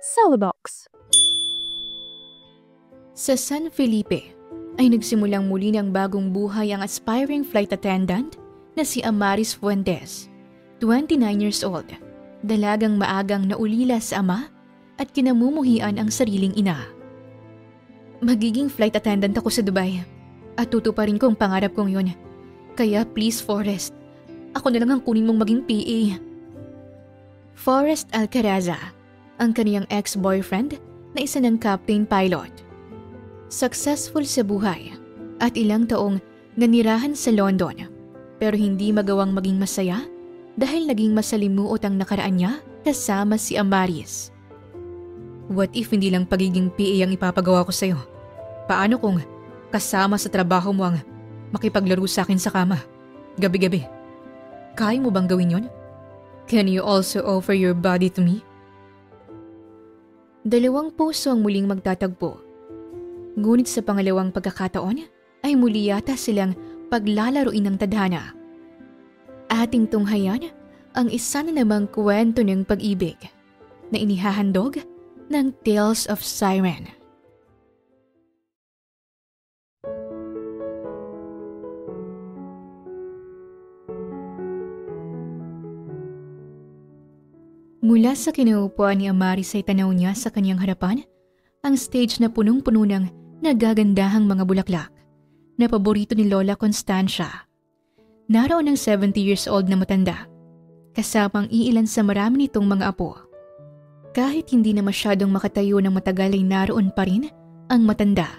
Celebox. Sa San Felipe ay nagsimulang muli ng bagong buhay ang aspiring flight attendant na si Amaris Fuentes, 29 years old, dalagang maagang naulila sa ama at kinamumuhian ang sariling ina. Magiging flight attendant ako sa Dubai at tutuparin ko ang pangarap kong yun. Kaya please Forrest, ako na lang ang kunin mong maging PA. Forrest Alcaraza, ang kaniyang ex-boyfriend na isa ng captain pilot. Successful sa buhay at ilang taong nanirahan sa London pero hindi magawang maging masaya dahil naging masalimuot ang nakaraan niya kasama si Amaris. What if hindi lang pagiging PA ang ipapagawa ko sa'yo? Paano kung kasama sa trabaho mo ang makipaglaro sa akin sa kama, gabi-gabi? Kaya mo bang gawin yon? Can you also offer your body to me? Dalawang puso ang muling magtatagpo. Ngunit sa pangalawang pagkakataon ay muli yata silang paglalaruin ng tadhana. Ating tunghayan ang isa na namang kwento ng pag-ibig na inihahandog ng Tales of Siren. Mula sa kinaupuan ni Amaris ay tanaw niya sa kanyang harapan ang stage na punong-puno ng nagagandahang mga bulaklak na paborito ni Lola Constancia. Naroon ang 70 years old na matanda, kasamang iilan sa marami nitong mga apo. Kahit hindi na masyadong makatayo ng matagal ay naroon pa rin ang matanda.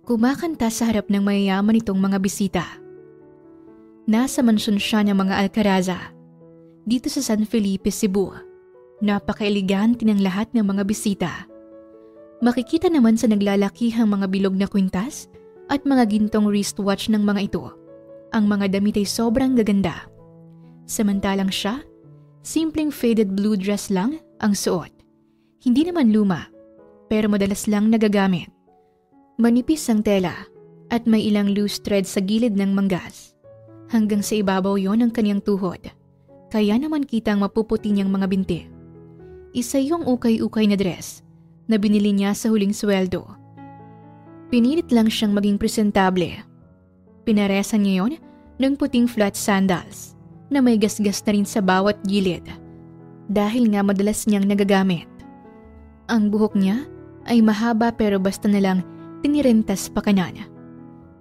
Kumakanta sa harap ng mayayaman nitong mga bisita. Nasa mansyon siya ng mga Alcaraza, dito sa San Felipe, Cebu. Napaka-elegante ng lahat ng mga bisita. Makikita naman sa naglalakihang mga bilog na kwintas at mga gintong wristwatch ng mga ito. Ang mga damit ay sobrang gaganda. Samantalang siya, simpleng faded blue dress lang ang suot. Hindi naman luma, pero madalas lang nagagamit. Manipis ang tela at may ilang loose thread sa gilid ng manggas. Hanggang sa ibabaw yon ang kanyang tuhod. Kaya naman kitang mapuputi niyang mga binti. Isa yung ukay-ukay na dress na binili niya sa huling sweldo. Pinilit lang siyang maging presentable. Pinaresan niya yon ng puting flat sandals na may gasgas na rin sa bawat gilid dahil nga madalas niyang nagagamit. Ang buhok niya ay mahaba pero basta na lang tinirentas pa kanan.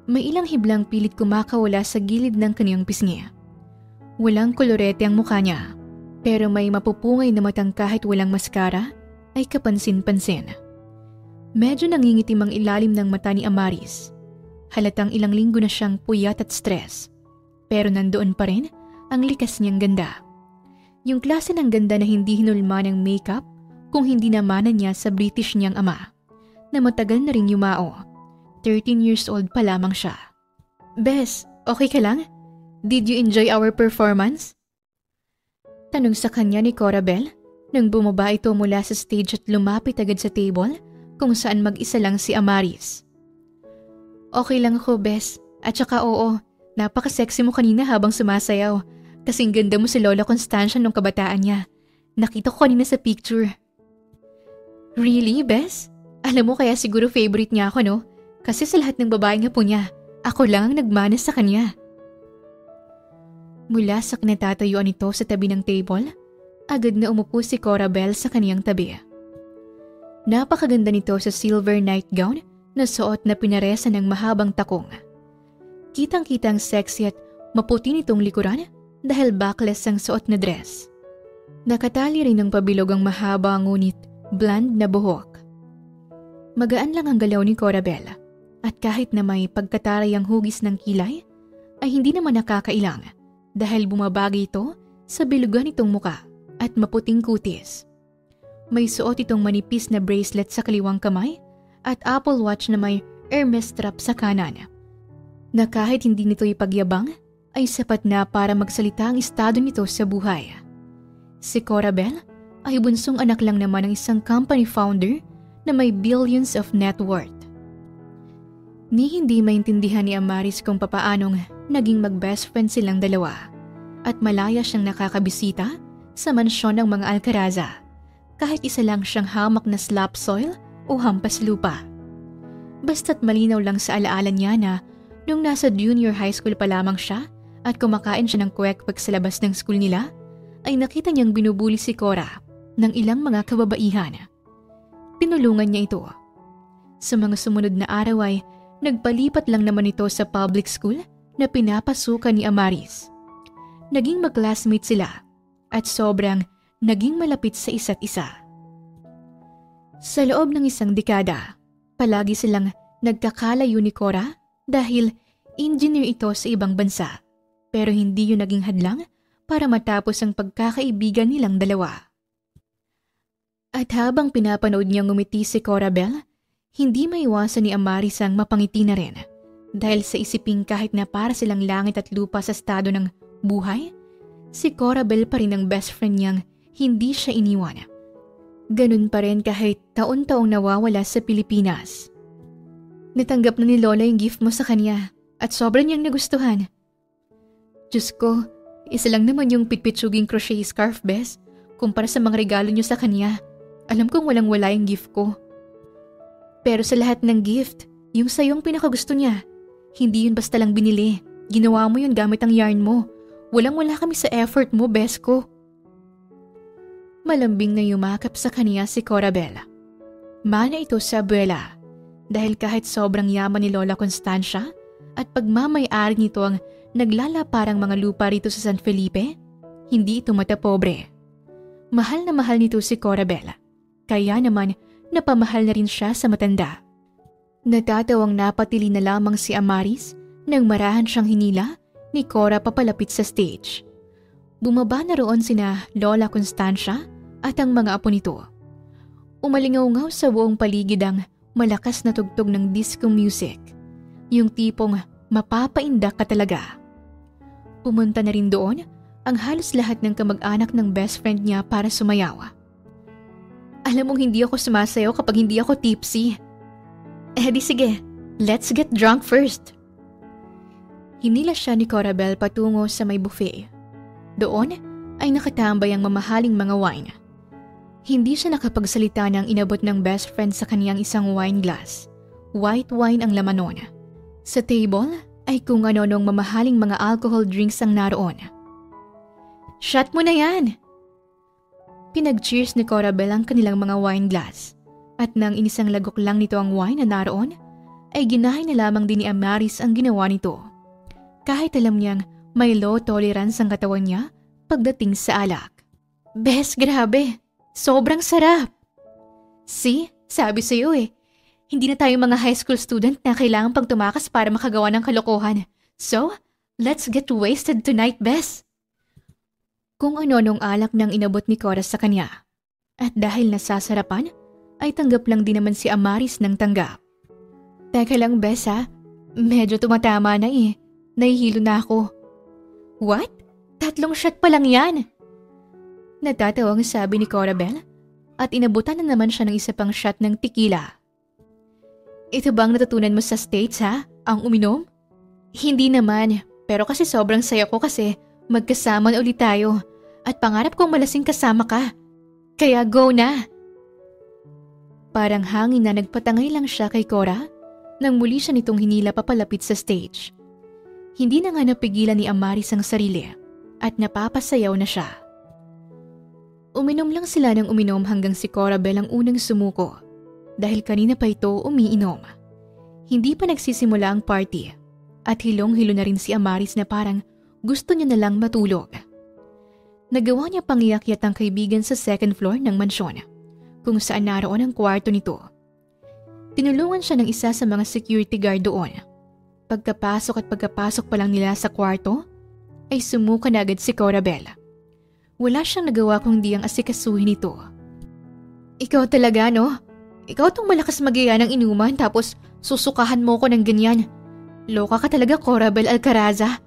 May ilang hiblang pilit kumakawala sa gilid ng kaniyang pisngi. Walang kolorete ang mukha niya, pero may mapupungay na matang kahit walang maskara ay kapansin-pansin. Medyo nangingitim ang ilalim ng mata ni Amaris. Halatang ilang linggo na siyang puyat at stress. Pero nandoon pa rin ang likas niyang ganda. Yung klase ng ganda na hindi hinulma ng makeup kung hindi namanan niya sa British niyang ama, na matagal na rin yumao. 13 years old pa lamang siya. Bes, okay ka lang? Did you enjoy our performance? Tanong sa kanya ni Corabel nang bumaba ito mula sa stage at lumapit agad sa table kung saan mag-isa lang si Amaris. Okay lang ako, Bes. At saka oo, napaka-sexy mo kanina habang sumasayaw. Kasing ganda mo si Lola Constancia nung kabataan niya. Nakita ko kanina sa picture. Really, Bes? Alam mo kaya siguro favorite niya ako, no? Kasi sa lahat ng babae nga po niya, ako lang ang nagmana sa kanya. Mula sa kinatatayuan nito sa tabi ng table, agad na umupo si Corabel sa kaniyang tabi. Napakaganda nito sa silver nightgown na suot na pinaresa ng mahabang takong. Kitang-kitang sexy at maputi nitong likuran dahil backless ang suot na dress. Nakatali rin ng pabilog ang mahaba ngunit blonde na buhok. Magaan lang ang galaw ni Corabel at kahit na may pagkataray ang hugis ng kilay ay hindi naman nakakailang. Dahil bumabagay ito sa bilugan nitong muka at maputing kutis. May suot itong manipis na bracelet sa kaliwang kamay at Apple Watch na may Hermes strap sa kanan. Na kahit hindi nito ipagyabang, ay sapat na para magsalita ang estado nito sa buhay. Si Corabel ay bunsong anak lang naman ng isang company founder na may billions of net worth. Ni hindi maintindihan ni Amaris kung papaanong naging mag-best friend silang dalawa at malaya siyang nakakabisita sa mansyon ng mga Alcaraza kahit isa lang siyang hamak na slop soil o hampas lupa. Basta't malinaw lang sa alaala niya na nung nasa junior high school pa lamang siya at kumakain siya ng kwek-kwek sa labas ng school nila, ay nakita niyang binubuli si Cora ng ilang mga kababaihan. Tinulungan niya ito. Sa mga sumunod na araw ay nagpalipat lang naman ito sa public school na pinapasukan ni Amaris. Naging mag-classmate sila at sobrang naging malapit sa isa't isa. Sa loob ng isang dekada, palagi silang nagkakalayo ni Cora dahil engineer ito sa ibang bansa, pero hindi yun naging hadlang para matapos ang pagkakaibigan nilang dalawa. At habang pinapanood niyang ngumiti si Cora Belle, hindi maiwasan ni Amaris ang mapangiti na rin dahil sa isiping kahit na para silang langit at lupa sa estado ng buhay, si Cora Belle pa rin ang best friend niyang hindi siya iniwan. Ganun pa rin kahit taon-taong nawawala sa Pilipinas. Natanggap na ni Lola yung gift mo sa kanya at sobrang niyang nagustuhan. Diyos ko, isa lang naman yung pitpitsuging crochet scarf, Bes, kumpara sa mga regalo niyo sa kanya. Alam kong walang-wala yung gift ko. Pero sa lahat ng gift, yung sa'yong pinakagusto niya. Hindi yun basta lang binili. Ginawa mo yun gamit ang yarn mo. Walang-wala kami sa effort mo, bes ko. Malambing na yumakap sa kanya si Cora Belle. Mana ito sa abuela dahil kahit sobrang yaman ni Lola Constancia at pagmamay-ari nito ang naglalaparang mga lupa rito sa San Felipe, hindi ito matapobre. Mahal na mahal nito si Cora Belle. Kaya naman napamahal na rin siya sa matanda. Natatawang napatili na lamang si Amaris nang marahan siyang hinila ni Cora papalapit sa stage. Bumaba na roon sina Lola Constancia at ang mga apo nito. Umalingaw-ngaw sa buong paligid ang malakas na tugtog ng disco music. Yung tipong mapapaindak ka talaga. Pumunta na rin doon ang halos lahat ng kamag-anak ng best friend niya para sumayaw. Alam mong hindi ako sumasayaw kapag hindi ako tipsy. Eh di sige, let's get drunk first. Hinila siya ni Cora Belle patungo sa may buffet. Doon ay nakatambay ang mamahaling mga wine. Hindi siya nakapagsalita nang inabot ng best friend sa kaniyang isang wine glass. White wine ang laman nun. Sa table ay kung ano-anong mamahaling mga alcohol drinks ang naroon. Shot mo na yan! Pinag-cheers ni Cora Belle ang kanilang mga wine glass at nang inisang lagok lang nito ang wine na naroon, ay ginahay na lamang din ni Amaris ang ginawa nito. Kahit alam niyang may low tolerance ang katawan niya pagdating sa alak. Bes, grabe! Sobrang sarap! See? Sabi sa'yo eh. Hindi na tayo mga high school student na kailangan pang tumakas para makagawa ng kalokohan. So, let's get wasted tonight, Bes! Kung ano-anong alak nang inabot ni Cora sa kanya. At dahil nasasarapan, ay tanggap lang din naman si Amaris ng tanggap. Teka lang, Bes ha? Medyo tumatama na eh. Nahihilo na ako. What? 3 shot pa lang yan! Natatawang sabi ni Cora Belle at inabutan na naman siya ng isa pang shot ng tequila. Ito bang natutunan mo sa States ha? Ang uminom? Hindi naman, pero kasi sobrang saya ko kasi magkasama na ulit tayo. At pangarap kong malasing kasama ka. Kaya go na! Parang hangin na nagpatangay lang siya kay Cora nang muli siya nitong hinila papalapit sa stage. Hindi na nga napigilan ni Amaris ang sarili at napapasayaw na siya. Uminom lang sila ng uminom hanggang si Cora Belle ang unang sumuko dahil kanina pa ito umiinom. Hindi pa nagsisimula ang party at hilong-hilo na rin si Amaris na parang gusto niya na lang matulog. Nagawa niya pangiyakyat ang kaibigan sa second floor ng mansyon, kung saan naroon ang kwarto nito. Tinulungan siya ng isa sa mga security guard doon. Pagkapasok pa lang nila sa kwarto, ay sumuka na agad si Cora Belle. Wala siyang nagawa kundi ang asikasuhin ito. Ikaw talaga, no? Ikaw tong malakas mag-iya ng inuman tapos susukahan mo ko ng ganyan. Loka ka talaga, Cora Belle Alcaraza.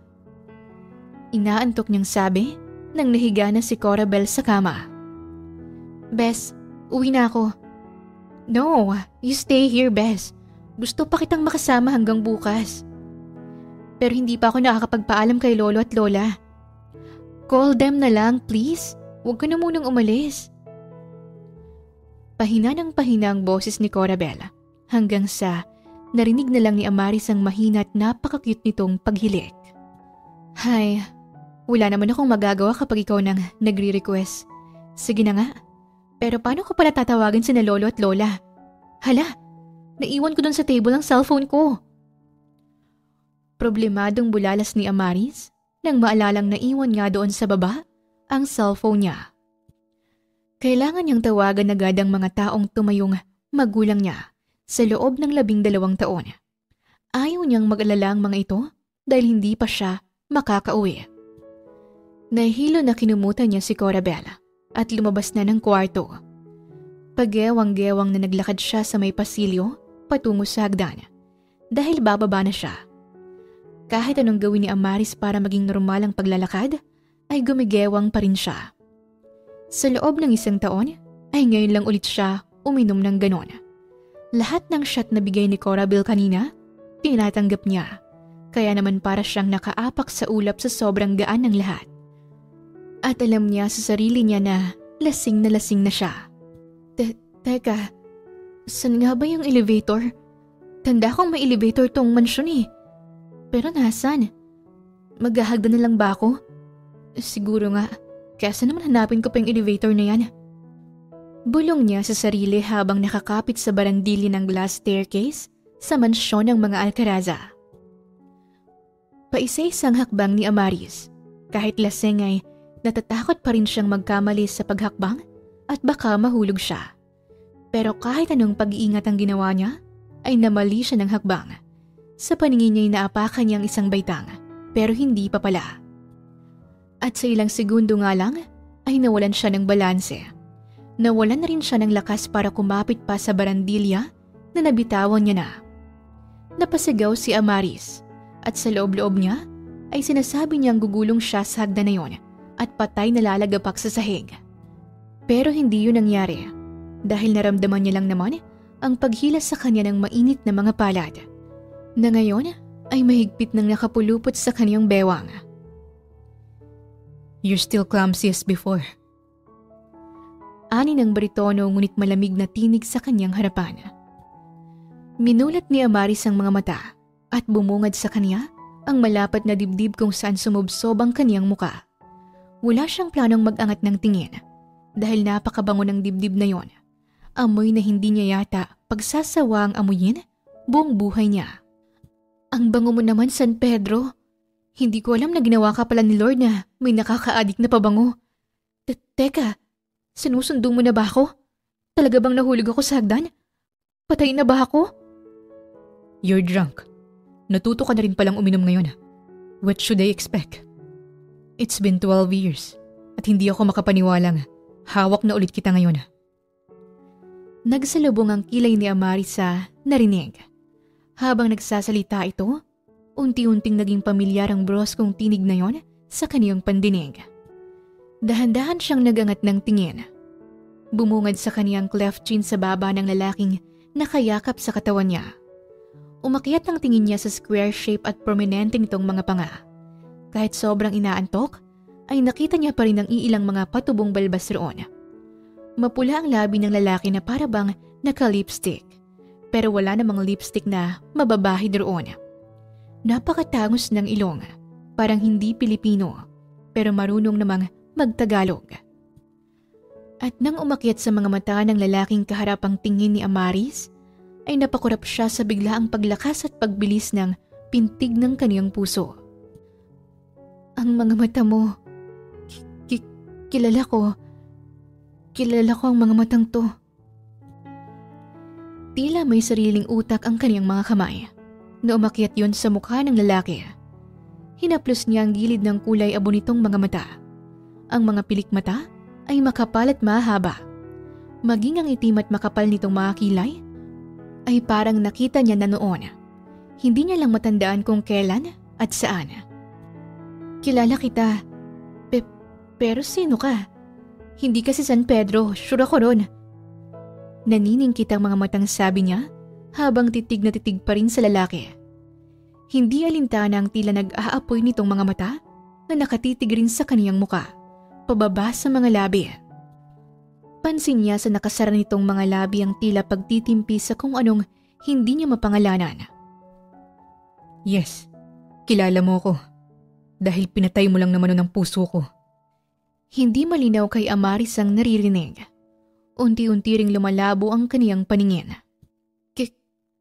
Inaantok niyang sabi nang nahiga na si Cora Belle sa kama. Bes, uwi na ako. No, you stay here, Bes. Gusto pa kitang makasama hanggang bukas. Pero hindi pa ako nakakapagpaalam kay Lolo at Lola. Call them na lang, please. Huwag ka na munang umalis. Pahina ng pahina ang boses ni Corabel hanggang sa narinig na lang ni Amaris ang mahina at napaka-cute nitong paghilik. Hay, wala naman akong magagawa kapag ikaw nang nagre-request. Sige na nga, pero paano ko pala tatawagin sina lolo at lola? Hala, naiwan ko dun sa table ang cellphone ko. Problemadong bulalas ni Amaris nang maalalang naiwan nga doon sa baba ang cellphone niya. Kailangan niyang tawagan agad ang mga taong tumayong magulang niya sa loob ng 12 taon. Ayaw niyang mag-alala ang mga ito dahil hindi pa siya makakauwi. Nahilo na kinumutan niya si Corabel at lumabas na ng kwarto. Pagewang-gewang na naglakad siya sa may pasilyo patungo sa hagdan dahil bababa na siya. Kahit anong gawin ni Amaris para maging normal ang paglalakad, ay gumigewang pa rin siya. Sa loob ng 1 taon, ay ngayon lang ulit siya uminom ng ganon. Lahat ng shot na bigay ni Corabel kanina, tinatanggap niya. Kaya naman para siyang nakaapak sa ulap sa sobrang gaan ng lahat. At alam niya sa sarili niya na lasing na siya. Teka, saan nga ba yung elevator? Tanda kong may elevator tong mansyon eh. Pero nasan? Maghahagdan na lang ba ako? Siguro nga, kesa naman hanapin ko pa yung elevator na yan. Bulong niya sa sarili habang nakakapit sa barandili ng glass staircase sa mansyon ng mga Alcaraza. Paisa-isang hakbang ni Amaris. Kahit lasing ay natatakot pa rin siyang magkamali sa paghakbang at baka mahulog siya. Pero kahit anong pag-iingat ang ginawa niya, ay namali siya ng hakbang. Sa paningin niya'y naapakan niyang isang baitang, pero hindi pa pala. At sa ilang segundo nga lang, ay nawalan siya ng balanse. Nawalan na rin siya ng lakas para kumapit pa sa barandilya na nabitawan niya na. Napasigaw si Amaris at sa loob-loob niya ay sinasabi niyang gugulong siya sa hagdan na yon at patay na lalagapak sa sahig. Pero hindi yun nangyari dahil naramdaman niya lang naman ang paghilas sa kanya ng mainit na mga palad na ngayon ay mahigpit nang nakapulupot sa kanyang bewang. You're still clumsy as before. Ani ng baritono ngunit malamig na tinig sa kanyang harapan. Minulat ni Amaris ang mga mata at bumungad sa kanya ang malapat na dibdib kung saan sumubsob ang kanyang muka. Wala siyang planong mag-angat ng tingin dahil napakabango ng dibdib na yon. Amoy na hindi niya yata pagsasawa ang amuyin buong buhay niya. Ang bango mo naman, San Pedro. Hindi ko alam na ginawa ka pala ni Lord na may nakaka-addict na pabango. Teka, sinusundo mo na ba ako? Talaga bang nahulog ako sa hagdan? Patay na ba ako? You're drunk. Natuto ka na rin palang uminom ngayon. What should I expect? It's been 12 years at hindi ako makapaniwalang hawak na ulit kita ngayon. Nagsalubong ang kilay ni Amaris sa narinig. Habang nagsasalita ito, unti-unting naging pamilyar ang broskong tinig na yon sa kaniyang pandinig. Dahan-dahan siyang nagangat ng tingin. Bumungad sa kaniyang cleft chin sa baba ng lalaking nakayakap sa katawan niya. Umakyat ang tingin niya sa square shape at prominente nitong mga panga. Kahit sobrang inaantok, ay nakita niya pa rin ang iilang mga patubong balbas roon. Mapula ang labi ng lalaki na para bang naka-lipstick, pero wala namang lipstick na mababahid roon. Napakatangos ng ilong, parang hindi Pilipino, pero marunong namang magtagalog. At nang umakyat sa mga mata ng lalaking kaharapang tingin ni Amaris, ay napakurap siya sa biglaang paglakas at pagbilis ng pintig ng kaniyang puso. Ang mga mata mo, kilala ko ang mga matang to. Tila may sariling utak ang kaniyang mga kamay na umakyat yon sa mukha ng lalaki. Hinaplos niya ang gilid ng kulay abo nitong mga mata. Ang mga pilik mata ay makapal at mahaba. Maging ang itim at makapal nitong mga kilay ay parang nakita niya na noon. Hindi niya lang matandaan kung kailan at saan. Kilala kita, pero sino ka? Hindi kasi San Pedro, sure ako ron. Naniningkit ang mga matang sabi niya habang titig na titig pa rin sa lalaki. Hindi alintana ang tila nag-aapoy nitong mga mata na nakatitig rin sa kaniyang muka, pababa sa mga labi. Pansin niya sa nakasara nitong mga labi ang tila pagtitimpi sa kung anong hindi niya mapangalanan. Yes, kilala mo ko. Dahil pinatay mo lang naman ang puso ko. Hindi malinaw kay Amaris ang naririnig. Unti-unti ring lumalabo ang kaniyang paningin.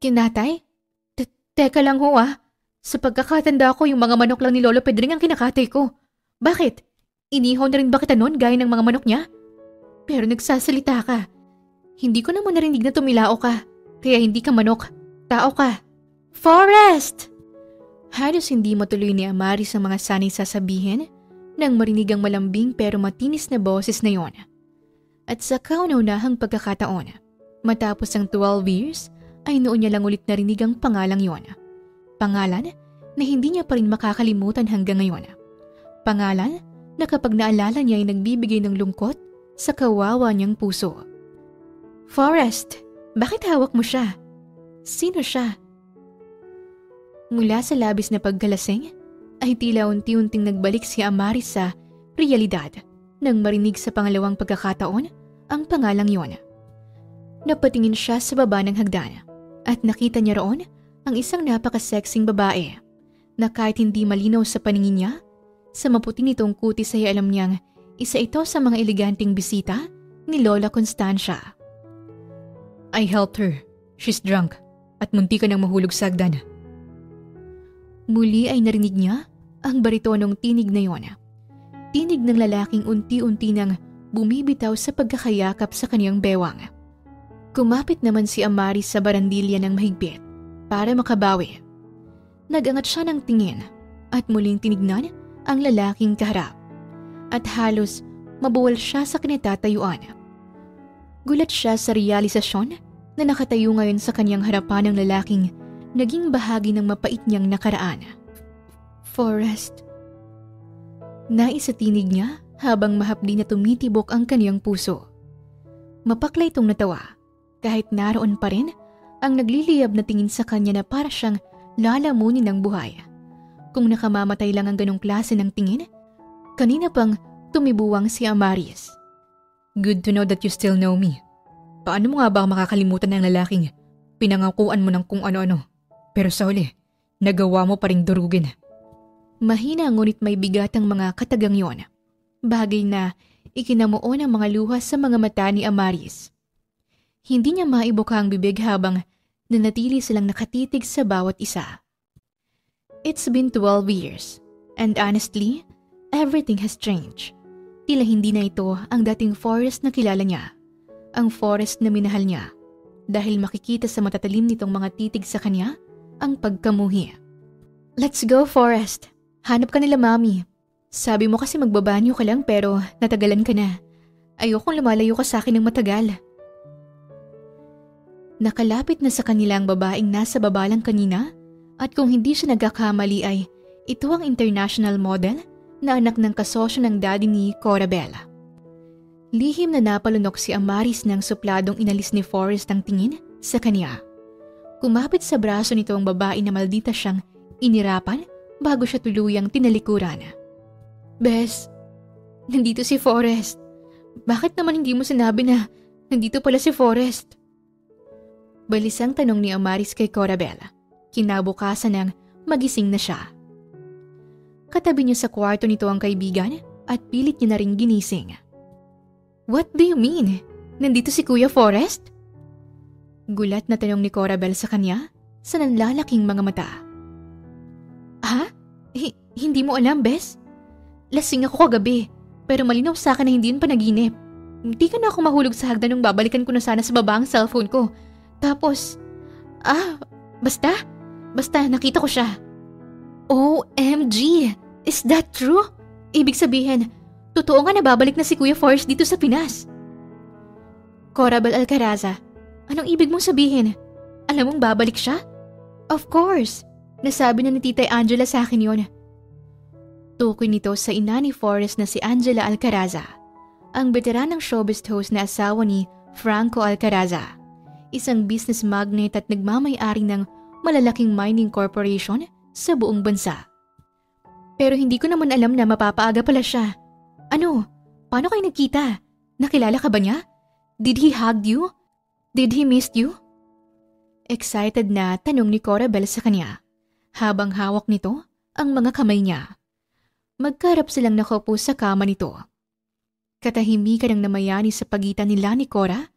Kinatay? Teka lang ho ah. Sa pagkakatanda ko, yung mga manok lang ni Lolo Pedring ang kinakatay ko. Bakit? Inihaw na rin ba kita noon gaya ng mga manok niya? Pero nagsasalita ka. Hindi ko naman narinig na tumilao ka. Kaya hindi ka manok. Tao ka. Forrest! Halos hindi matuloy ni Amaris ang mga sanay sasabihin nang marinig ang malambing pero matinis na boses na yon. At sa kauna-unahang pagkakataon, matapos ang 12 years, ay noon niya lang ulit narinig ang pangalang yon. Pangalan na hindi niya pa rin makakalimutan hanggang ngayon. Pangalan na kapag naalala niya ay nagbibigay ng lungkot sa kawawa niyang puso. Forrest, bakit hawak mo siya? Sino siya? Mula sa labis na pagkalasing, ay tila unti-unting nagbalik si Amaris sa realidad nang marinig sa pangalawang pagkakataon ang pangalang yon. Napatingin siya sa baba ng hagdan at nakita niya roon ang isang napaka-sexing babae na kahit hindi malinaw sa paningin niya, sa maputi nitong kutis ay alam niyang isa ito sa mga eleganteng bisita ni Lola Constancia. I helped her. She's drunk at munti ka nang mahulog sa hagdan. Muli ay narinig niya ang baritonong tinig na yon. Tinig ng lalaking unti-unti nang bumibitaw sa pagkakayakap sa kaniyang bewang. Kumapit naman si Amaris sa barandilya ng mahigpit para makabawi. Nagangat siya ng tingin at muling tinignan ang lalaking kaharap. At halos mabuwal siya sa kinatatayuan. Gulat siya sa realisasyon na nakatayo ngayon sa kanyang harapan ng lalaking naging bahagi ng mapait niyang nakaraan. Forrest. Naisatinig niya habang mahapdi na tumitibok ang kaniyang puso. Mapaklay itong natawa kahit naroon pa rin ang nagliliyab na tingin sa kanya na para siyang lalamunin ng buhay. Kung nakamamatay lang ang ganong klase ng tingin, kanina pang tumibuwang si Amaris. Good to know that you still know me. Paano mo nga ba makakalimutan ng lalaking pinangakuan mo ng kung ano-ano? Pero sa huli, nagawa mo pa ring durugin. Mahina ngunit may bigat ang mga katagang yon. Bagay na ikinamuon ang mga luha sa mga mata ni Amaris. Hindi niya maibuka ang bibig habang nanatili silang nakatitig sa bawat isa. It's been 12 years, and honestly, everything has changed. Tila hindi na ito ang dating Forrest na kilala niya, ang Forrest na minahal niya, dahil makikita sa matatalim nitong mga titig sa kanya ang pagkamuhi. Let's go, Forrest. Hanap ka nila, Mami. Sabi mo kasi magbabanyo ka lang pero natagalan ka na. Ayokong lumalayo ka sa akin ng matagal. Nakalapit na sa kanila ang babaeng nasa baba lang kanina at kung hindi siya nagkakamali ay ito ang international model na anak ng kasosyo ng daddy ni Corabel. Lihim na napalunok si Amaris nang supladong inalis ni Forrest ang tingin sa kanya. Kumapit sa braso nito ang babae na maldita siyang inirapan bago siya tuluyang tinalikuran. Bes, nandito si Forrest. Bakit naman hindi mo sinabi na nandito pala si Forrest? Balisang tanong ni Amaris kay Corabel. Kinabukasan nang magising na siya. Katabi niya sa kwarto nito ang kaibigan at pilit niya na ring ginising. What do you mean? Nandito si Kuya Forrest? Gulat na tanong ni Corabel sa kanya sa nanlalaking mga mata. Ha? Hindi mo alam, Bes? Lasing ako kagabi, pero malinaw sa akin na hindi yun panaginip. Hindi ka na ako mahulog sa hagdan nung babalikan ko na sana sa baba ang cellphone ko. Tapos, basta nakita ko siya. OMG! Is that true? Ibig sabihin, totoo nga na babalik na si Kuya Forrest dito sa Pinas. Corabel Alcaraza, anong ibig mong sabihin? Alam mong babalik siya? Of course! Nasabi na ni Tita Angela sa akin yon. Tukoy nito sa ina ni Forrest na si Angela Alcaraza, ang veteranang showbiz host na asawa ni Franco Alcaraza, isang business magnate at nagmamay-ari ng malalaking mining corporation sa buong bansa. Pero hindi ko naman alam na mapapaaga pala siya. Ano? Paano kayo nagkita? Nakilala ka ba niya? Did he hug you? Did he miss you? Excited na tanong ni Corabel sa kanya, habang hawak nito ang mga kamay niya. Magkarap silang nakaupo sa kama nito. Katahimikan ang namayani sa pagitan nila ni Cora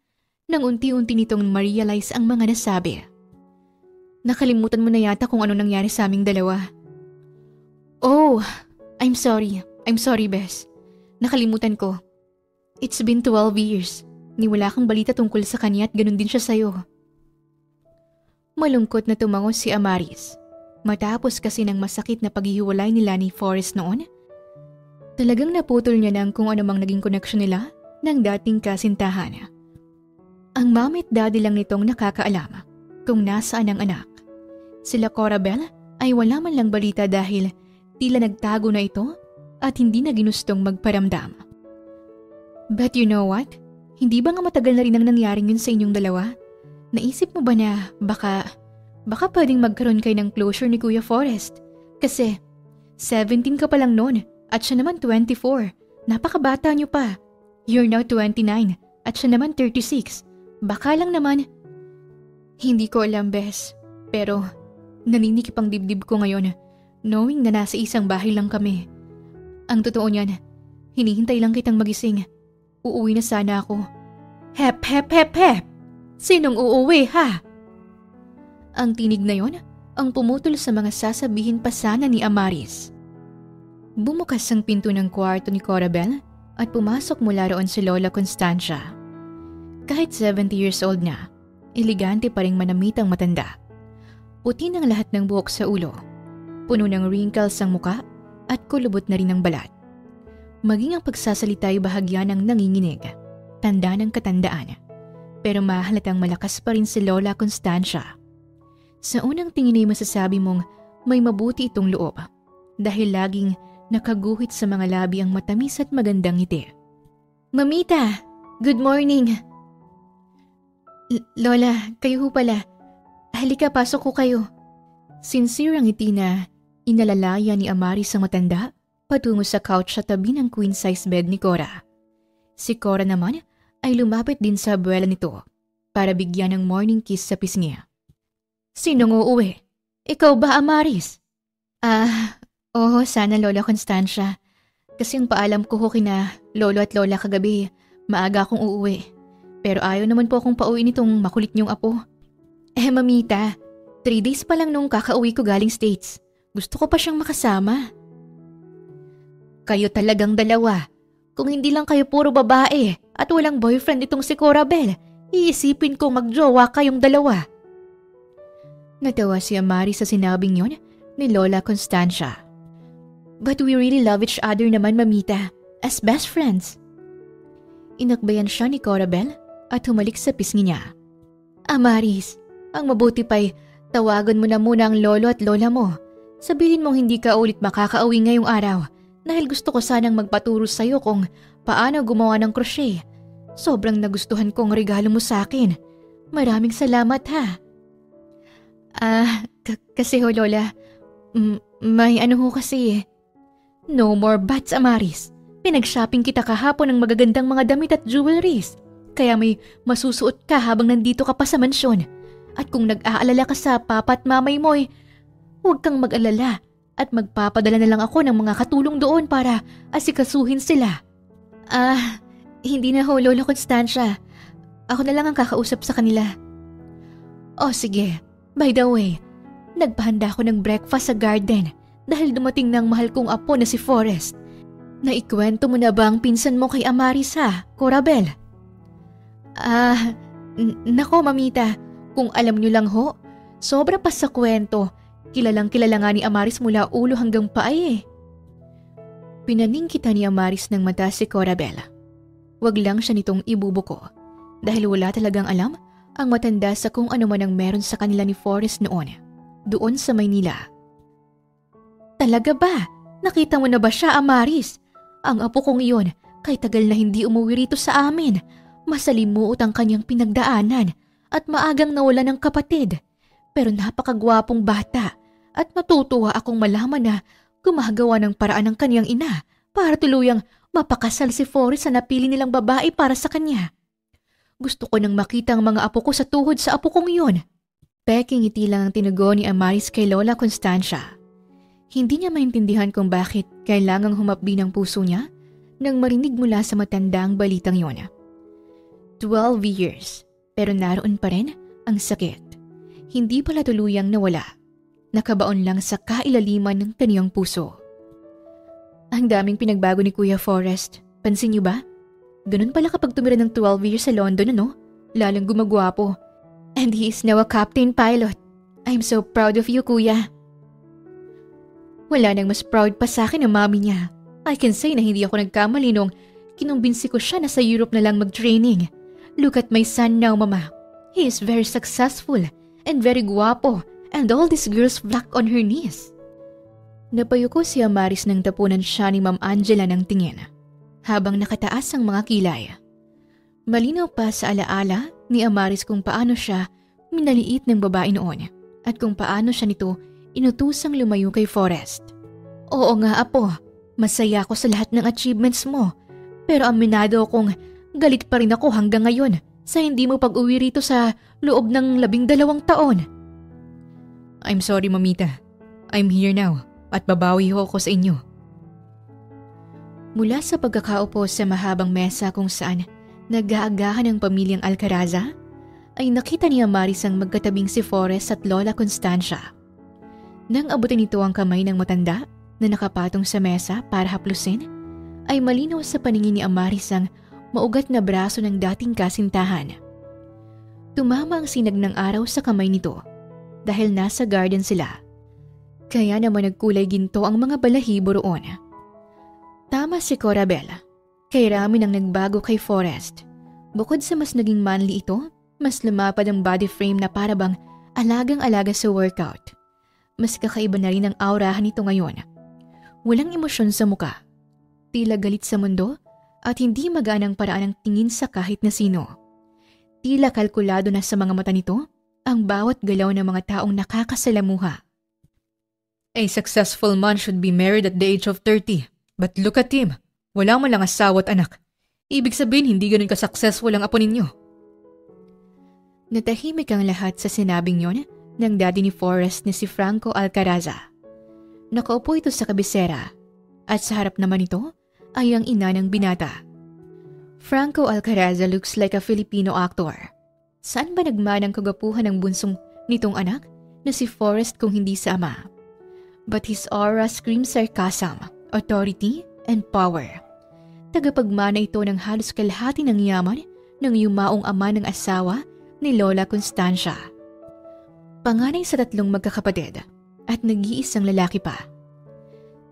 nang unti-unti nitong ma-realize ang mga nasabi. Nakalimutan mo na yata kung ano nangyari sa aming dalawa. Oh, I'm sorry. I'm sorry, Bes. Nakalimutan ko. It's been 12 years. Ni wala kang balita tungkol sa kanya at ganun din siya sa'yo. Malungkot na tumango si Amaris. Matapos kasi ng masakit na paghihiwalay nila ni Forrest noon, talagang naputol niya ng kung anumang naging koneksyon nila ng dating kasintahan. Ang mami at daddy lang nitong nakakaalam kung nasaan ang anak. Sila Corabel ay wala man lang balita dahil tila nagtago na ito at hindi na ginustong magparamdam. But you know what? Hindi ba nga matagal na rin ang nangyaring yun sa inyong dalawa? Naisip mo ba na baka pwedeng magkaroon kayo ng closure ni Kuya Forrest? Kasi 17 ka pa lang noon at siya naman 24. Napakabata niyo pa. You're now 29 at siya naman 36. Baka lang naman. Hindi ko alam, Bes. Pero naninikip ang dibdib ko ngayon knowing na nasa isang bahay lang kami. Ang totoo niyan, hinihintay lang kitang magising. Uuwi na sana ako. Hep, hep, hep, hep! Sinong uuwi, ha? Ang tinig na yon ang pumutol sa mga sasabihin pa sana ni Amaris. Bumukas ang pinto ng kwarto ni Corabel at pumasok mula roon si Lola Constancia. Kahit 70 years old na, elegante pa ring manamitang matanda. Puti ng lahat ng buhok sa ulo, puno ng wrinkles ang muka at kulubot na rin ang balat. Maging ang pagsasalita ay bahagya ng nanginginig, tanda ng katandaan. Pero mahalatang malakas pa rin si Lola Constancia. Sa unang tingin ay masasabi mong may mabuti itong loob dahil laging nakaguhit sa mga labi ang matamis at magandang ngiti. Mamita, good morning. Lola, kayo ho pala. Halika, pasok ko kayo. Sincere ang ngiti na inalalaya ni Amaris ang matanda patungo sa couch sa tabi ng queen-size bed ni Cora. Si Cora naman ay lumapit din sa abuela nito para bigyan ng morning kiss sa pisngi. Sinong uuwi? Ikaw ba, Amaris? Oo, sana Lola Constancia. Kasi ang paalam ko ho kina Lolo at Lola kagabi, maaga akong uuwi. Pero ayaw naman po akong pauwi nitong makulit niyong apo. Mamita, 3 days pa lang nung kakauwi ko galing States. Gusto ko pa siyang makasama. Kayo talagang dalawa. Kung hindi lang kayo puro babae at walang boyfriend itong si Corabel, iisipin ko magjowa kayong dalawa. Natawa si Amari sa sinabing yon ni Lola Constancia. But we really love each other naman, Mamita, as best friends. Inakbayan siya ni Corabel at humalik sa pisngi niya. Amaris, ang mabuti pa'y tawagan mo na muna ang lolo at lola mo. Sabihin mong hindi ka ulit makakauwi ngayong araw dahil gusto ko sanang magpaturo sa'yo kung paano gumawa ng crochet. Sobrang nagustuhan kong regalo mo sa akin. Maraming salamat, ha. Kasi ho, Lola, may ano ho kasi. No more buts, Amaris. Pinag-shopping kita kahapon ng magagandang mga damit at jewelries. Kaya may masusuot ka habang nandito ka pa sa mansyon. At kung nag-aalala ka sa papa at mamay mo, huwag kang mag-alala at magpapadala na lang ako ng mga katulong doon para asikasuhin sila. Hindi na ho, Lola Constancia. Ako na lang ang kakausap sa kanila. Oh, sige. By the way, nagpahanda ako ng breakfast sa garden dahil dumating ng mahal kong apo na si Forrest. Naikwento mo na ba ang pinsan mo kay Amaris, ha, Corabel? Nako, Mamita. Kung alam niyo lang ho, sobra pa sa kwento. Kilalang-kilala nga ni Amaris mula ulo hanggang paay. Pinaning kita ni Amaris ng mata si Corabel. Wag lang siya nitong ibubuko dahil wala talagang alam ang matanda sa kung ano man ang meron sa kanila ni Forrest noon, doon sa Maynila. Talaga ba? Nakita mo na ba siya, Amaris? Ang apo kong iyon, kay tagal na hindi umuwi rito sa amin. Masalimuot ang kanyang pinagdaanan at maagang nawala ng kapatid. Pero napakagwapong bata at natutuwa akong malaman na gumagawa ng paraan ng kanyang ina para tuluyang mapakasal si Forrest sa napili nilang babae para sa kanya. Gusto ko nang makita ang mga apo ko sa tuhod sa apo kong iyon. Peking ngiti lang ang tinugon ni Amaris kay Lola Constancia. Hindi niya maintindihan kung bakit kailangang humapdi ng puso niya nang marinig mula sa matandang balitang iyon. 12 years, pero naroon pa rin ang sakit. Hindi pala tuluyang nawala. Nakabaon lang sa kailaliman ng kaniyang puso. Ang daming pinagbago ni Kuya Forrest. Pansin niyo ba? Ganun pala kapag tumira ng 12 years sa London, ano? Lalang gumagwapo. And he is now a captain pilot. I'm so proud of you, Kuya. Wala nang mas proud pa sa akin ang mami niya. I can say na hindi ako nagkamali nung kinumbinsi ko siya na sa Europe na lang mag-training. Look at my son now, Mama. He is very successful and very guwapo and all these girls flock on her knees. Napayuko si Amaris nang tapunan siya ni Ma'am Angela ng tingin habang nakataas ang mga kilay. Malinaw pa sa alaala ni Amaris kung paano siya minaliit ng babae noon at kung paano siya nito inutusang lumayo kay Forrest. Oo nga, Apo. Masaya ako sa lahat ng achievements mo. Pero aminado akong galit pa rin ako hanggang ngayon sa hindi mo pag-uwi rito sa loob ng 12 taon. I'm sorry, Mamita. I'm here now at babawi ho ako sa inyo. Mula sa pagkakaupo sa mahabang mesa kung saan nag-aagahan ang pamilyang Alcaraza, ay nakita ni Amaris ang magkatabing si Forrest at Lola Constancia. Nang abutin nito ang kamay ng matanda na nakapatong sa mesa para haplusin, ay malinaw sa paningin ni Amaris ang maugat na braso ng dating kasintahan. Tumama ang sinag ng araw sa kamay nito dahil nasa garden sila. Kaya naman nagkulay ginto ang mga balahibo roon. Tama si Corabel. Kay Rami nang nagbago kay Forrest. Bukod sa mas naging manly ito, mas lumapad ang body frame na parabang alagang-alaga sa workout. Mas kakaiba na rin ang aurahan nito ngayon. Walang emosyon sa muka. Tila galit sa mundo at hindi maganang paraan ang tingin sa kahit na sino. Tila kalkulado na sa mga mata nito ang bawat galaw ng mga taong nakakasalamuha. A successful man should be married at the age of 30. But look at him. Wala man lang asawa at anak. Ibig sabihin hindi ganun ka-successful ang apo ninyo. Natahimik ang lahat sa sinabing yon ng daddy ni Forrest na si Franco Alcaraza. Nakaupo ito sa kabisera at sa harap naman ito ay ang ina ng binata. Franco Alcaraza looks like a Filipino actor. Saan ba nagmanang kagapuhan ng bunsong nitong anak na si Forrest kung hindi sa ama? But his aura screams sarcasm, authority, and power. Tagapagmana ito ng halos kalahati ng yaman ng yumaong ama ng asawa ni Lola Constancia. Panganay sa 3 magkakapatid at nag-iisang lalaki pa.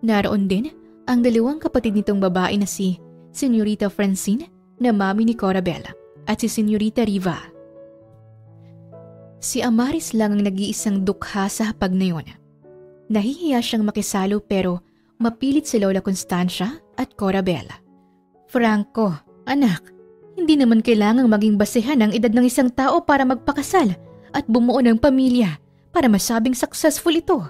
Naroon din ang 2 kapatid nitong babae na si Señorita Francine na mami ni Corabel at si Señorita Riva. Si Amaris lang ang nag-iisang dukha sa hapag na yun. Nahihiya siyang makisalo pero mapilit si Lola Constancia at Corabel. Franco, anak, hindi naman kailangang maging basehan ang edad ng isang tao para magpakasal at bumuo ng pamilya para masabing successful ito.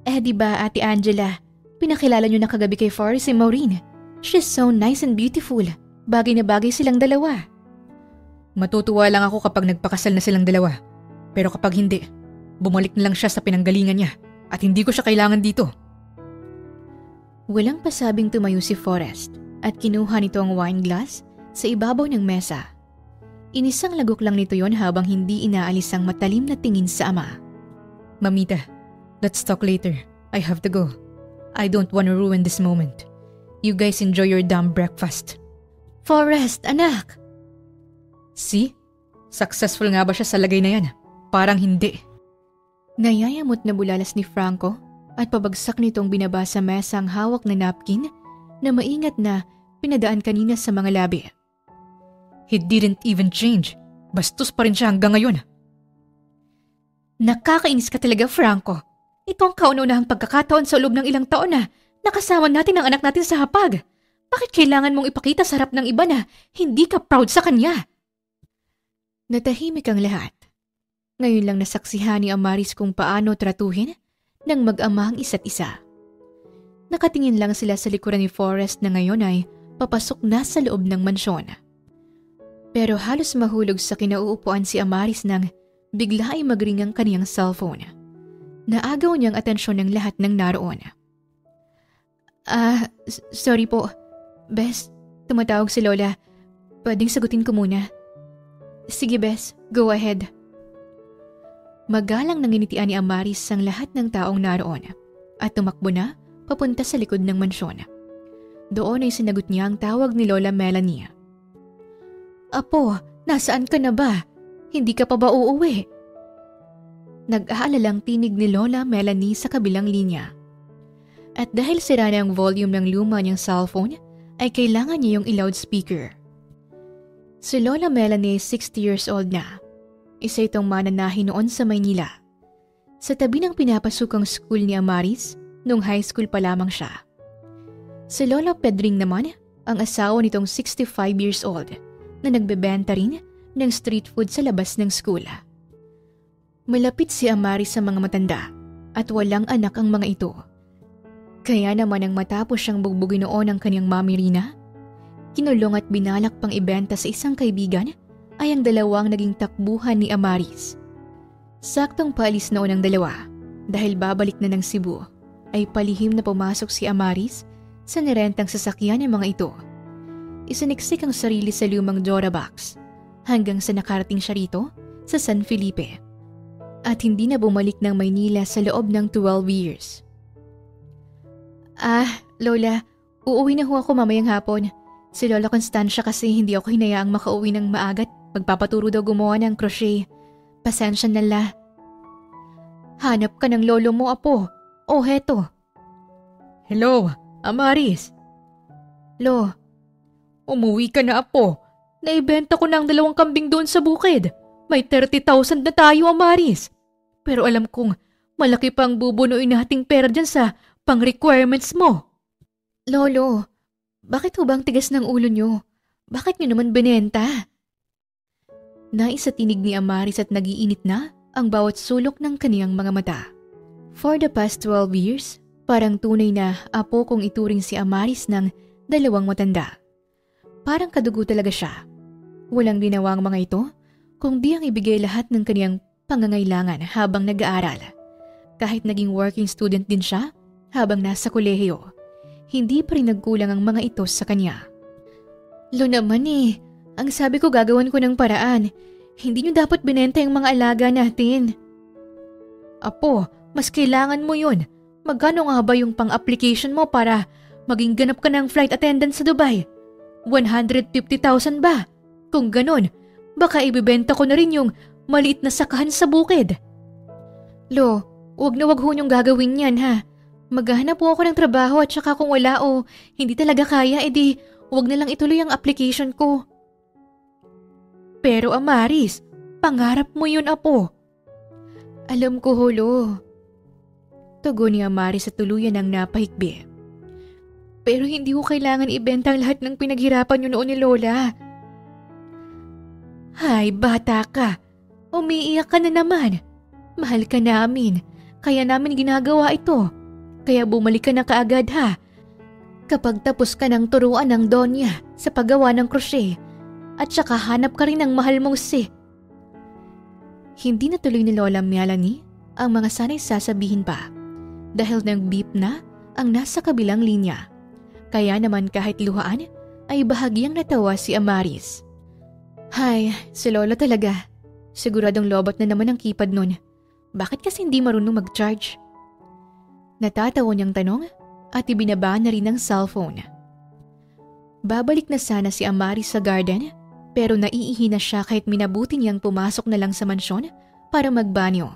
Di ba, Ate Angela, pinakilala niyo na kagabi kay Forrest si Maureen. She's so nice and beautiful. Bagay na bagay silang dalawa. Matutuwa lang ako kapag nagpakasal na silang dalawa. Pero kapag hindi, bumalik na lang siya sa pinanggalingan niya at hindi ko siya kailangan dito. Walang pasabing tumayo si Forrest at kinuha nito ang wine glass sa ibabaw ng mesa. Inisang lagok lang nito yon habang hindi inaalis ang matalim na tingin sa ama. Mamita, let's talk later. I have to go. I don't want to ruin this moment. You guys enjoy your damn breakfast. Forrest, anak! See? Successful nga ba siya sa lagay na yan? Parang hindi. Nayayamot na bulalas ni Franco at pabagsak nitong binaba sa mesa ang hawak na napkin na maingat na pinadaan kanina sa mga labi. He didn't even change. Bastos pa rin siya hanggang ngayon. Nakakainis ka talaga, Franco. Ito ang kauna-unahang pagkakataon sa loob ng ilang taon na nakasama natin ang anak natin sa hapag. Bakit kailangan mong ipakita sa harap ng iba na hindi ka proud sa kanya? Natahimik ang lahat. Ngayon lang nasaksihan ni Amaris kung paano tratuhin ng mag-ama ang isa't isa. Nakatingin lang sila sa likuran ni Forrest na ngayon ay papasok na sa loob ng mansyon. Pero halos mahulog sa kinauupuan si Amaris nang bigla ay magring ang kaniyang cellphone. Naagaw niyang atensyon ng lahat ng naroon. Sorry po. Bes, tumatawag si Lola. Pwedeng sagutin ko muna. Sige Bes, go ahead. Magalang nanginitian ni Amaris ang lahat ng taong naroon at tumakbo na papunta sa likod ng mansyon. Doon ay sinagot niya ang tawag ni Lola Melanie. Apo, nasaan ka na ba? Hindi ka pa ba uuwi? Nag-aalalang tinig ni Lola Melanie sa kabilang linya. At dahil sira na ang volume ng luma niyang cellphone, ay kailangan niya yung i-loudspeaker. Si Lola Melanie 60 years old na. Isa itong mananahi noon sa Maynila. Sa tabi ng pinapasukang school ni Amaris, nung high school pa lamang siya. Si Lola Pedring naman, ang asawa nitong 65 years old, na nagbebenta rin ng street food sa labas ng school. Malapit si Amaris sa mga matanda at walang anak ang mga ito. Kaya naman ang matapos siyang bugbugin noon ng kanyang mami Rina, kinulong at binalak pang ibenta sa isang kaibigan ay ang dalawang naging takbuhan ni Amaris. Saktong paalis noon ang dalawa dahil babalik na ng Cebu ay palihim na pumasok si Amaris sa nirentang sasakyan ng mga ito. Isiniksik ang sarili sa lumang Dora box hanggang sa nakarating siya rito sa San Felipe at hindi na bumalik ng Maynila sa loob ng 12 years. Lola, uuwi na ho ako mamayang hapon. Si Lola Constancia kasi hindi ako hinayaang makauwi ng maagat. Magpapaturo daw gumawa ng crochet. Pasensya na la. Hanap ka ng lolo mo, apo. Oh, heto. Hello, Amaris. Lo. Umuwi ka na, apo. Naibenta ko na ang 2 kambing doon sa bukid. May 30,000 na tayo, Amaris. Pero alam kong malaki pang bubunuin nating pera dyan sa pang-requirements mo. Lolo, bakit ho bang tigas ng ulo nyo? Bakit nyo naman binenta? Nais sa tinig ni Amaris at nagiinit na ang bawat sulok ng kaniyang mga mata. For the past 12 years, parang tunay na apo kong ituring si Amaris ng 2 matanda. Parang kadugo talaga siya. Walang ginawa ang mga ito, kundi ang ibigay lahat ng kaniyang pangangailangan habang nag-aaral. Kahit naging working student din siya, habang nasa kolehiyo, hindi pa rin nagkulang ang mga ito sa kanya. Lo naman ang sabi ko gagawan ko ng paraan. Hindi nyo dapat binenta yung mga alaga natin. Apo, mas kailangan mo yun. Magkano nga ba yung pang-application mo para maging ganap ka ng flight attendant sa Dubai? 150,000 ba? Kung ganon, baka ibibenta ko na rin yung maliit na sakahan sa bukid. Lo, wag na wag ho nyong gagawin yan ha. Maghahanap po ako ng trabaho at saka kung wala o hindi talaga kaya, edi wag na lang ituloy ang application ko. Pero Amaris, pangarap mo yun, apo. Alam ko, holo. Tugon ni Amaris sa tuluyan ng napahikbi. Pero hindi ko kailangan ibenta ang lahat ng pinaghirapan nyo noon ni Lola. Hay, bata ka. Umiiyak ka na naman. Mahal ka namin, kaya namin ginagawa ito. Kaya bumalik ka na kaagad ha. Kapag tapos ka ng turuan ng Donya sa paggawa ng crochet at saka hanap ka rin ng mahal mong si. Hindi natuloy ni Lola Melanie ang mga sanay sasabihin pa dahil nag-beep na ang nasa kabilang linya. Kaya naman kahit luhaan ay bahagyang natawa si Amaris. Hay, si Lola talaga. Siguradong lobot na naman ang keypad nun. Bakit kasi hindi marunong mag-charge? Natatawa niyang tanong at ibinaba na rin ang cellphone. Babalik na sana si Amaris sa garden pero naiihi na siya kahit minabuti niyang pumasok na lang sa mansyon para magbanyo.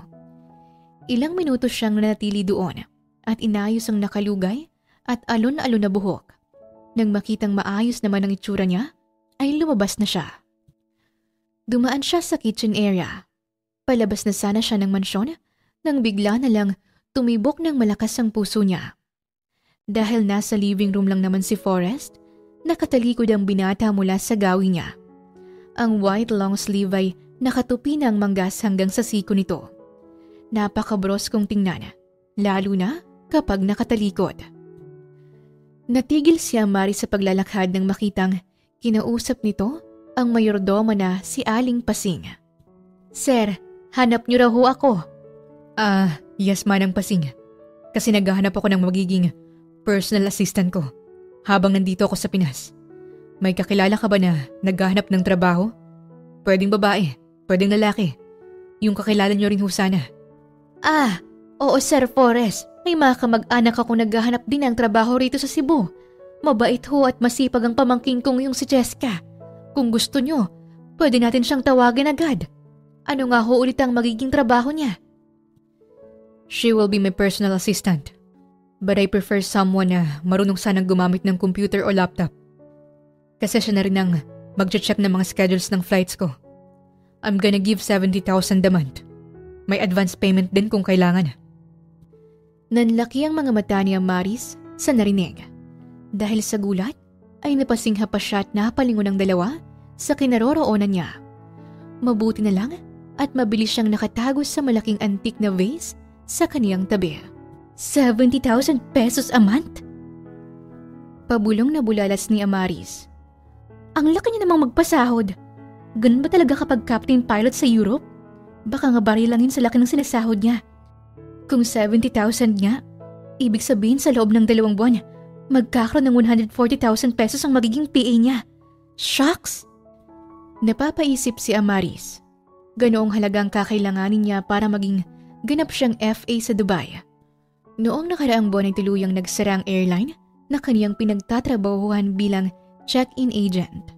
Ilang minuto siyang nanatili doon at inayos ang nakalugay at alon-alon na buhok. Nang makitang maayos naman ang itsura niya, ay lumabas na siya. Dumaan siya sa kitchen area. Palabas na sana siya ng mansyon nang bigla na lang tumibok ng malakas ang puso niya. Dahil nasa living room lang naman si Forrest, nakatalikod ang binata mula sa gawi niya. Ang white long sleeve ay nakatupi ng manggas hanggang sa siko nito. Napakabroskong tingnan, lalo na kapag nakatalikod. Natigil si Amaris sa paglalakad nang makitang kinausap nito ang mayordomo na si Aling Pasing. "Sir, hanap niyo raw ho ako." Yes Manang Pasing. Kasi naghahanap ako ng magiging personal assistant ko habang nandito ako sa Pinas. May kakilala ka ba na naghahanap ng trabaho? Pwedeng babae, pwedeng lalaki. Yung kakilala niyo rin ho sana. Oo Sir Forrest. May mga kamag-anak akong naghahanap din ng trabaho rito sa Cebu. Mabait ho at masipag ang pamangking kong yung si Jessica. Kung gusto nyo, pwede natin siyang tawagin agad. Ano nga ho ulit ang magiging trabaho niya? She will be my personal assistant. But I prefer someone na marunong sanang gumamit ng computer o laptop. Kasi siya na rin ang mag-check ng mga schedules ng flights ko. I'm gonna give 70,000 a month. May advance payment din kung kailangan. Nanlaki ang mga mata ni Amaris sa narinig. Dahil sa gulat, ay napasingha pa siya at napalingon ng dalawa sa kinaroroonan niya. Mabuti na lang at mabilis siyang nakatago sa malaking antique na vase sa kaniyang tabi. 70,000 pesos a month? Pabulong na bulalas ni Amaris. Ang laki niya namang magpasahod. Ganun ba talaga kapag captain pilot sa Europe? Baka nga barilangin sa laki ng sinasahod niya. Kung 70,000 nga, ibig sabihin sa loob ng 2 buwan, magkakaroon ng 140,000 pesos ang magiging PA niya. Shucks! Napapaisip si Amaris. Ganoong halagang kakailanganin niya para maging ganap siyang FA sa Dubai. Noong nakaraang buwan ay tuluyang nagsara ang airline na kaniyang pinagtatrabahuhan bilang check-in agent.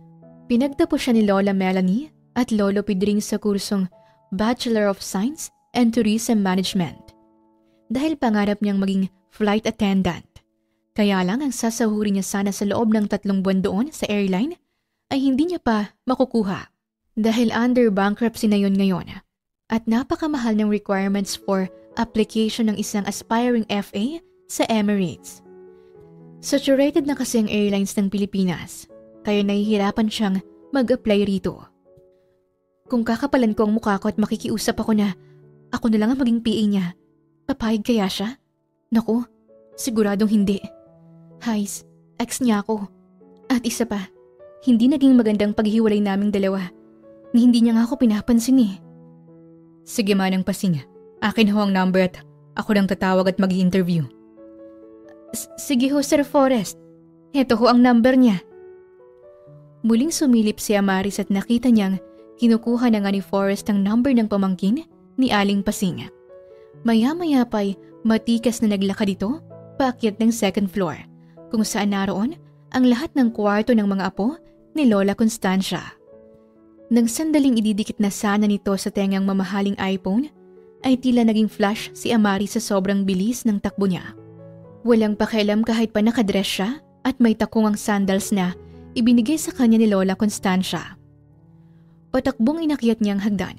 Pinagtapos siya ni Lola Melanie at Lolo Pidring sa kursong Bachelor of Science and Tourism Management. Dahil pangarap niyang maging flight attendant. Kaya lang ang sasahuri niya sana sa loob ng 3 buwan doon sa airline ay hindi niya pa makukuha. Dahil under bankruptcy na yun ngayon at napakamahal ng requirements for application ng isang aspiring FA sa Emirates. Saturated na kasi ang airlines ng Pilipinas kaya nahihirapan siyang mag-apply rito. Kung kakapalan ko ang mukha ko at makikiusap ako na ako na lang ang maging PA niya, papayag kaya siya? Naku, siguradong hindi. Hais, ex niya ako. At isa pa, hindi naging magandang paghiwalay naming dalawa. Ni hindi niya nga ako pinapansin eh. Sige Manang Pasing, akin ho ang number at ako lang tatawag at mag-i-interview. Sige ho Sir Forrest, heto ho ang number niya. Muling sumilip si Amaris at nakita niyang kinukuha na nga ni Forrest ang number ng pamangkin ni Aling Pasing. Maya-maya pa'y matikas na naglakad ito paakyat ng 2nd floor kung saan naroon ang lahat ng kwarto ng mga apo ni Lola Constancia. Nang sandaling ididikit na sana nito sa tengang mamahaling iPhone, ay tila naging flash si Amari sa sobrang bilis ng takbo niya. Walang pakialam kahit pa nakadress siya at may takong ang sandals na ibinigay sa kanya ni Lola Constancia. Patakbong inakyat niyang hagdan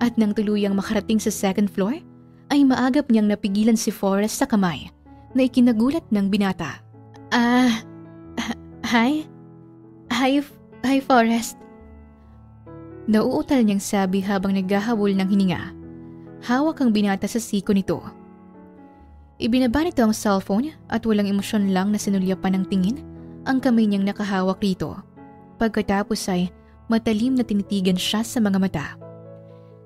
at nang tuluyang makarating sa 2nd floor, ay maagap niyang napigilan si Forrest sa kamay na ikinagulat ng binata. Hi? Hi Forrest. Nauutal niyang sabi habang naghahabol ng hininga. Hawak ang binata sa siko nito. Ibinaba nito ang cellphone at walang emosyon lang na sinulyapan ng tingin ang kamay niyang nakahawak rito. Pagkatapos ay matalim na tinitigan siya sa mga mata.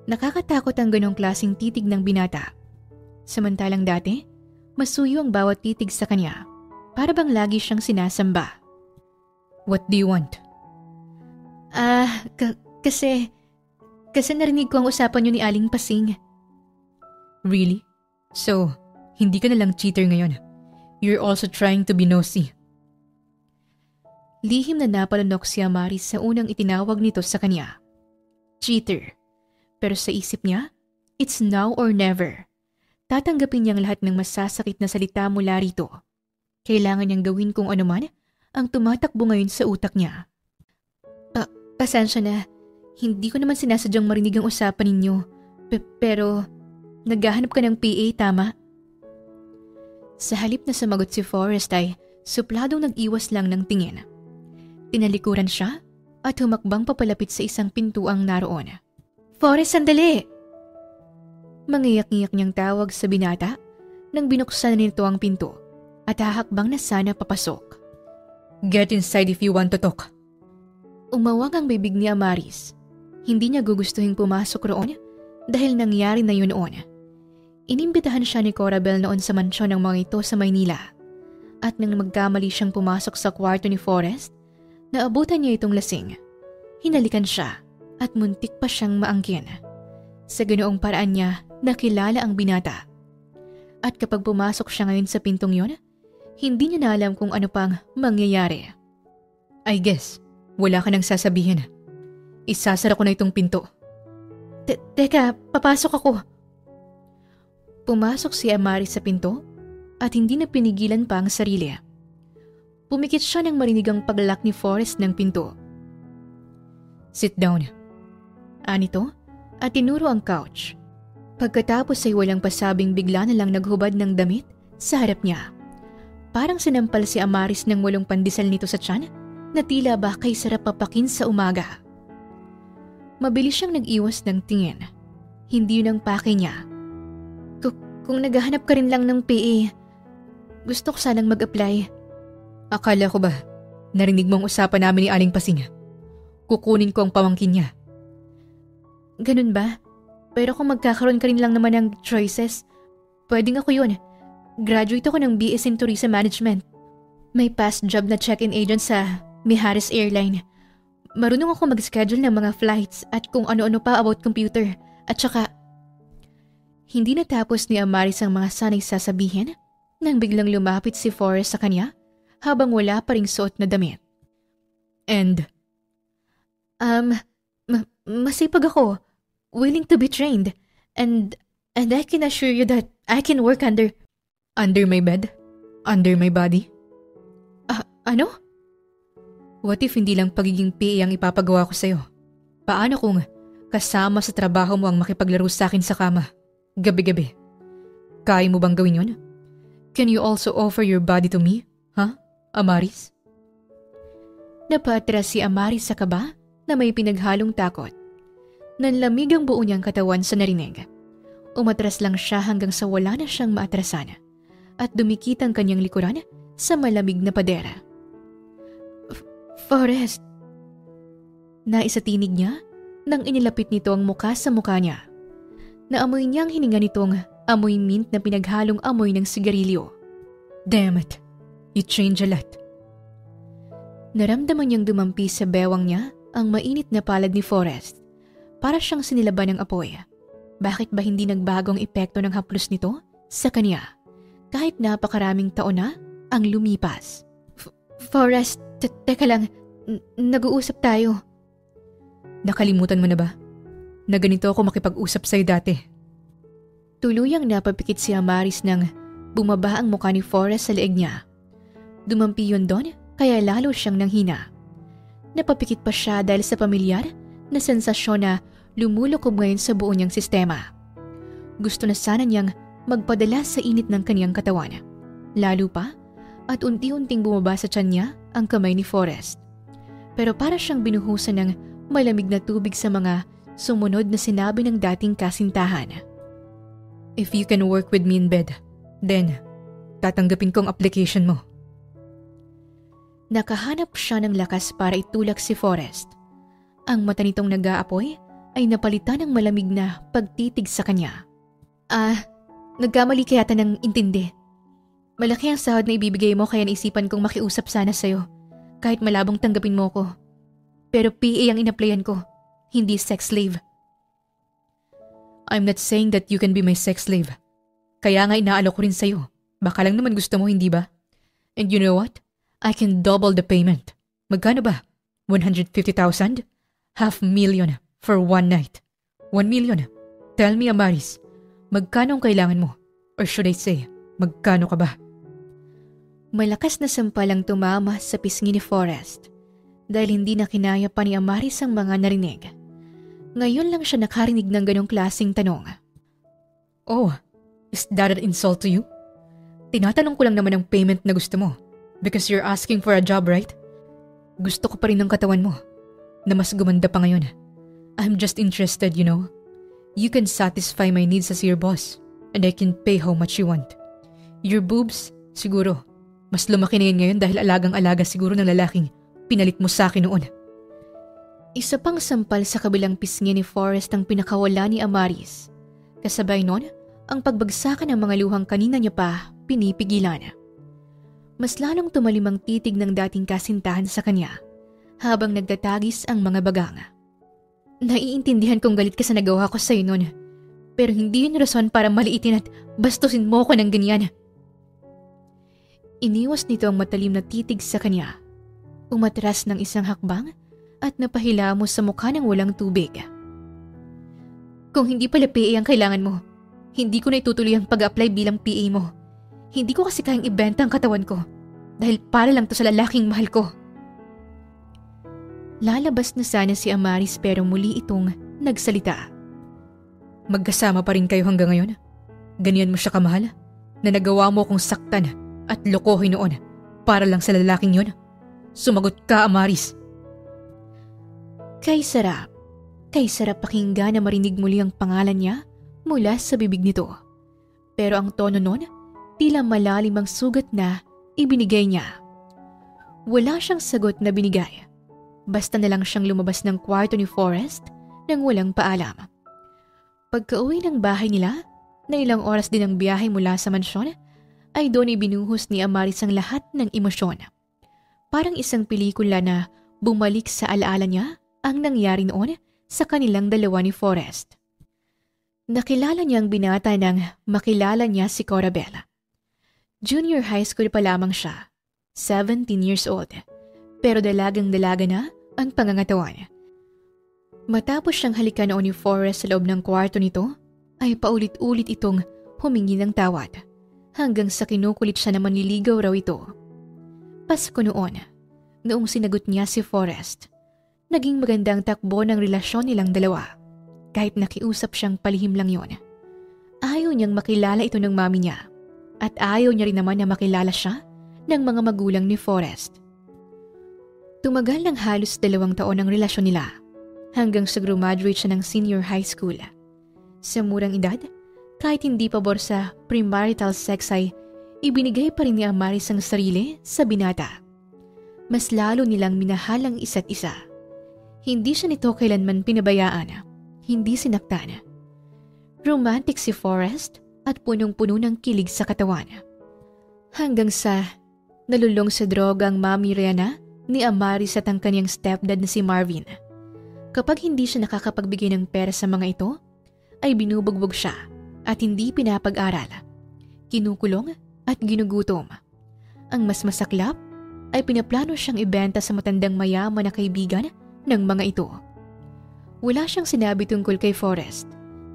Nakakatakot ang ganong klaseng titig ng binata. Samantalang dati, masuyo ang bawat titig sa kanya. Para bang lagi siyang sinasamba. What do you want? Kasi narinig ko ang usapan niyo ni Aling Pasing. Really? So, hindi ka na lang cheater ngayon. You're also trying to be nosy. Lihim na napalunok si Amaris sa unang itinawag nito sa kanya. Cheater. Pero sa isip niya, it's now or never. Tatanggapin niyang lahat ng masasakit na salita mula rito. Kailangan niyang gawin kung ano man ang tumatakbo ngayon sa utak niya. Pasensya na. Hindi ko naman sinasadyang marinig ang usapan ninyo. Pero, naghahanap ka ng PA, tama? Sa halip na sumagot si Forrest ay supladong nag-iwas lang ng tingin. Tinalikuran siya at humakbang papalapit sa isang pintuang naroon. Forrest, sandali! Mangiyak-ngiyak niyang tawag sa binata nang binuksan na nito ang pinto at hahakbang na sana papasok. Get inside if you want to talk. Umawag ang bibig ni Amaris. Hindi niya gugustuhin pumasok roon dahil nangyari na yun noon. Inimbitahan siya ni Corabel noon sa mansyon ng mga ito sa Maynila. At nang magkamali siyang pumasok sa kwarto ni Forrest, naabutan niya itong lasing. Hinalikan siya at muntik pa siyang maangkin. Sa ganoong paraan niya nakilala ang binata. At kapag pumasok siya ngayon sa pintong yon, hindi niya na alam kung ano pang mangyayari. I guess, wala ka nang sasabihin. Isasara ko na itong pinto. Teka, papasok ako. Pumasok si Amaris sa pinto at hindi na pinigilan pa ang sarili. Pumikit siya nang marinig ang paglalak ni Forrest ng pinto. Sit down. Anito at tinuro ang couch. Pagkatapos ay walang pasabing bigla na lang naghubad ng damit sa harap niya. Parang sinampal si Amaris ng walong pandesal nito sa tiyan na tila ba kay sarap papakin sa umaga. Mabilis siyang nag-iwas ng tingin. Hindi yun ang pake niya. Kung naghahanap ka rin lang ng PA, gusto ko sanang mag-apply. Akala ko ba, narinig mo ang usapan namin ni Aling Pasing? Kukunin ko ang pamangkin niya. Ganun ba? Pero kung magkakaroon ka rin lang naman ng choices, pwedeng ako yun. Graduate ako ng BS in Tourism Management. May past job na check-in agent sa Mijares Airline. Marunong ako mag-schedule ng mga flights at kung ano-ano pa about computer. At saka, hindi natapos ni Amaris ang mga sanay sasabihin nang biglang lumapit si Forrest sa kanya habang wala pa ring suot na damit. And? Masipag ako. Willing to be trained. And I can assure you that I can work under my bed? Under my body? Ano? What if hindi lang pagiging PA ang ipapagawa ko sa'yo? Paano kung kasama sa trabaho mo ang makipaglaro sa akin sa kama? Gabi-gabi. Kaya mo bang gawin yun? Can you also offer your body to me? Amaris? Napaatras si Amaris sa kaba na may pinaghalong takot. Nanlamig ang buo niyang katawan sa narinig. Umatras lang siya hanggang sa wala na siyang maatrasan at dumikit ang kanyang likuran sa malamig na padera. Forrest! Naisatinig niya nang inilapit nito ang muka sa muka niya. Naamoy niyang hininga nitong amoy mint na pinaghalong amoy ng sigarilyo. Damn it! You change a lot. Naramdaman niyang dumampi sa bewang niya ang mainit na palad ni Forrest. Para siyang sinilaban ng apoy. Bakit ba hindi nagbago ang epekto ng haplos nito sa kanya? Kahit napakaraming taon na ang lumipas. Forrest, teka lang. Nag-uusap tayo. Nakalimutan mo na ba? Na ganito ako makipag-usap sa'yo dati. Tuluyang napapikit si Amaris nang bumaba ang mukha ni Forrest sa leeg niya. Dumampi yun doon kaya lalo siyang nanghina. Napapikit pa siya dahil sa pamilyar na sensasyon na lumulukob ngayon sa buo niyang sistema. Gusto na sana niyang magpadala sa init ng kaniyang katawan. Lalo pa at unti-unting bumaba sa tiyan niya ang kamay ni Forrest. Pero para siyang binuhusan ng malamig na tubig sa mga sumunod na sinabi ng dating kasintahan. If you can work with me in bed, then tatanggapin ko ang application mo. Nakahanap siya ng lakas para itulak si Forrest. Ang mata nitong nag-aapoy ay napalitan ng malamig na pagtitig sa kanya. Nagkamali ka yata ng intindi. Malaki ang sahod na ibibigay mo kaya naisipan kong makiusap sana sa'yo. Kahit malabong tanggapin mo ko. Pero PA ang inaplayan ko. Hindi sex slave. I'm not saying that you can be my sex slave. Kaya nga inaalok ko rin sa'yo. Baka lang naman gusto mo, hindi ba? And you know what? I can double the payment. Magkano ba? 150,000? $500,000 for one night. 1 million. Tell me, Amaris, magkano ang kailangan mo? Or should I say, magkano ka ba? Malakas na sampalang tumama sa pisngi ni Forrest dahil hindi na kinaya pa ni Amaris ang mga narinig. Ngayon lang siya nakarinig ng ganong klaseng tanong. Oh, is that an insult to you? Tinatanong ko lang naman ang payment na gusto mo because you're asking for a job, right? Gusto ko pa rin ng katawan mo na mas gumanda pa ngayon. I'm just interested, you know. You can satisfy my needs as your boss and I can pay how much you want. Your boobs, siguro, mas lumaki na yun ngayon dahil alagang-alaga siguro ng lalaking pinalit mo sa akin noon. Isa pang sampal sa kabilang pisngi ni Forrest ang pinakawala ni Amaris. Kasabay nun, ang pagbagsakan ng mga luhang kanina niya pa pinipigilan. Mas lalong tumalim ang titig ng dating kasintahan sa kanya habang nagtatagis ang mga bagang. Naiintindihan kong galit ka sa nagawa ko sa'yo nun, pero hindi yun rason para maliitin at bastusin mo ko ng ganyan. Iniwas nito ang matalim na titig sa kanya. Umatras ng isang hakbang at napahilamos sa mukha ng walang tubig. Kung hindi pala PA ang kailangan mo, hindi ko na itutuloy ang pag-apply bilang PA mo. Hindi ko kasi kayang ibenta ang katawan ko dahil para lang to sa lalaking mahal ko. Lalabas na sana si Amaris pero muli itong nagsalita. Magkasama pa rin kayo hanggang ngayon? Ganyan mo siya kamahal? Na nagawa mo kong saktan at lokohin noon para lang sa lalaking yun? Sumagot ka, Amaris. Kay sarap pakinggan na marinig muli ang pangalan niya mula sa bibig nito. Pero ang tono nun, tila malalim ang sugat na ibinigay niya. Wala siyang sagot na binigay. Basta na lang siyang lumabas ng kwarto ni Forrest nang walang paalam. Pagka-uwi ng bahay nila, na ilang oras din ang biyahe mula sa mansyon, ay doon ibinuhos ni Amaris ang lahat ng emosyon. Parang isang pelikula na bumalik sa alaala niya ang nangyari noon sa kanilang dalawa ni Forrest. Nakilala niya ang binata nang makilala niya si Corabella. Junior high school pa lamang siya, 17 years old, pero dalagang-dalaga na ang pangangatawan. Matapos siyang halikan noon ni Forrest sa loob ng kwarto nito, ay paulit-ulit itong humingi ng tawad, hanggang sa kinukulit siya na manliligaw raw ito. Pasko noong sinagot niya si Forrest. Naging magandang takbo ng relasyon nilang dalawa. Kahit nakiusap siyang palihim lang yon. Ayaw niyang makilala ito ng mami niya. At ayaw niya rin naman na makilala siya ng mga magulang ni Forrest. Tumagal ng halos 2 taon ang relasyon nila. Hanggang sa graduate siya ng senior high school. Sa murang edad, kahit hindi pabor sa premarital sex ay ibinigay pa rin ni Amaris ang sarili sa binata. Mas lalo nilang minahal ang isa't isa. Hindi siya nito kailanman pinabayaan, hindi sinaktan. Romantic si Forrest at punong-puno ng kilig sa katawan. Hanggang sa nalulong sa droga ang mami Rihanna ni Amaris at ang kanyang stepdad na si Marvin. Kapag hindi siya nakakapagbigay ng pera sa mga ito, ay binubugbog siya at hindi pinapag-aral. Kinukulong at ginugutom. Ang mas masaklap ay pinaplano siyang ibenta sa matandang mayaman na kaibigan ng mga ito. Wala siyang sinabi tungkol kay Forrest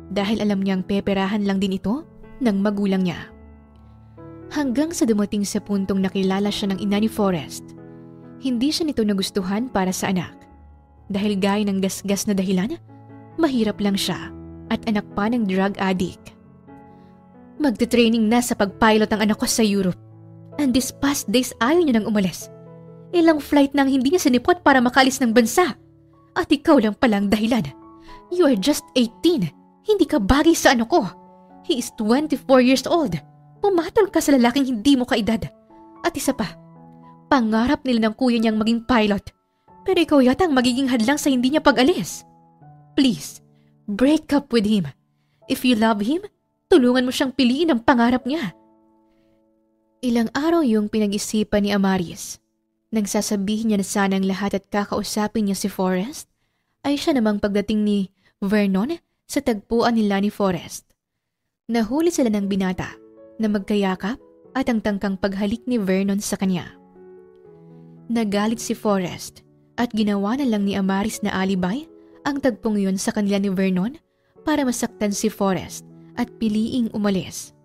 dahil alam niyang peperahan lang din ito ng magulang niya. Hanggang sa dumating sa puntong nakilala siya ng ina ni Forrest, hindi siya nito nagustuhan para sa anak. Dahil gaya ng gasgas na dahilan, mahirap lang siya at anak pa ng drug addict. Magte-training na sa pag-pilot ang anak ko sa Europe. And these past days ayaw niya nang umalis. Ilang flight nang hindi niya sinipot para makalis ng bansa. At ikaw lang palang dahilan. You are just 18. Hindi ka bagay sa ano ko. He is 24 years old. Pumatol ka sa lalaking hindi mo kaedad. At isa pa, pangarap nila ng kuya niyang maging pilot. Pero ikaw yata ang magiging hadlang sa hindi niya pag-alis. Please, break up with him. If you love him, tulungan mo siyang piliin ang pangarap niya. Ilang araw yung pinag-isipan ni Amaris. Nang sasabihin niya na sana ang lahat at kakausapin niya si Forrest, ay siya namang pagdating ni Vernon sa tagpuan nila ni Forrest. Nahuli sila ng binata na magkayakap at ang tangkang paghalik ni Vernon sa kanya. Nagalit si Forrest at ginawa na lang ni Amaris na alibay ang tagpong yun sa kanila ni Vernon para masaktan si Forrest at piliing umalis.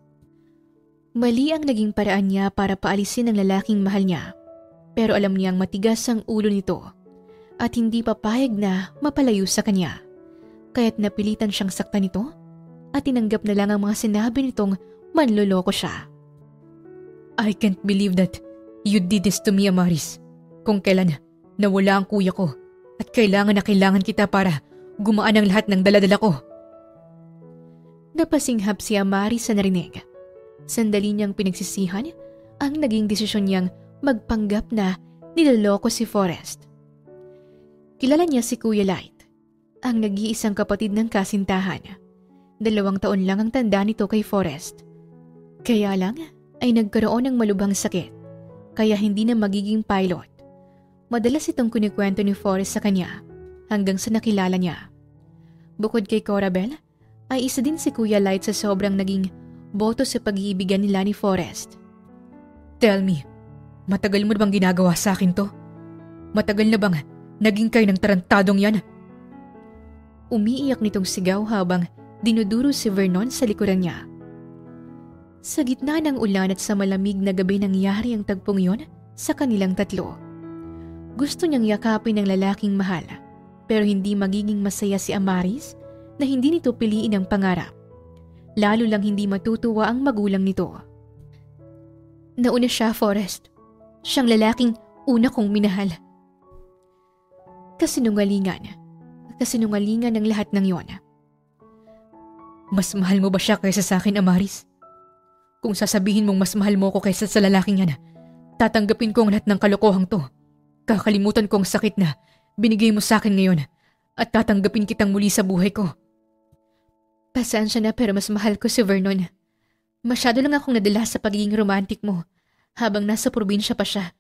Mali ang naging paraan niya para paalisin ang lalaking mahal niya. Pero alam niyang matigas ang ulo nito at hindi papayag na mapalayo sa kanya. Kaya't napilitan siyang saktan nito at tinanggap na lang ang mga sinabi nitong manloloko siya. I can't believe that you did this to me, Amaris. Kung kailan nawala ang kuya ko at kailangan na kailangan kita para gumaan ang lahat ng daladala ko. Napasinghap si Amaris sa narinig. Sandali niyang pinagsisihan ang naging desisyon niyang magpanggap na niloloko si Forrest. Kilala niya si Kuya Light, ang nag-iisang kapatid ng kasintahan. 2 taon lang ang tanda nito kay Forrest. Kaya lang ay nagkaroon ng malubhang sakit, kaya hindi na magiging pilot. Madalas itong kunikwento ni Forrest sa kanya hanggang sa nakilala niya. Bukod kay Corabel, ay isa din si Kuya Light sa sobrang naging boto sa pag-iibigan nila ni Forrest. Tell me, matagal mo na bang ginagawa sa akin to? Matagal na bang naging kayo ng tarantadong yan? Umiiyak nitong sigaw habang dinuduro si Vernon sa likuran niya. Sa gitna ng ulan at sa malamig na gabi nangyari ang tagpong yon sa kanilang tatlo. Gusto niyang yakapin ng lalaking mahal, pero hindi magiging masaya si Amaris na hindi nito piliin ang pangarap. Lalo lang hindi matutuwa ang magulang nito. Nauna siya, Forrest. Siyang lalaking una kong minahal. Kasinungalingan ng lahat ng yon. Mas mahal mo ba siya kaysa sa akin, Amaris? Kung sasabihin mong mas mahal mo ko kaysa sa lalaking yan, tatanggapin ko ang lahat ng kalokohang to. Kakalimutan ko ang sakit na binigay mo sa akin ngayon at tatanggapin kitang muli sa buhay ko. Pasensya na pero mas mahal ko si Vernon. Masyado lang akong nadala sa pagiging romantic mo habang nasa probinsya pa siya.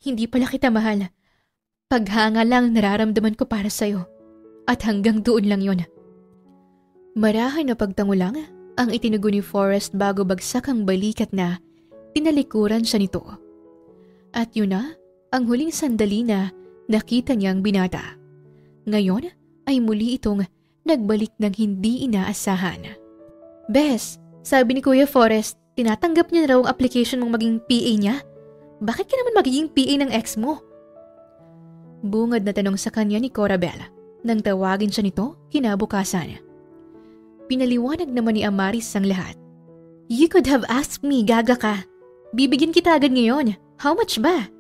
Hindi pala kita mahal. Paghanga lang nararamdaman ko para sa'yo. At hanggang doon lang yon. Marahan na pagtango lang ang itinugo ni Forrest bago bagsak ang balikat na tinalikuran siya nito. At yun na ang huling sandali na nakita niyang binata. Ngayon ay muli itong nagbalik ng hindi inaasahan. Bes, sabi ni Kuya Forrest, tinatanggap niya raw ang application mong maging PA niya? Bakit ka naman magiging PA ng ex mo? Bungad na tanong sa kanya ni Corabel nang tawagin siya nito kinabukasan. Pinaliwanag naman ni Amaris ang lahat. You could have asked me, gaga ka. Bibigyan kita agad ngayon. How much ba?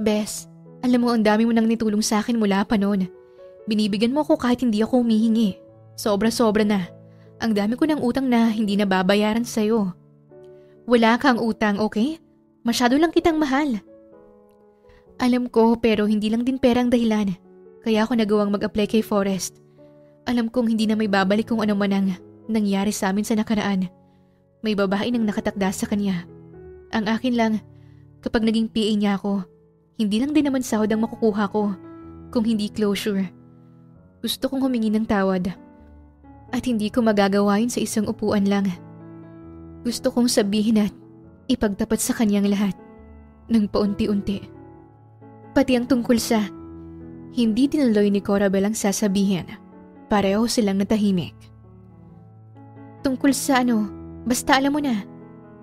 Bes, alam mo ang dami mo nang nitulong sa akin mula pa noon. Binibigyan mo ako kahit hindi ako humihingi. Sobra-sobra na. Ang dami ko ng utang na hindi na babayaran sa'yo. Wala kang utang, okay? Masyado lang kitang mahal. Alam ko pero hindi lang din pera ang dahilan. Kaya ako nagawang mag-apply kay Forrest. Alam kong hindi na may babalik kung ano man ang nangyari sa amin sa nakaraan. May babae nang nakatakda sa kanya. Ang akin lang, kapag naging PA niya ako, hindi lang din naman sahod ang makukuha ko, kung hindi closure. Gusto kong humingi ng tawad. At hindi ko magagawa yun sa isang upuan lang. Gusto kong sabihin at ipagtapat sa kanyang lahat, ng paunti-unti. Pati ang tungkol sa hindi tinuloy ni Corabel ang sasabihin. Pareho silang natahimik. Tungkol sa basta alam mo na,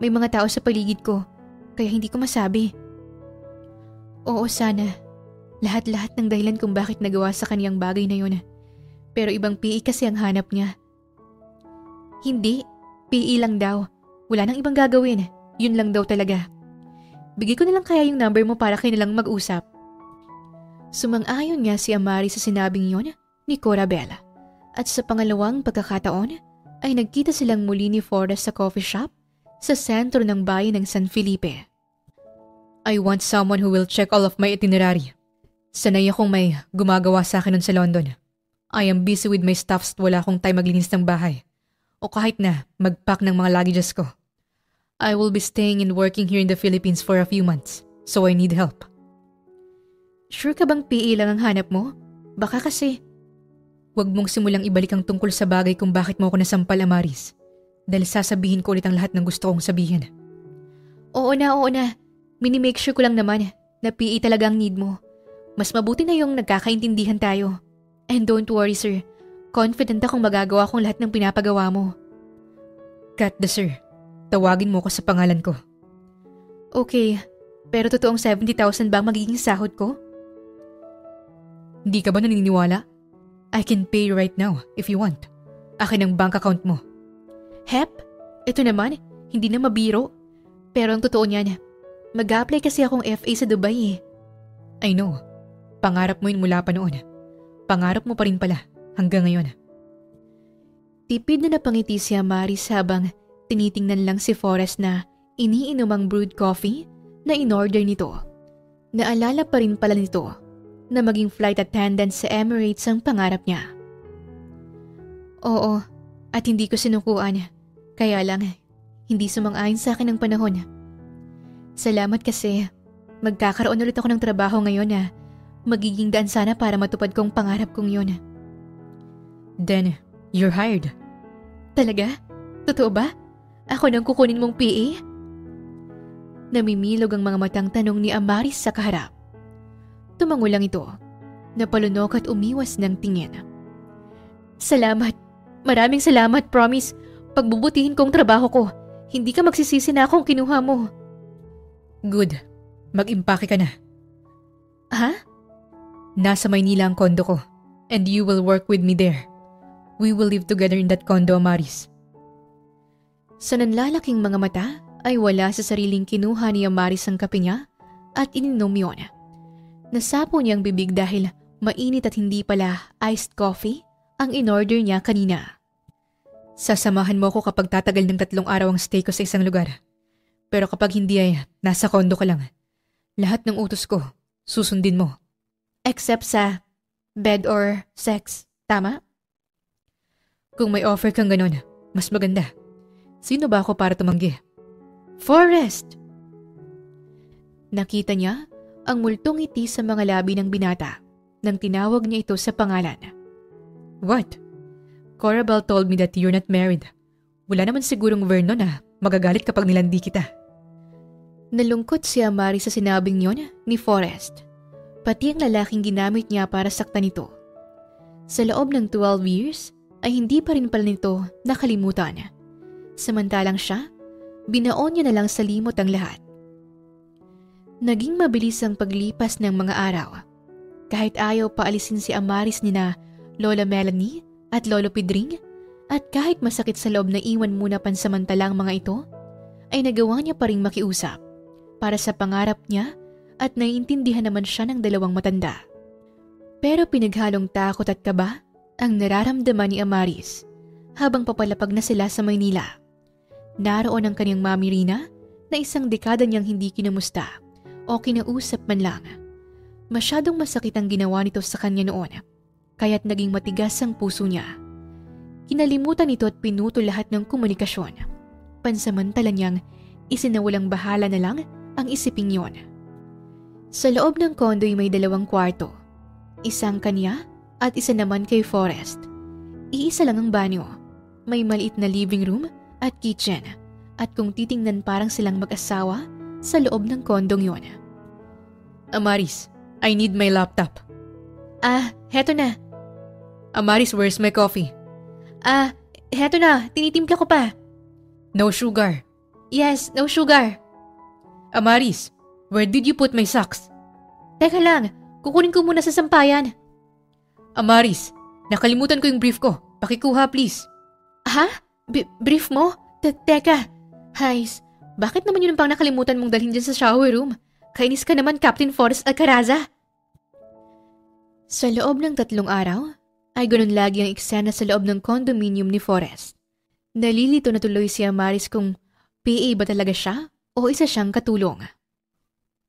may mga tao sa paligid ko, kaya hindi ko masabi. Oo sana, lahat-lahat ng dahilan kung bakit nagawa sa kaniyang bagay na yun. Pero ibang PE kasi ang hanap niya. Hindi, PE lang daw. Wala nang ibang gagawin, yun lang daw talaga. Bigay ko na lang kaya yung number mo para kayo nalang mag-usap. Sumang-ayon nga si Amari sa sinabing yun ni Corabel. At sa pangalawang pagkakataon ay nagkita silang muli ni Forrest sa coffee shop sa sentro ng bayan ng San Felipe. I want someone who will check all of my itinerary. Sanay akong may gumagawa sa akin nun sa London. I am busy with my stuffs at wala akong time maglinis ng bahay. O kahit na mag-pack ng mga luggages ko. I will be staying and working here in the Philippines for a few months, so I need help. Sure ka bang PA lang ang hanap mo? Baka kasi... Huwag mong simulang ibalik ang tungkol sa bagay kung bakit mo ako nasampal, Amaris. Dahil sasabihin ko ulit ang lahat ng gusto kong sabihin. Oo na. Mini-make sure ko lang naman na PA talaga ang need mo. Mas mabuti na yung nagkakaintindihan tayo. And don't worry, sir. Confident akong magagawa kong lahat ng pinapagawa mo. Cut the sir. Tawagin mo ko sa pangalan ko. Okay, pero totoong 70,000 ba magiging sahod ko? Hindi ka ba naniniwala? I can pay right now if you want. Akin ang bank account mo. Hep, ito naman, hindi na mabiro. Pero ang totoo niyan, mag-a-apply kasi akong FA sa Dubai eh. I know. Pangarap mo yun mula pa noon. Pangarap mo pa rin pala hanggang ngayon. Tipid na napangiti si Amaris habang tinitingnan lang si Forrest na iniinom ang brewed coffee na in-order nito. Naalala pa rin pala nito na maging flight attendant sa Emirates ang pangarap niya. Oo, at hindi ko sinukuan. Kaya lang, hindi sumang-ayon sa akin ang panahon. Salamat kasi magkakaroon ulit ako ng trabaho ngayon na magiging daan sana para matupad kong pangarap kong yun. Then, you're hired. Talaga? Totoo ba? Ako nang kukunin mong PA? Namimilog ang mga matang tanong ni Amaris sa kaharap. Tumango lang ito, napalunok at umiwas ng tingin. Salamat. Maraming salamat, promise. Pagbubutihin kong trabaho ko. Hindi ka magsisisi na akong kinuha mo. Good. Mag-impake ka na. Ha? Nasa Maynila ang kondo ko, and you will work with me there. We will live together in that condo, Amaris. Sa nanlalaking mga mata ay wala sa sariling kinuha ni Amaris ang kape niya at ininom yun. Nasapo niyang bibig dahil mainit at hindi pala iced coffee ang in-order niya kanina. Sasamahan mo ako kapag tatagal ng 3 araw ang stay ko sa isang lugar. Pero kapag hindi ay nasa kondo ka lang. Lahat ng utos ko, susundin mo. Except sa bed or sex, tama? Kung may offer kang ganon, mas maganda. Sino ba ako para tumanggi? Forrest! Nakita niya ang multong ngiti sa mga labi ng binata nang tinawag niya ito sa pangalan. What? Corabel told me that you're not married. Wala naman sigurong Vernon na magagalit kapag nilandi kita. Nalungkot si Amaris sa sinabing yon ni Forrest. Pati ang lalaking ginamit niya para saktan ito. Sa loob ng 12 years ay hindi pa rin pala nito nakalimutan. Samantalang siya, binaon niya na lang sa limot ang lahat. Naging mabilis ang paglipas ng mga araw. Kahit ayaw paalisin si Amaris ni na Lola Melanie at Lolo Pedring, at kahit masakit sa loob na iwan muna pansamantalang mga ito, ay nagawa niya pa ring makiusap para sa pangarap niya at naiintindihan naman siya ng dalawang matanda. Pero pinaghalong takot at kaba ang nararamdaman ni Amaris habang papalapag na sila sa Maynila. Naroon ang kanyang mami Rina na isang dekada niyang hindi kinamusta o kinausap man lang. Masyadong masakit ang ginawa nito sa kanya noon, kaya't naging matigas ang puso niya. Kinalimutan nito at pinutol lahat ng komunikasyon. Pansamantala niyang isinawalang bahala na lang ang isiping yon. Sa loob ng kondo'y may 2 kwarto. Isang kanya at isa naman kay Forrest. Iisa lang ang banyo. May maliit na living room at kitchen. At kung titingnan parang silang mag-asawa sa loob ng kondong yon. Amaris, I need my laptop. Heto na. Amaris, where's my coffee? Heto na. Tinitimpla ko pa. No sugar. Yes, no sugar. Amaris, where did you put my socks? Teka lang, kukunin ko muna sa sampayan. Amaris, nakalimutan ko yung brief ko. Pakikuha, please. Ha? Brief mo? Teka. Hays, bakit naman yun ang pang nakalimutan mong dalhin dyan sa shower room? Kainis ka naman, Captain Forrest Alcaraza. Sa loob ng 3 araw, ay ganun lagi ang eksena sa loob ng condominium ni Forrest. Nalilito na tuloy si Amaris kung PA ba talaga siya o isa siyang katulong.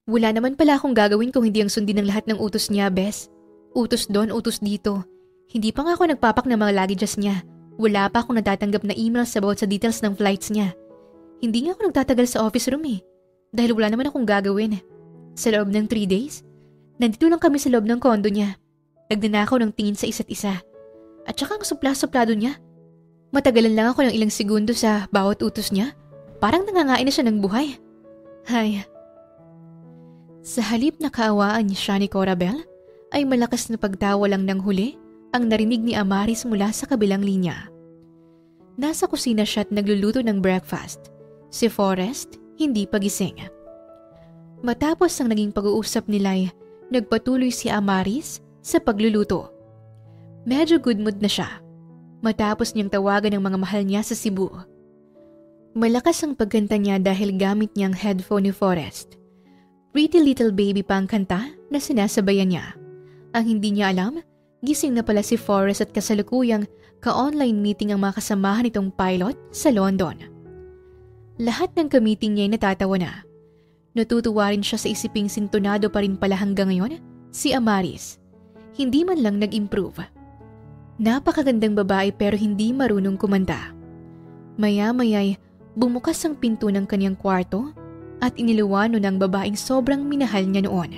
Wala naman pala akong gagawin kung hindi ang sundin ng lahat ng utos niya, Bes. Utos doon, utos dito. Hindi pa nga ako nagpapak ng mga luggages niya. Wala pa akong natatanggap na emails about sa details ng flights niya. Hindi nga ako nagtatagal sa office room dahil wala naman akong gagawin. Sa loob ng 3 days, nandito lang kami sa loob ng kondo niya. Nagdanakaw ng tingin sa isa't isa. At saka ang supla-suplado niya. Matagalan lang ako ng ilang segundo sa bawat utos niya. Parang nangangain na siya ng buhay. Hay. Sa halip na kaawaan siya ni Corabel, ay malakas na pagtawa lang ng huli ang narinig ni Amaris mula sa kabilang linya. Nasa kusina siya at nagluluto ng breakfast. Si Forrest, hindi pagising. Matapos ang naging pag-uusap nila ay nagpatuloy si Amaris sa pagluluto. Medyo good mood na siya matapos niyang tawagan ng mga mahal niya sa Cebu. Malakas ang pagkanta niya dahil gamit niyang headphone ni Forrest. Pretty Little Baby pa ang kanta na sinasabayan niya. Ang hindi niya alam, gising na pala si Forrest at kasalukuyang ka-online meeting ang mga kasamahan nitong pilot sa London. Lahat ng ka-meeting niya ay natatawa na. Natutuwa rin siya sa isiping sintonado pa rin pala hanggang ngayon si Amaris. Hindi man lang nag-improve. Napakagandang babae pero hindi marunong kumanta. Maya-maya'y bumukas ang pinto ng kanyang kwarto at iniluwano ng babaeng sobrang minahal niya noon.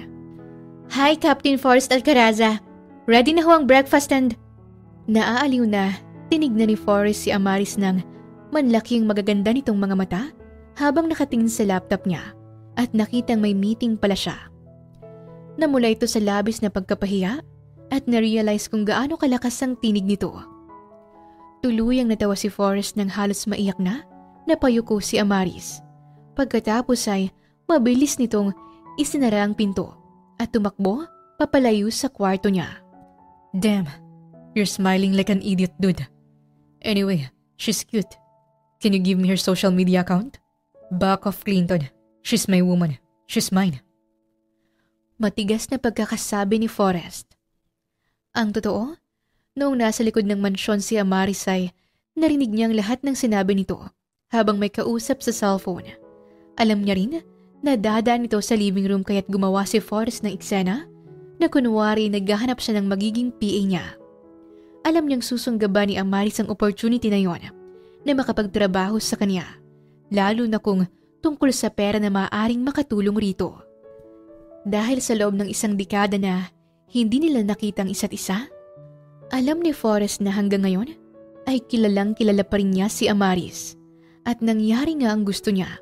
"Hi, Captain Forrest Alcaraza. Ready na ho ang breakfast and..." Naaaliw na, tinignan ni Forrest si Amaris ng manlaking magaganda nitong mga mata habang nakatingin sa laptop niya at nakitang may meeting pala siya. Namula ito sa labis na pagkapahiya at na-realize kung gaano kalakas ang tinig nito. Tuluyang natawa si Forrest nang halos maiyak na napayuko si Amaris. Pagkatapos ay mabilis nitong isinara ang pinto at tumakbo papalayo sa kwarto niya. Damn, you're smiling like an idiot, dude. Anyway, she's cute. Can you give me her social media account? Back off, Clinton. She's my woman. She's mine. Matigas na pagkakasabi ni Forrest. Ang totoo, noong nasa likod ng mansyon si Amaris ay narinig niyang lahat ng sinabi nito habang may kausap sa cellphone. Alam niya rin na dadaan ito sa living room kaya't gumawa si Forrest ng eksena na kunwari naghahanap siya ng magiging PA niya. Alam niyang susunggaban ni Amaris ang opportunity na yon na makapagtrabaho sa kanya, lalo na kung tungkol sa pera na maaaring makatulong rito. Dahil sa loob ng isang dekada na hindi nila nakitang isa't isa, alam ni Forrest na hanggang ngayon ay kilalang kilala pa rin niya si Amaris at nangyari nga ang gusto niya.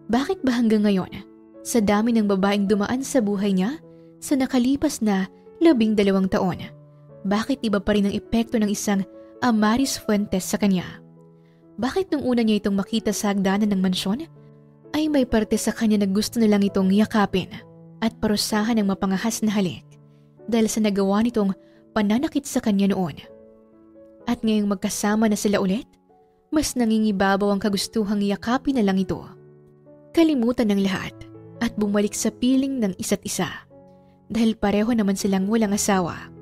Bakit ba hanggang ngayon, sa dami ng babaeng dumaan sa buhay niya sa nakalipas na 12 taon, bakit iba pa rin ang epekto ng isang Amaris Fuentes sa kanya? Bakit nung una niya itong makita sa hagdanan ng mansyon, ay may parte sa kanya na gusto na lang itong yakapin at parusahan ng mapangahas na halik dahil sa nagawa nitong pananakit sa kanya noon. At ngayong magkasama na sila ulit, mas nangingibabaw ang kagustuhang yakapin na lang ito. Kalimutan ng lahat at bumalik sa piling ng isa't isa dahil pareho naman silang walang asawa.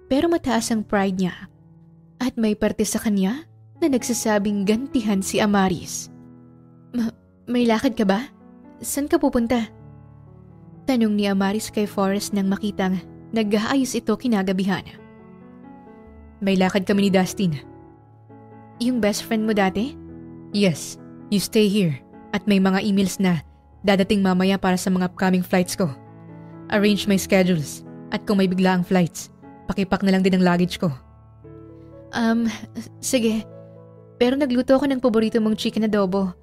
Pero mataas ang pride niya at may parte sa kanya na nagsasabing gantihan si Amaris. May lakad ka ba? Saan ka pupunta?" Tanong ni Amaris kay Forrest nang makitang nag-aayos ito kinagabihan. "May lakad kami ni Dustin." "Yung best friend mo dati?" "Yes, you stay here at may mga emails na dadating mamaya para sa mga upcoming flights ko. Arrange my schedules at kung may biglaang flights, pakipak na lang din ang luggage ko." Sige. Pero nagluto ako ng paborito mong chicken adobo.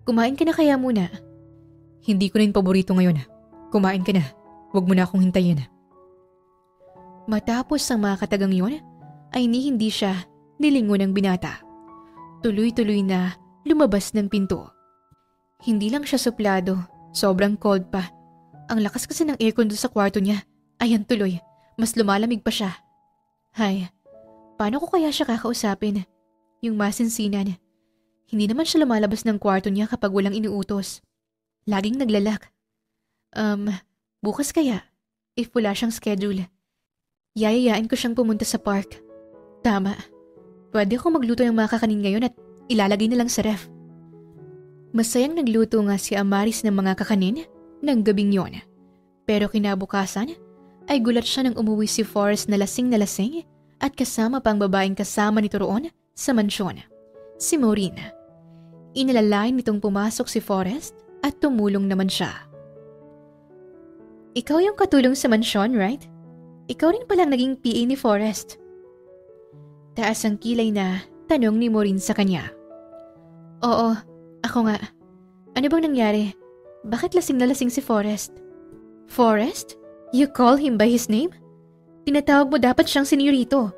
Kumain ka na kaya muna?" "Hindi ko na yung paborito ngayon. Kumain ka na. Huwag mo na akong hintayin." Matapos ang mga katagang yun, ay hindi siya nilingon ng binata. Tuloy-tuloy na lumabas ng pinto. Hindi lang siya suplado, sobrang cold pa. Ang lakas kasi ng aircon doon sa kwarto niya. Ayan tuloy, mas lumalamig pa siya. Hay, paano ko kaya siya kakausapin? Yung masinsinan. Hindi naman siya lumalabas ng kwarto niya kapag walang inuutos. Laging naglalak. Bukas kaya, if wala siyang schedule. Yayayain ko siyang pumunta sa park. Tama. Pwede akong magluto ng mga kakanin ngayon at ilalagay na lang sa ref. Masayang nagluto nga si Amaris ng mga kakanin ng gabing yon. Pero kinabukasan ay gulat siya nang umuwi si Forrest na lasing at kasama pang babaeng kasama nito roon sa mansyon, si Maureen. Inalalayan nitong pumasok si Forrest at tumulong naman siya. "Ikaw yung katulong sa mansyon, right? Ikaw rin palang naging PA ni Forrest." Taas ang kilay na tanong ni Maureen sa kanya. "Oo, ako nga. Ano bang nangyari? Bakit lasing na lasing si Forrest?" "Forrest? You call him by his name? Tinatawag mo dapat siyang senyorito.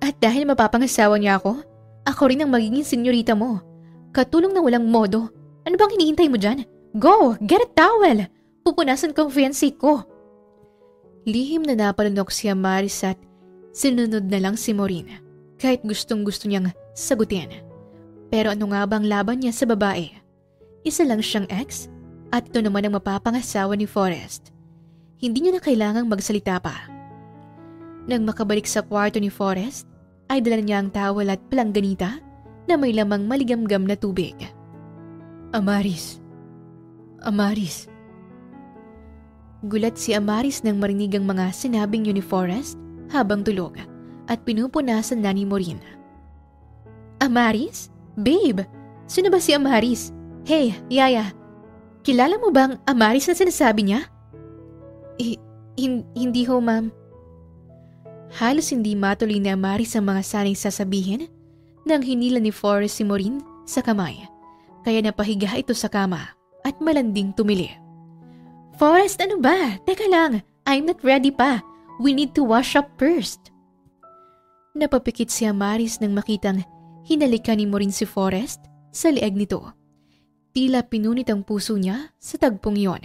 At dahil mapapangasawa niya ako rin ang magiging senyorita mo. Katulong na walang modo. Ano bang hinihintay mo dyan? Go! Get a towel! Pupunasan ko ang fiancé ko." Lihim na napalunok si Amaris at sinunod na lang si Maureen kahit gustong-gusto niyang sagutin. Pero ano nga bang laban niya sa babae? Isa lang siyang ex at ito naman ang mapapangasawa ni Forrest. Hindi niya na kailangang magsalita pa. Nang makabalik sa kwarto ni Forrest, ay dala niya ang towel at palangganita na may lamang maligamgam na tubig. Amaris. Gulat si Amaris nang marinig ang mga sinabing yun ni Forrest habang tulog at pinupunasan na ni Maureen. Amaris? Babe, sino ba si Amaris? Hey, Yaya, kilala mo bang Amaris na sinasabi niya? Hindi ho, ma'am. Halos hindi matuloy ni Amaris ang mga sanay sasabihin nang hinila ni Forrest si Maureen sa kamay, kaya napahiga ito sa kama at malanding tumili. Forrest, ano ba? Teka lang, I'm not ready pa. We need to wash up first. Napapikit si Amaris nang makitang hinalikan ni Maureen si Forrest sa leeg nito. Tila pinunit ang puso niya sa tagpong yon.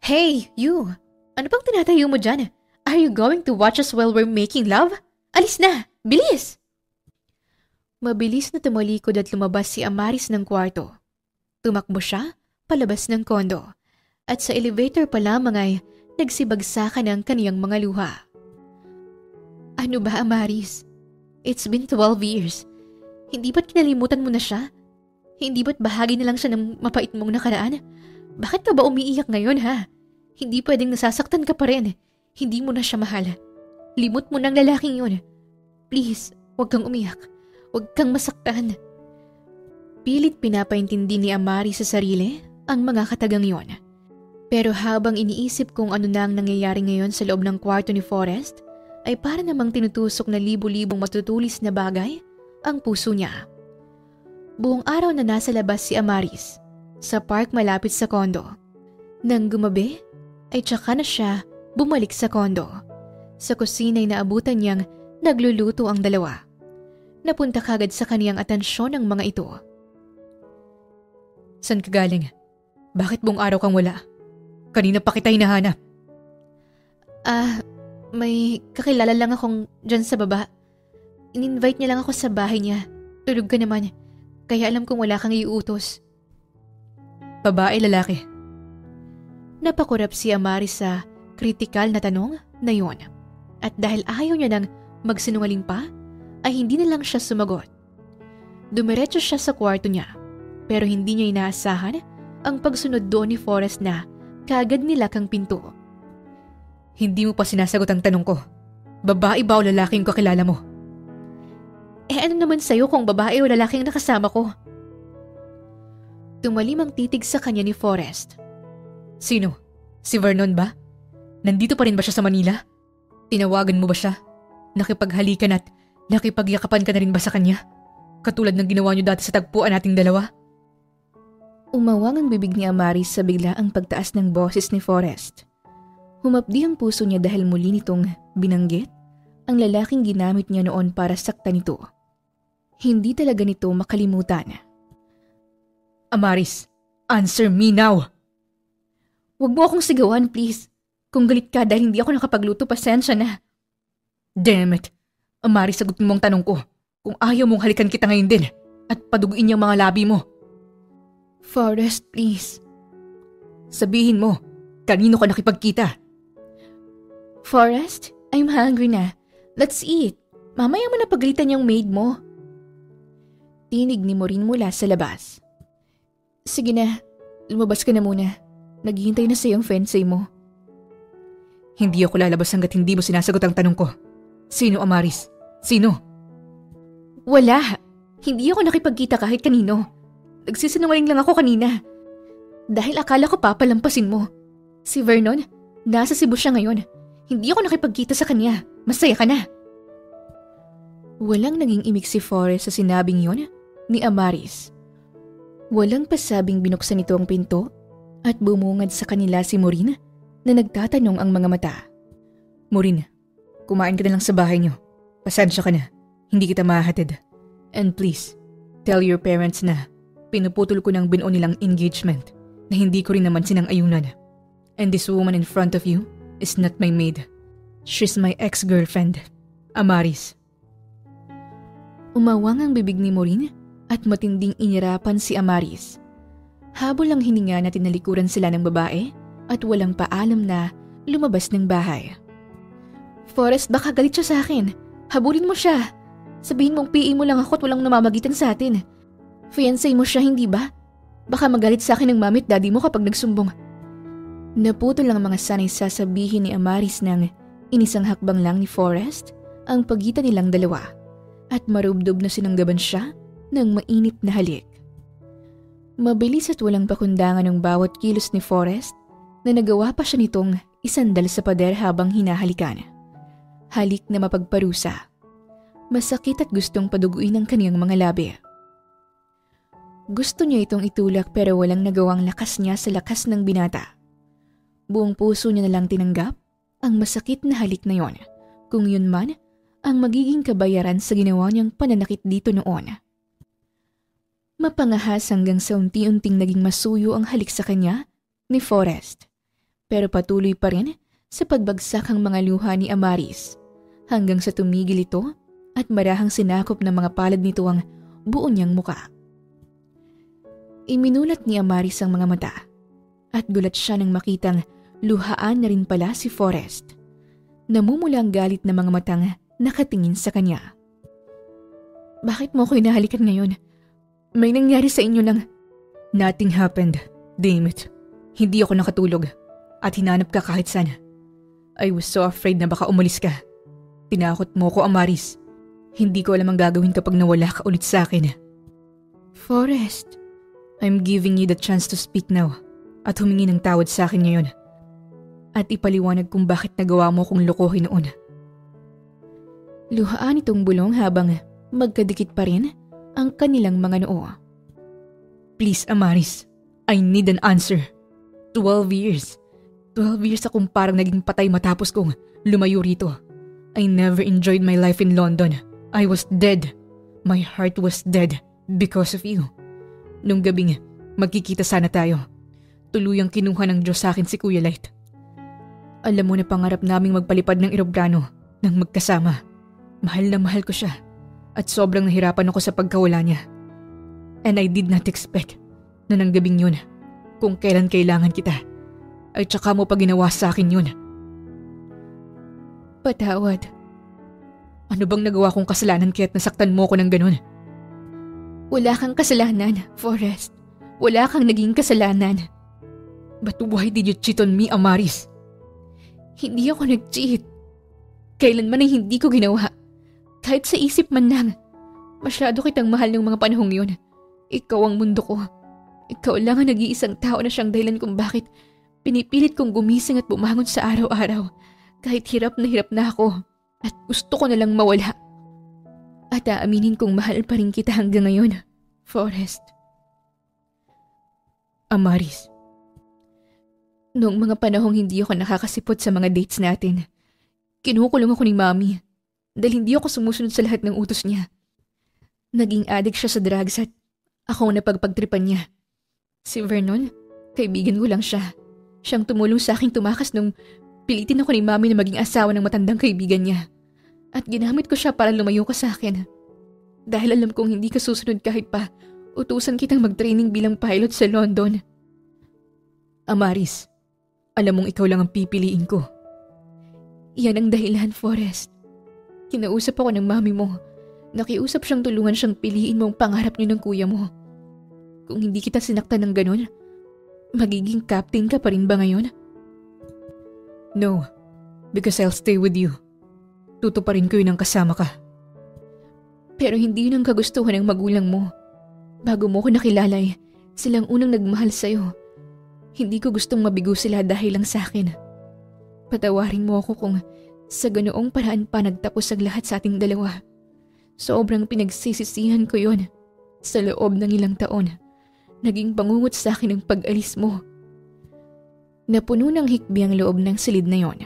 Hey, you! Ano pang tinatayo mo dyan? Are you going to watch us while we're making love? Alis na! Bilis! Mabilis na tumalikod at lumabas si Amaris ng kwarto. Tumakbo siya palabas ng kondo. At sa elevator pa lamang ay nagsibagsakan ang kaniyang mga luha. Ano ba, Amaris? It's been 12 years. Hindi ba't kinalimutan mo na siya? Hindi ba't bahagi na lang siya ng mapait mong nakaraan? Bakit ka ba umiiyak ngayon, ha? Hindi pwedeng nasasaktan ka pa rin. Hindi mo na siya mahal. Limot mo ng lalaking yun. Please, huwag kang umiyak. Huwag kang masaktan. Pilit pinapaintindi ni Amaris sa sarili ang mga katagang yon. Pero habang iniisip kung ano na ang nangyayari ngayon sa loob ng kwarto ni Forrest, ay para namang tinutusok na libu-libong matutulis na bagay ang puso niya. Buong araw na nasa labas si Amaris, sa park malapit sa kondo. Nang gumabi, ay tsaka na siya bumalik sa kondo. Sa kusina ay naabutan niyang nagluluto ang dalawa. Napunta kagad sa kaniyang atensyon ang mga ito. San ka galing? Bakit buong araw kang wala? Kanina pa kita hinahanap. May kakilala lang akong dyan sa baba. In-invite niya lang ako sa bahay niya. Tulog ka naman, kaya alam kong wala kang iuutos. Babae, lalaki? Napakurap si Amaris sa kritikal na tanong na yon. At dahil ayaw niya nang magsinungaling pa, ay hindi na lang siya sumagot. Dumiretso siya sa kwarto niya, pero hindi niya inaasahan ang pagsunod doon ni Forrest na kagad nilakang pinto. Hindi mo pa sinasagot ang tanong ko. Babae ba o lalaking kakilala mo? Ano naman sa'yo kung babae o lalaking nakasama ko? Tumalim ang titig sa kanya ni Forrest. Sino? Si Vernon ba? Nandito pa rin ba siya sa Manila? Tinawagan mo ba siya? Nakipaghalikan at nakipagyakapan ka na rin ba sa kanya? Katulad ng ginawa niyo dati sa tagpuan nating dalawa? Umawang ang bibig ni Amaris sa biglaang pagtaas ng boses ni Forrest. Humapdi ang puso niya dahil muli nitong binanggit ang lalaking ginamit niya noon para saktan nito. Hindi talaga nito makalimutan. Amaris, answer me now! Huwag mo akong sigawan, please. Kung galit ka dahil hindi ako nakapagluto, pasensya na. Damn it! Amaris, sagutin mo ang tanong ko. Kung ayaw mong halikan kita ngayon din at paduguin yung mga labi mo. Forrest, please. Sabihin mo, kanino ka nakipagkita? Forrest, I'm hungry na. Let's eat. Mamaya mo na pagalitan yung maid mo. Tinig ni Maureen mula sa labas. Sige na, lumabas ka na muna. Naghihintay na sa'yo ang fiancé mo. Hindi ako lalabas hanggat hindi mo sinasagot ang tanong ko. Sino, Amaris? Sino? Wala. Hindi ako nakipagkita kahit kanino. Nagsisinungaling lang ako kanina. Dahil akala ko papalampasin mo. Si Vernon, nasa Cebu siya ngayon. Hindi ako nakipagkita sa kanya. Masaya ka na. Walang naging imik si Forrest sa sinabing yon ni Amaris. Walang pasabing binuksan ito ang pinto at bumungad sa kanila si Maureen na nagtatanong ang mga mata. Maureen, kumain ka na lang sa bahay niyo. Pasensya ka na. Hindi kita mahahatid. And please, tell your parents na pinuputol ko ng binuo nilang engagement na hindi ko rin naman sinang-ayunan. And this woman in front of you is not my maid. She's my ex-girlfriend, Amaris. Umawang ang bibig ni Maureen at matinding inirapan si Amaris. Habol ang hininga na tinalikuran sila ng babae at walang paalam na lumabas ng bahay. Forrest, baka galit siya sa akin. Habulin mo siya. Sabihin mong PA mo lang ako at walang namamagitan sa atin. Fiancé mo siya, hindi ba? Baka magalit sa akin ng mami at daddy mo kapag nagsumbong. Naputol ang mga sanay sasabihin ni Amaris nang inisang hakbang lang ni Forrest ang pagitan nilang dalawa at marubdob na sinanggaban siya ng mainit na halik. Mabilis at walang pakundangan ang bawat kilos ni Forrest na nagawa pa siya nitong isandal sa pader habang hinahalikan. Halik na mapagparusa. Masakit at gustong paduguin ang kaniyang mga labi. Gusto niya itong itulak pero walang nagawang lakas niya sa lakas ng binata. Buong puso niya nalang tinanggap ang masakit na halik na yon, kung yun man ang magiging kabayaran sa ginawa niyang pananakit dito noon. Mapangahas hanggang sa unti-unting naging masuyo ang halik sa kanya ni Forrest, pero patuloy pa rin sa pagbagsak ang mga luha ni Amaris hanggang sa tumigil ito at marahang sinakop ng mga palad nito ang buo niyang muka. Iminulat ni Amaris ang mga mata at gulat siya nang makitang luhaan na rin pala si Forrest. Namumula ang galit na mga matang nakatingin sa kanya. Bakit mo ako hinahalikan ngayon? May nangyari sa inyo ng... Nothing happened, damn it. Hindi ako nakatulog at hinanap ka kahit saan. I was so afraid na baka umalis ka. Tinakot mo ko, Amaris. Hindi ko alam ang gagawin kapag nawala ka ulit sa akin. Forrest, I'm giving you the chance to speak now at humingi ng tawad sa akin ngayon. At ipaliwanag kung bakit nagawa mo kong lokohin noon. Luhaan itong bulong habang magkadikit pa rin ang kanilang mga noo. Please, Amaris. I need an answer. 12 years. 12 years akong parang naging patay matapos kong lumayo rito. I never enjoyed my life in London. I was dead. My heart was dead because of you. Nung gabing magkikita sana tayo, tuluyang kinuha ng Diyos sa akin si Kuya Light. Alam mo na pangarap naming magpalipad ng eroplano nang magkasama. Mahal na mahal ko siya at sobrang nahirapan ako sa pagkawala niya. And I did not expect na nang gabing yun, kung kailan kailangan kita, ay tsaka mo pa ginawa sa akin yun. Patawad. Ano bang nagawa kong kasalanan kaya't nasaktan mo ko ng ganun? Wala kang kasalanan, Forrest. Wala kang naging kasalanan. But why did you cheat on me, Amaris? Hindi ako nag-cheat. Kailanman ay hindi ko ginawa. Kahit sa isip man lang. Masyado kitang mahal ng mga panahong yun. Ikaw ang mundo ko. Ikaw lang ang nag-iisang tao na siyang dahilan kung bakit pinipilit kong gumising at bumangon sa araw-araw. Kahit hirap na ako at gusto ko na lang mawala. At aaminin kong mahal pa rin kita hanggang ngayon, Forrest. Amaris. Noong mga panahong hindi ako nakakasipot sa mga dates natin, kinukulong ako ni Mami dahil hindi ako sumusunod sa lahat ng utos niya. Naging addict siya sa drugs at ako ang napagpagtripan niya. Si Vernon, kaibigan ko lang siya. Siyang tumulong sa aking tumakas nung pilitin ako ni Mami na maging asawa ng matandang kaibigan niya. At ginamit ko siya para lumayo ka sa akin. Dahil alam kong hindi ka susunod kahit pa utusan kitang mag-training bilang pilot sa London. Amaris, alam mong ikaw lang ang pipiliin ko. Yan ang dahilan, Forrest. Kinausap ako ng Mami mo. Nakiusap siyang tulungan siyang piliin mo ang pangarap niyo ng kuya mo. Kung hindi kita sinaktan ng ganun, magiging captain ka pa rin ba ngayon? No, because I'll stay with you. Tutuparin ko yun ang kasama ka. Pero hindi yun ang kagustuhan ng magulang mo. Bago mo ko nakilala silang unang nagmahal sa'yo. Hindi ko gustong mabigo sila dahil lang sa akin. Patawarin mo ako kung sa ganoong paraan pa nagtapos ang lahat sa ating dalawa. Sobrang pinagsisisihan ko yon. Sa loob ng ilang taon, naging bangungot sa akin ang pag-alis mo. Napuno ng hikbi ang loob ng silid na yon.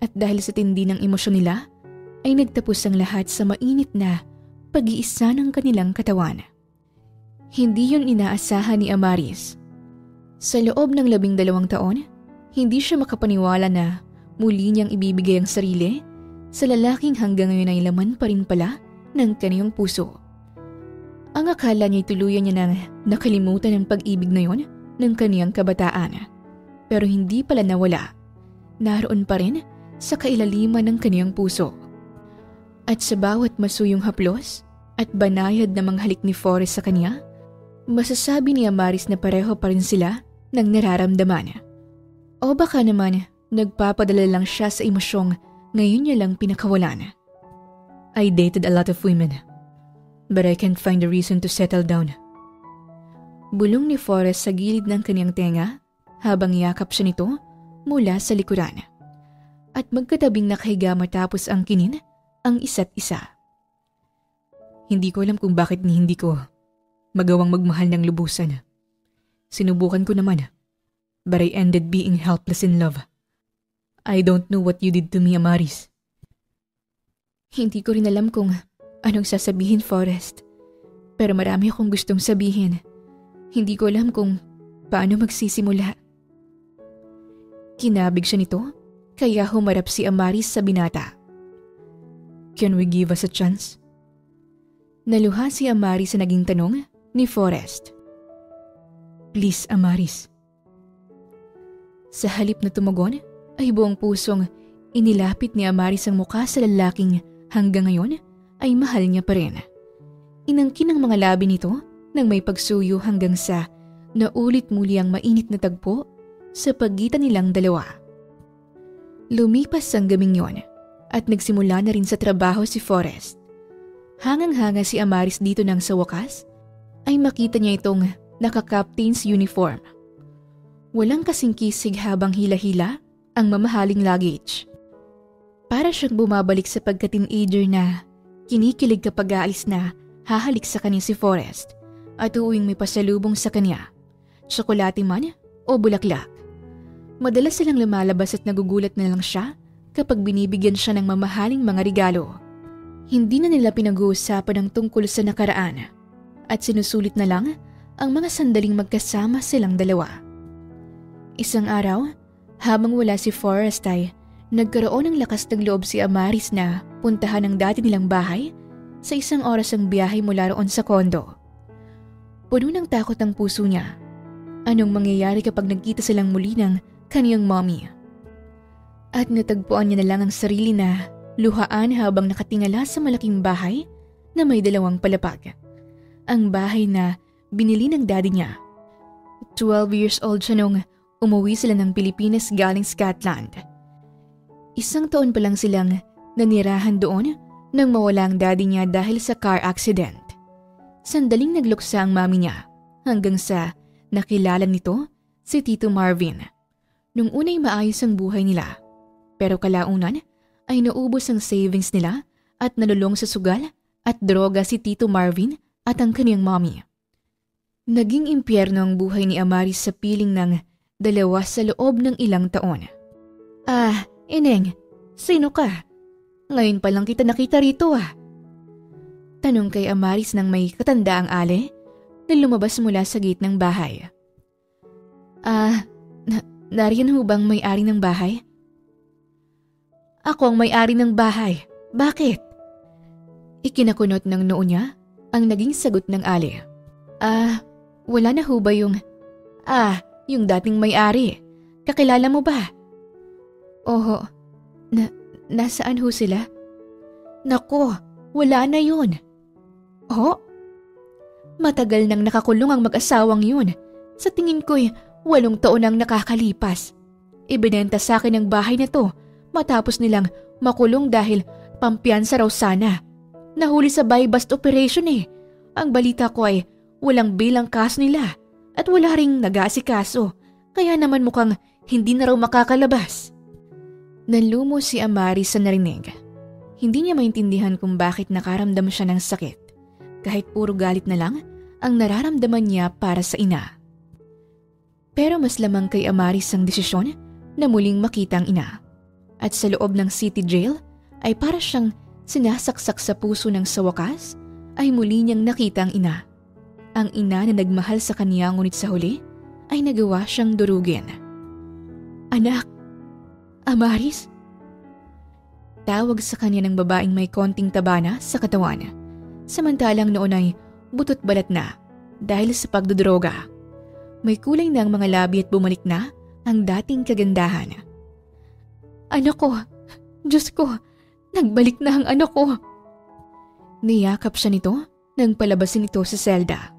At dahil sa tindi ng emosyon nila, ay nagtapos ang lahat sa mainit na pag-iisa ng kanilang katawan. Hindi yun inaasahan ni Amaris. Sa loob ng 12 taon, hindi siya makapaniwala na muli niyang ibibigay ang sarili sa lalaking hanggang ngayon ay laman pa rin pala ng kaniyang puso. Ang akala niya'y tuluyan niya nang nakalimutan ang pag-ibig na yon ng kaniyang kabataan. Pero hindi pala nawala. Naroon pa rin sa kailaliman ng kaniyang puso. At sa bawat masuyong haplos at banayad na manghalik ni Forrest sa kanya, masasabi ni Amaris na pareho pa rin sila ng nararamdaman. O baka naman, nagpapadala lang siya sa emosyong ngayon niya lang pinakawalan. I dated a lot of women, but I can't find a reason to settle down. Bulong ni Forrest sa gilid ng kanyang tenga habang yakap siya nito mula sa likuran. At magkatabing nakahiga matapos ang kinin ang isa't isa. Hindi ko alam kung bakit hindi ko magawang magmahal ng lubusan. Sinubukan ko naman, but I ended being helpless in love. I don't know what you did to me, Amaris. Hindi ko rin alam kung anong sasabihin, Forrest. Pero marami akong gustong sabihin. Hindi ko alam kung paano magsisimula. Kinabig siya nito, kaya humarap si Amaris sa binata. Can we give us a chance? Naluha si Amaris sa naging tanong ni Forrest. Please, Amaris. Sa halip na tumagon, ay buong pusong inilapit ni Amaris ang mukha sa lalaking hanggang ngayon ay mahal niya pa rin. Inangkin ang mga labi nito nang may pagsuyo hanggang sa naulit muli ang mainit na tagpo sa pagitan nilang dalawa. Lumipas ang gabing yon at nagsimula na rin sa trabaho si Forrest. Hangang-hanga si Amaris dito nang sa wakas ay makita niya itong naka-captain's uniform. Walang kasing-kisig habang hila-hila ang mamahaling luggage. Para siyang bumabalik sa pagka-teenager na kinikilig kapag aalis na hahalik sa kanya si Forrest at uuwing may pasalubong sa kanya, tsokolate man o bulaklak. Madalas silang lumalabas at nagugulat na lang siya kapag binibigyan siya ng mamahaling mga regalo. Hindi na nila pinag-uusapan ang tungkol sa nakaraan at sinusulit na lang ang mga sandaling magkasama silang dalawa. Isang araw, habang wala si Forrest ay nagkaroon ng lakas ng loob si Amaris na puntahan ang dati nilang bahay sa isang oras ang biyahe mula roon sa kondo. Puno ng takot ang puso niya. Anong mangyayari kapag nagkita silang muli ng kaniyang mommy? At natagpuan niya na lang ang sarili na luhaan habang nakatingala sa malaking bahay na may 2 palapag. Ang bahay na binili ng daddy niya. 12 years old siya nung umuwi sila ng Pilipinas galing Scotland. 1 taon pa lang silang nanirahan doon nang mawala ang daddy niya dahil sa car accident. Sandaling nagluksa ang mami niya hanggang sa nakilala nito si Tito Marvin. Nung unay maayos ang buhay nila, pero kalaunan ay naubos ang savings nila at nalulong sa sugal at droga si Tito Marvin at ang kaniyang mommy. Naging impyerno ang buhay ni Amaris sa piling ng 2 sa loob ng ilang taon. Ah, Ineng, sino ka? Ngayon pa lang kita nakita rito ah. Tanong kay Amaris nang may katandaang ale na lumabas mula sa gate ng bahay. Nariyan ho bang may-ari ng bahay? Ako ang may-ari ng bahay. Bakit? Ikinakunot ng noo niya ang naging sagot ng ale. Wala na ho ba yung dating may-ari? Kakilala mo ba? Oho. Nasaan ho sila? Nako, wala na yun. Oh? Matagal nang nakakulong ang mag-asawang yun. Sa tingin ko'y 8 taon nang nakakalipas. Ibinenta sa akin ang bahay na to matapos nilang makulong dahil pampiyansa raw sana. Nahuli sa buy-bust operation eh. Ang balita ko ay walang bilang kaso nila at wala ring nag-aasikaso. Kaya naman mukhang hindi na raw makakalabas. Nanlumo si Amaris sa narinig. Hindi niya maintindihan kung bakit nakaramdam siya ng sakit. Kahit puro galit na lang ang nararamdaman niya para sa ina. Pero mas lamang kay Amaris ang desisyon na muling makita ang ina. At sa loob ng city jail ay para siyang sinasaksak sa puso ng sa wakas ay muli niyang nakita ang ina. Ang ina na nagmahal sa kanya ngunit sa huli ay nagawa siyang durugin. Anak! Amaris? Tawag sa kanya ng babaeng may konting tabana sa katawan. Samantalang noon ay butot balat na dahil sa pagdodroga. May kulay na ang mga labi at bumalik na ang dating kagandahan. Anak ko! Diyos ko! Nagbalik na ang anak ko! Niyakap siya nito nang palabasin ito sa selda.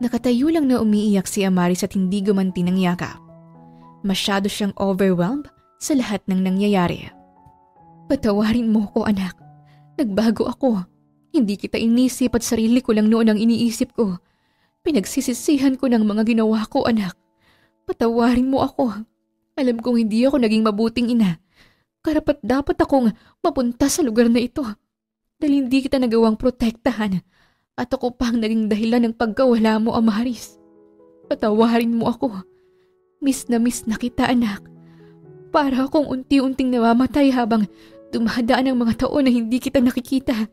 Nakatayo lang na umiiyak si Amaris at hindi gumanti ng yakap. Masyado siyang overwhelmed sa lahat ng nangyayari. Patawarin mo ko, anak. Nagbago ako. Hindi kita inisip at sarili ko lang noon ang iniisip ko. Pinagsisisihan ko ng mga ginawa ko, anak. Patawarin mo ako. Alam kong hindi ako naging mabuting ina. Karapat-dapat akong mapunta sa lugar na ito. Dahil hindi kita nagawang protektahan. At ako pa ang naging dahilan ng pagkawala mo, Amaris. Patawarin mo ako. Miss na kita, anak. Para akong unti-unting namamatay habang dumadaan ang mga taon na hindi kita nakikita.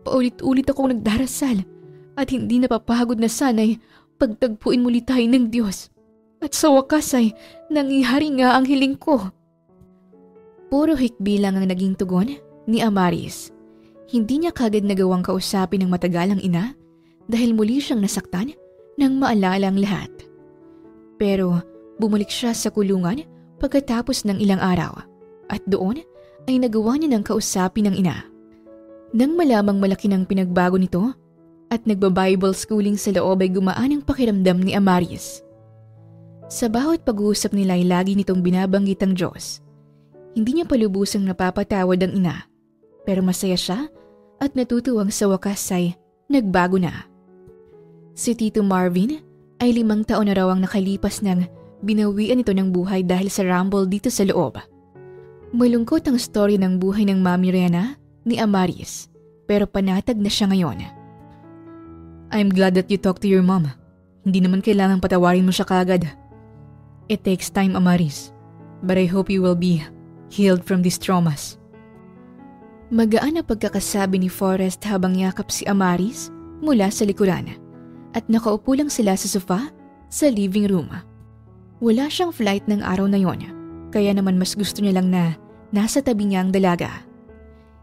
Paulit-ulit akong nagdarasal at hindi napapagod na sana'y pagtagpuin muli tayo ng Diyos. At sa wakas ay nangyari nga ang hiling ko. Puro hikbi lang ang naging tugon ni Amaris. Hindi niya kagad nagawang kausapin ng matagalang ina dahil muli siyang nasaktan nang maalala ang lahat. Pero bumalik siya sa kulungan pagkatapos ng ilang araw at doon ay nagawa niya ng kausapin ng ina. Nang malamang malaki ng pinagbago nito at nagba-Bible schooling sa loob ay gumaan ang pakiramdam ni Amaris. Sa bawat pag-uusap nila ay lagi nitong binabanggit ang Diyos. Hindi niya palubusang napapatawad ang ina, pero masaya siya at natutuwang sa wakas ay nagbago na. Si Tito Marvin ay 5 taon na raw ang nakalipas nang binawian ito ng buhay dahil sa rumble dito sa loob. Malungkot ang story ng buhay ng Mami Rena ni Amaris, pero panatag na siya ngayon. I'm glad that you talked to your mom. Hindi naman kailangang patawarin mo siya kaagad. It takes time, Amaris, but I hope you will be healed from these traumas. Magaan na pagkakasabi ni Forrest habang yakap si Amaris mula sa likuran at nakaupo lang sila sa sofa sa living room. Wala siyang flight ng araw na yon, kaya naman mas gusto niya lang na nasa tabi niya ang dalaga.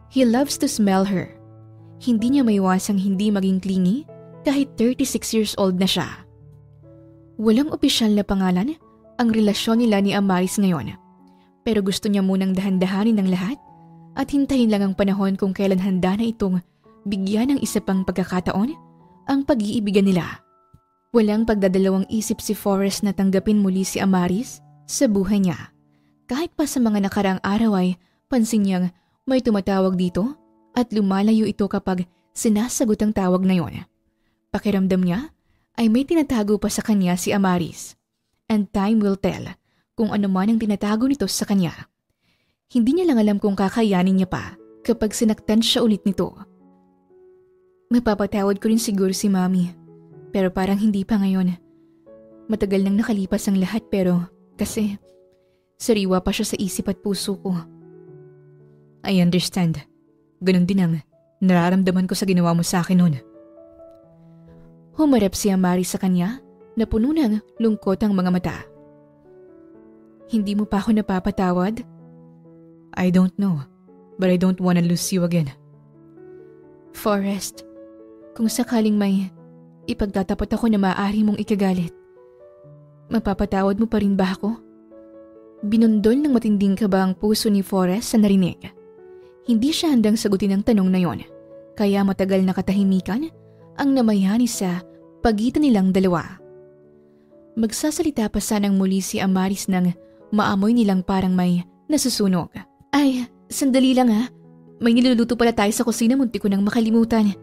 He loves to smell her. Hindi niya maiwasang hindi maging clingy kahit 36 years old na siya. Walang opisyal na pangalan ang relasyon nila ni Amaris ngayon, pero gusto niya munang dahan-dahanin ng lahat at hintayin lang ang panahon kung kailan handa na itong bigyan ng isa pang pagkakataon ang pag-iibigan nila. Walang pagdadalawang isip si Forrest na tanggapin muli si Amaris sa buhay niya. Kahit pa sa mga nakaraang araw ay pansin niyang may tumatawag dito at lumalayo ito kapag sinasagot ang tawag na yon. Pakiramdam niya ay may tinatago pa sa kanya si Amaris. And time will tell kung ano man ang tinatago nito sa kanya. Hindi niya lang alam kung kakayanin niya pa kapag sinaktan siya ulit nito. Mapapatawad ko rin siguro si Mami, pero parang hindi pa ngayon. Matagal nang nakalipas ang lahat pero kasi sariwa pa siya sa isip at puso ko. I understand. Ganon din ang nararamdaman ko sa ginawa mo sa akin noon. Humarap si Amaris sa kanya na puno ng lungkot ang mga mata. Hindi mo pa ako napapatawad? I don't know, but I don't wanna lose you again. Forrest, kung sakaling may ipagtatapat ako na maaari mong ikagalit, mapapatawad mo pa rin ba ako? Binundol ng matinding kaba ang puso ni Forrest sa narinig. Hindi siya handang sagutin ang tanong na yon, kaya matagal na katahimikan ang namayani sa pagitan nilang dalawa. Magsasalita pa sanang muli si Amaris nang maamoy nilang parang may nasusunog. Ay, sandali lang ha. May niluluto pala tayo sa kusina, munti ko nang makalimutan.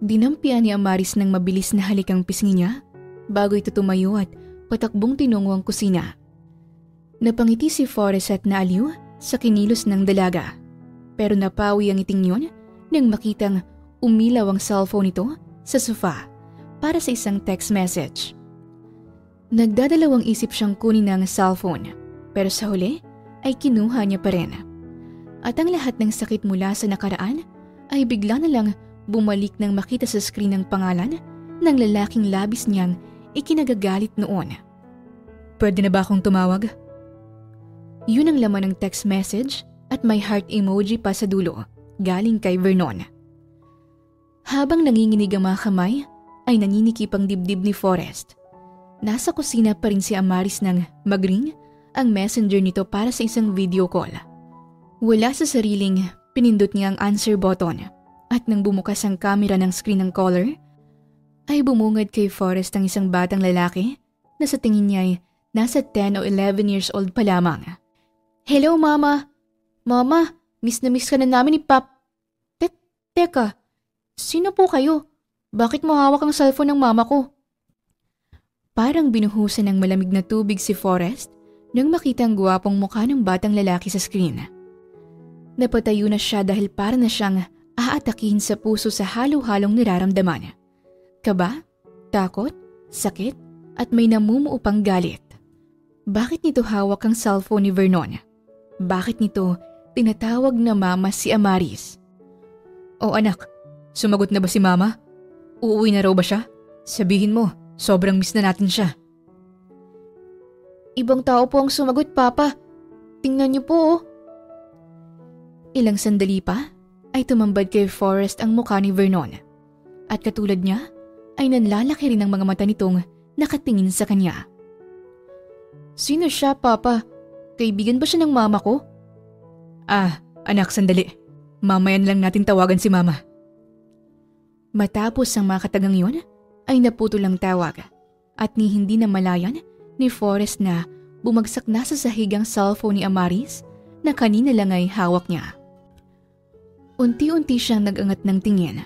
Dinampian ni Amaris ng mabilis na halikang pisngi niya bago ito tumayo at patakbong tinungo ang kusina. Napangiti si Forrest at naaliw sa kinilos ng dalaga. Pero napawi ang ngiting yun nang makitang umilaw ang cellphone nito sa sofa para sa isang text message. Nagdadalawang isip siyang kunin ang cellphone pero sa huli ay kinuha niya pa rin. At ang lahat ng sakit mula sa nakaraan ay bigla na lang bumalik nang makita sa screen ang pangalan ng lalaking labis niyang ikinagagalit noon. Pwede na ba akong tumawag? Yun ang laman ng text message at may heart emoji pa sa dulo galing kay Vernon. Habang nanginginig ang mga kamay ay naninikip ang dibdib ni Forrest. Nasa kusina pa rin si Amaris nang mag-ring ang messenger nito para sa isang video call. Wala sa sariling pinindot niya ang answer button at nang bumukas ang camera ng screen ng caller ay bumungad kay Forrest ang isang batang lalaki na sa tingin niya ay Nasa 10 o 11 years old pa lamang. Hello, Mama. Mama, miss na miss ka na namin ni Pap. Teka, sino po kayo? Bakit mo hawak ang cellphone ng mama ko? Parang binuhusan ng malamig na tubig si Forrest nang makita ang gwapong mukha ng batang lalaki sa screen. Napatayo na siya dahil para na siyang aatakihin sa puso sa halo-halong nararamdaman. Kaba, takot, sakit, at may namumuo pang galit. Bakit nito hawak ang cellphone ni Vernon? Bakit nito tinatawag na mama si Amaris? O anak, sumagot na ba si mama? Uuwi na raw ba siya? Sabihin mo, sobrang miss na natin siya. Ibang tao po ang sumagot, Papa. Tingnan niyo po, oh. Ilang sandali pa ay tumambad kay Forrest ang mukha ni Vernon. At katulad niya, ay nanlalaki rin ang mga mata nitong nakatingin sa kanya. Sino siya, Papa? Kaibigan ba siya ng mama ko? Anak, sandali. Mamayan lang natin tawagan si mama. Matapos ang mga katagang yun, ay naputol ang tawag. At ni hindi na malayan ni Forrest na bumagsak na sa sahig ang cellphone ni Amaris na kanina lang ay hawak niya. Unti-unti siyang nag-angat ng tingin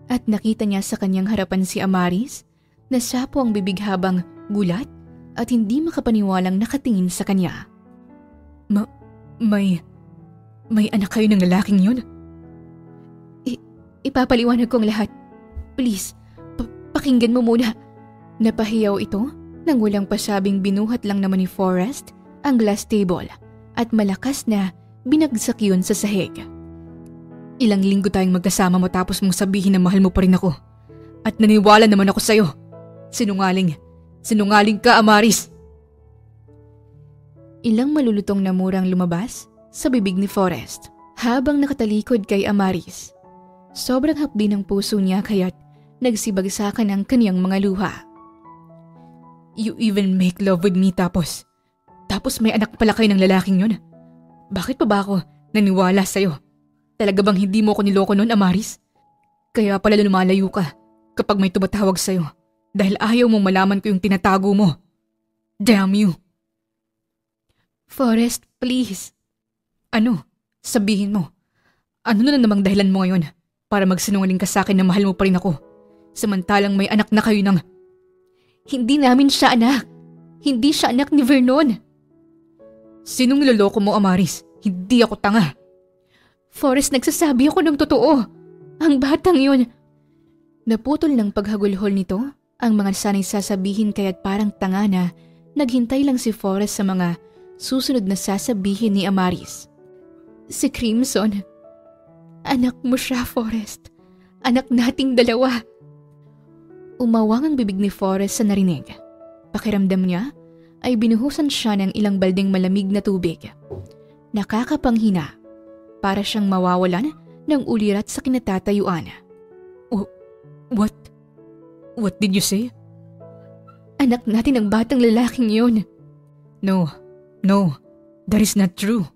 at nakita niya sa kanyang harapan si Amaris na sapo ang bibig habang gulat at hindi makapaniwalang nakatingin sa kanya. May anak kayo ng lalaking yun? Ipapaliwanag ko ang lahat. Please, pakinggan mo muna. Napahiyaw ito nang walang pasabing binuhat lang naman ni Forrest ang glass table at malakas na binagsak yun sa sahig. Ilang linggo tayong magkasama matapos mong sabihin na mahal mo pa rin ako. At naniwala naman ako sa'yo. Sinungaling. Sinungaling ka, Amaris. Ilang malulutong na murang lumabas sa bibig ni Forrest habang nakatalikod kay Amaris. Sobrang hapdi ng puso niya kaya't nagsibagsakan ang kaniyang mga luha. You even make love with me tapos may anak pala kayo ng lalaking yun. Bakit pa ba ako naniwala sa'yo? Talaga bang hindi mo ko niloko nun, Amaris? Kaya pala lumalayo ka kapag may tumatawag sa'yo dahil ayaw mong malaman ko yung tinatago mo. Damn you! Forrest, please. Ano? Sabihin mo. Ano na namang dahilan mo ngayon para magsinungaling ka sa akin na mahal mo pa rin ako? Samantalang may anak na kayo ng... Hindi namin siya anak. Hindi siya anak ni Vernon. Sinong niloloko mo, Amaris? Hindi ako tanga. Forrest, nagsasabi ako ng totoo. Ang batang yun. Naputol ng paghagulhol nito ang mga sanay sasabihin kaya't parang tanga na naghintay lang si Forrest sa mga susunod na sasabihin ni Amaris. Si Crimson. Anak mo siya, Forrest. Anak nating dalawa. Umawang ang bibig ni Forrest sa narinig. Pakiramdam niya ay binuhusan siya ng ilang baldeng malamig na tubig. Nakakapanghina. Para siyang mawawalan ng ulirat sa kinatatayuan. What did you say? Anak natin ang batang lalaking yun. No, that is not true.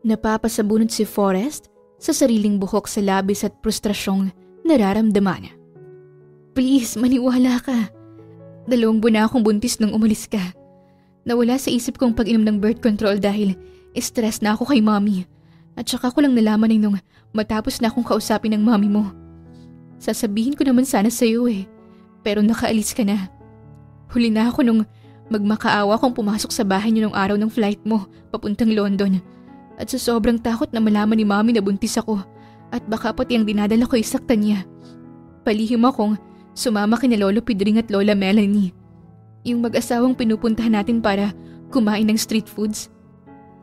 Napapasabunod si Forrest sa sariling buhok sa labis at frustrasyong nararamdaman. Please, maniwala ka. 2 buwan na akong buntis nung umalis ka. Nawala sa isip kong pag-inom ng birth control dahil stress na ako kay mommy. At saka ko lang nalaman ay nung matapos na akong kausapin ng mommy mo. Sasabihin ko naman sana sa iyo pero nakaalis ka na. Huli na ako nung magmakaawa kong pumasok sa bahay niyo nung araw ng flight mo papuntang London. At sa sobrang takot na malaman ni mommy na buntis ako at baka pati ang dinadala ko isaktan niya. Palihim akong sumama kina Lolo Pidring at Lola Melanie. Yung mag-asawang pinupuntahan natin para kumain ng street foods.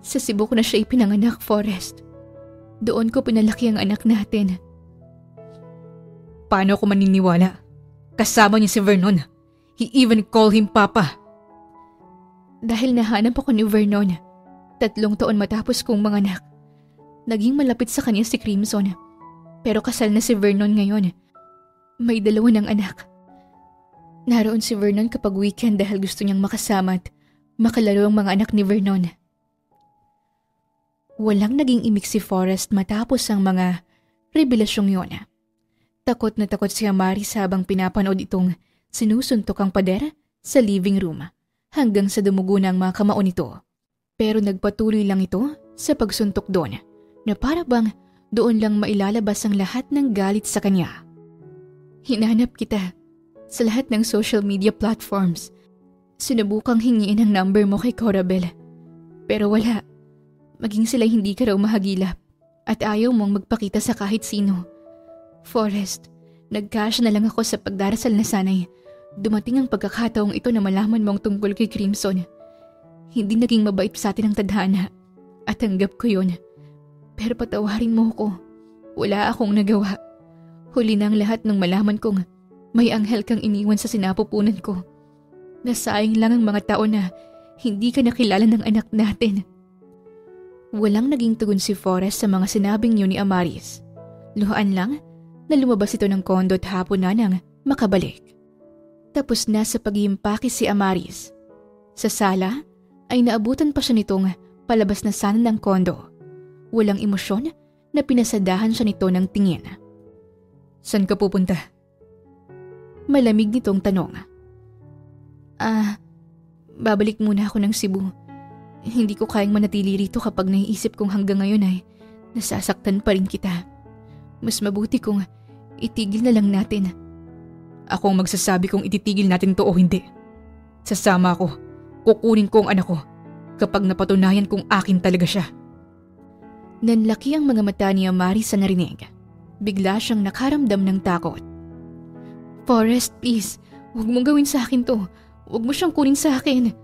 Sa Cebu ko na siya ipinanganak, Forrest. Doon ko pinalaki ang anak natin. Paano ako maniniwala? Kasama niya si Vernon. He even called him Papa. Dahil nahanap ako ni Vernon, 3 taon matapos kong manganak. Naging malapit sa kanya si Crimson. Pero kasal na si Vernon ngayon. May 2 ng anak. Naroon si Vernon kapag weekend dahil gusto niyang makasama at makalaro ang mga anak ni Vernon. Walang naging imik si Forrest matapos ang mga revelasyong yun. Takot na takot si Amaris habang pinapanood itong sinusuntok ang pader sa living room hanggang sa dumugo na ang mga kamao nito. Pero nagpatuloy lang ito sa pagsuntok doon na para bang doon lang mailalabas ang lahat ng galit sa kanya. Hinanap kita sa lahat ng social media platforms. Sinubukang hingiin ang number mo kay Corabel. Pero wala. Maging sila hindi ka raw mahagilap at ayaw mong magpakita sa kahit sino. Forrest, nagkasya na lang ako sa pagdarasal na sanay dumating ang pagkakataong ito na malaman mong tungkol kay Crimson. Hindi naging mabait sa atin ang tadhana at tanggap ko yun. Pero patawarin mo ko. Wala akong nagawa. Huli na ang lahat nung malaman kong may anghel kang iniwan sa sinapupunan ko. Nasayang lang ang mga taon na hindi ka nakilala ng anak natin. Walang naging tugon si Forrest sa mga sinabing yun ni Amaris. Luhaan lang na lumabas ito ng kondo at hapon na nang makabalik. Tapos na sa pag-iimpake si Amaris. Sa sala ay naabutan pa siya nitong palabas na sana ng kondo. Walang emosyon na pinasadahan siya nito ng tingin. Saan ka pupunta? Malamig nitong tanong. Babalik muna ako ng Cebu. Hindi ko kayang manatili rito kapag naiisip kong hanggang ngayon ay nasasaktan pa rin kita. Mas mabuti kung itigil na lang natin. Ako ang magsasabi kung ititigil natin to o hindi. Sasama ako. Kukunin ko ang anak ko kapag napatunayan kong akin talaga siya. Nanlaki ang mga mata ni Amaris sa narinig. Bigla siyang nakaramdam ng takot. Forrest, please. Huwag mong gawin sa akin to. Huwag mo siyang kunin sa akin.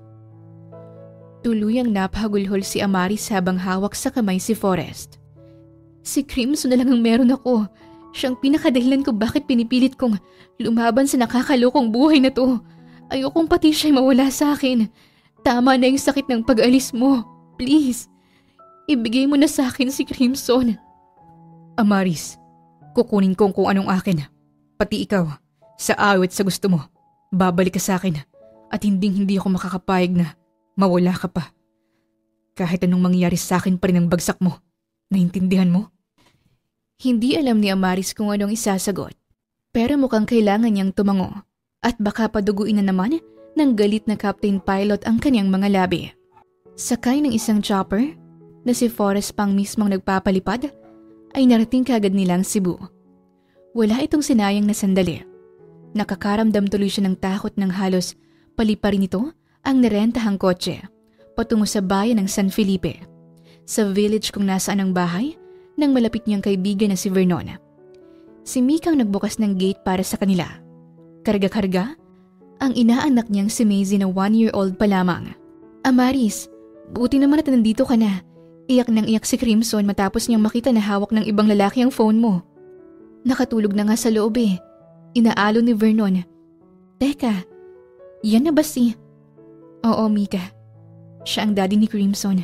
Tuluyang napahagulhol si Amaris habang hawak sa kamay si Forrest. Si Crimson na lang ang meron ako. Siyang pinakadahilan ko bakit pinipilit kong lumaban sa nakakalokong buhay na to. Ayokong pati siya'y mawala sa akin. Tama na yung sakit ng pag-alis mo. Please. Ibigay mo na sa akin si Crimson. Amaris, kukunin ko kung anong akin. Pati ikaw, sa awit sa gusto mo. Babalik ka sa akin at hindi ako makakapayag na mawala ka pa. Kahit anong mangyari sa akin pa rin ang bagsak mo. Naintindihan mo? Hindi alam ni Amaris kung anong isasagot. Pero mukhang kailangan niyang tumango. At baka paduguin na naman ng galit na Captain Pilot ang kanyang mga labi. Sakay ng isang chopper na si Forrest pang mismong nagpapalipad ay narating kaagad nilang Cebu. Wala itong sinayang na sandali. Nakakaramdam tuloy siya ng takot ng halos paliparin ito ang nirentahang kotse patungo sa bayan ng San Felipe. Sa village kung nasaan ang bahay ng malapit niyang kaibigan na si Vernon. Si Mika ang nagbukas ng gate para sa kanila. Karga-karga ang inaanak niyang si Maisie na 1-year-old pa lamang. Amaris, buti naman at nandito ka na. Iyak nang iyak si Crimson matapos niyang makita na hawak ng ibang lalaki ang phone mo. Nakatulog na nga sa loob eh. Inaalo ni Vernon. Teka, yan na ba si... Oo, Mika. Siya ang daddy ni Crimson.